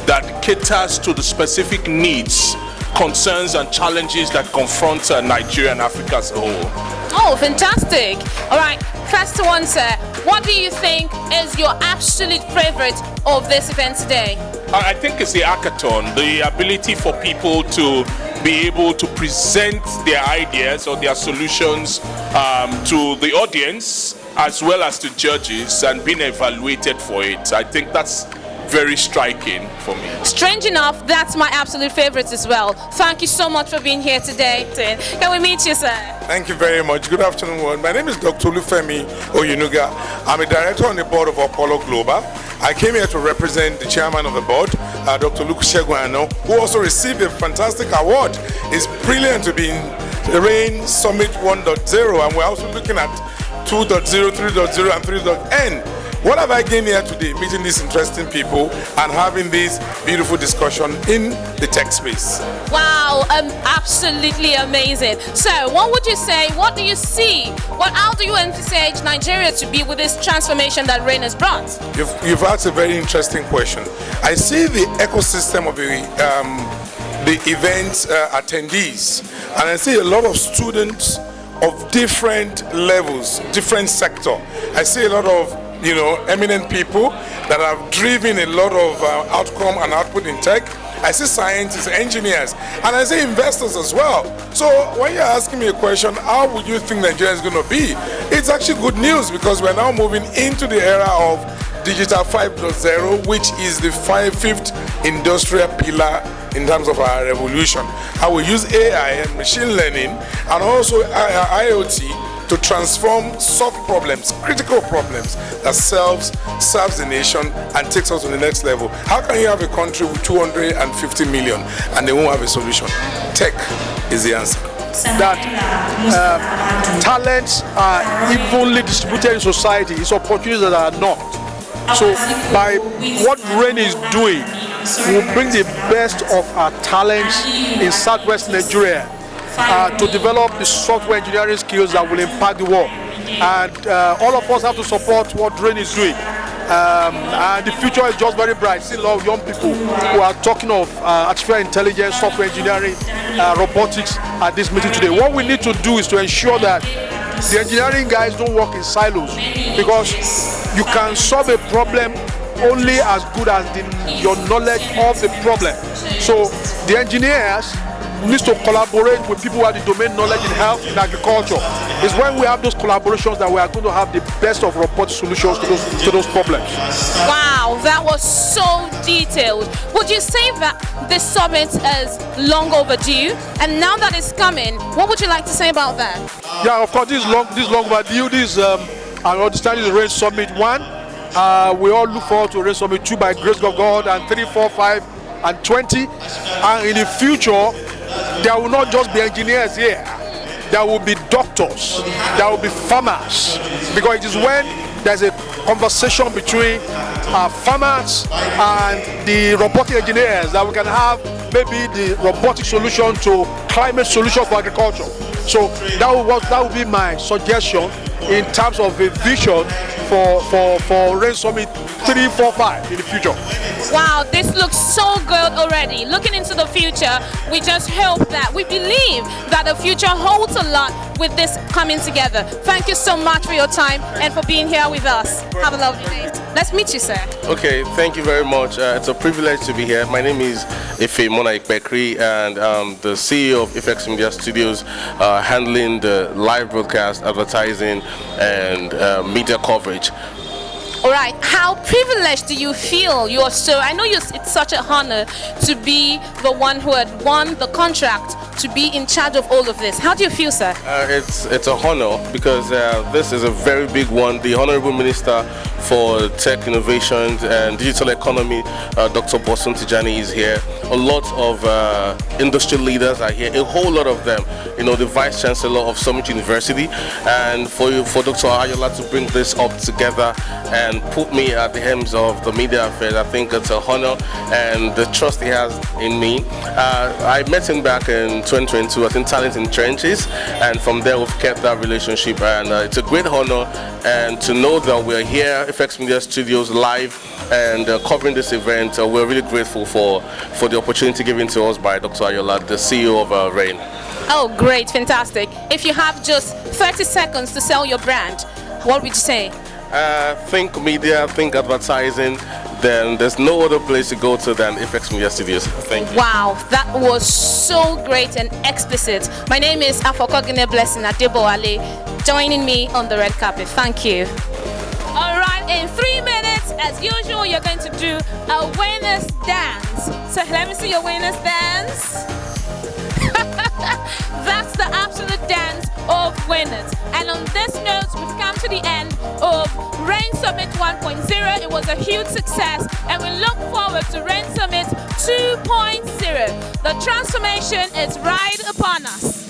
that caters to the specific needs, concerns and challenges that confront Nigeria and Africa as a whole. Oh, fantastic. All right, first one, sir. What do you think is your absolute favorite of this event today? I think it's the hackathon, the ability for people to be able to present their ideas or their solutions to the audience as well as to judges and being evaluated for it. I think that's very striking for me. Strange enough, that's my absolute favorite as well. Thank you so much for being here today. Can we meet you, sir? Thank you very much. Good afternoon, everyone. My name is Dr. Olufemi Oyenuga. I'm a director on the board of Apollo Global. I came here to represent the chairman of the board, Dr. Luke Sheguano, who also received a fantastic award. It's brilliant to be in the RAIN Summit 1.0, and we're also looking at 2.0, 3.0, and 3.n. What have I gained here today? Meeting these interesting people and having this beautiful discussion in the tech space. Wow, absolutely amazing. So, what would you say? What do you see? How do you envisage Nigeria to be with this transformation that RAIN has brought? You've asked a very interesting question. I see the ecosystem of the event attendees, and I see a lot of students of different levels, different sector. I see a lot of eminent people that have driven a lot of outcome and output in tech. I see scientists, engineers, and I see investors as well. So when you're asking me a question, how would you think Nigeria is going to be? It's actually good news, because we're now moving into the era of Digital 5.0, which is the fifth industrial pillar in terms of our revolution. How we use AI and machine learning and also IoT to transform soft problems, critical problems that serves the nation and takes us to the next level. How can you have a country with 250 million and they won't have a solution? Tech is the answer. That talents are evenly distributed in society. It's opportunities that are not. So by what RAIN is doing, we'll bring the best of our talents in Southwest Nigeria to develop the software engineering skills that will impact the world. And all of us have to support what RAIN is doing. And the future is just very bright. See a lot of young people who are talking of artificial intelligence, software engineering, robotics at this meeting today. What we need to do is to ensure that the engineering guys don't work in silos, because you can solve a problem only as good as your knowledge of the problem. So the engineers needs to collaborate with people who have the domain knowledge in health and agriculture. It's when we have those collaborations that we are going to have the best of robotic solutions to those problems. Wow, that was so detailed. Would you say that this summit is long overdue? And now that it's coming, what would you like to say about that? Yeah, of course, this is long overdue. This I understand is RAIN Summit 1. We all look forward to RAIN Summit 2 by grace of God, and 3, 4, 5, and 20. And in the future, there will not just be engineers here. There will be doctors. There will be farmers. Because it is when there's a conversation between farmers and the robotic engineers that we can have maybe the robotic solution to climate solution for agriculture. So that would be my suggestion in terms of a vision for RAIN Summit 3, 4, 5 in the future. Wow, this looks so good already. Looking into the future, we just hope that we believe that the future holds a lot with this coming together. Thank you so much for your time and for being here with us. Have a lovely day. Let's meet you, sir. Okay, thank you very much. It's a privilege to be here. My name is Ife Mona Ikpekri, and I'm the CEO of FX Media Studios, handling the live broadcast, advertising, and media coverage. All right, how privileged do you feel? I know it's such an honor to be the one who had won the contract to be in charge of all of this. How do you feel, sir? It's a honor, because this is a very big one. The Honorable Minister for tech innovations and digital economy. Dr. Bosun Tijani is here. A lot of industry leaders are here, a whole lot of them. You know, the Vice Chancellor of Summit University, and for Dr. Ayola to bring this up together and put me at the helms of the media affairs, I think it's an honor, and the trust he has in me. I met him back in 2022 at Talent in Trenches, and from there we've kept that relationship, and it's a great honor and to know that we're here, FX Media Studios, live and covering this event. We're really grateful for the opportunity given to us by Dr. Ayola, the CEO of RAIN. Oh, great, fantastic. If you have just 30 seconds to sell your brand, what would you say? Think media, think advertising, then there's no other place to go to than FX Media Studios. Thank you. Wow, that was so great and explicit. My name is Afokogene Blessing Adeboale, joining me on the red carpet. Thank you. All right, in 3 minutes, as usual, you're going to do a winners dance. So let me see your winners dance. That's the absolute dance of winners. And on this note, we've come to the end of RAIN Summit 1.0. It was a huge success, and we look forward to RAIN Summit 2.0. The transformation is right upon us.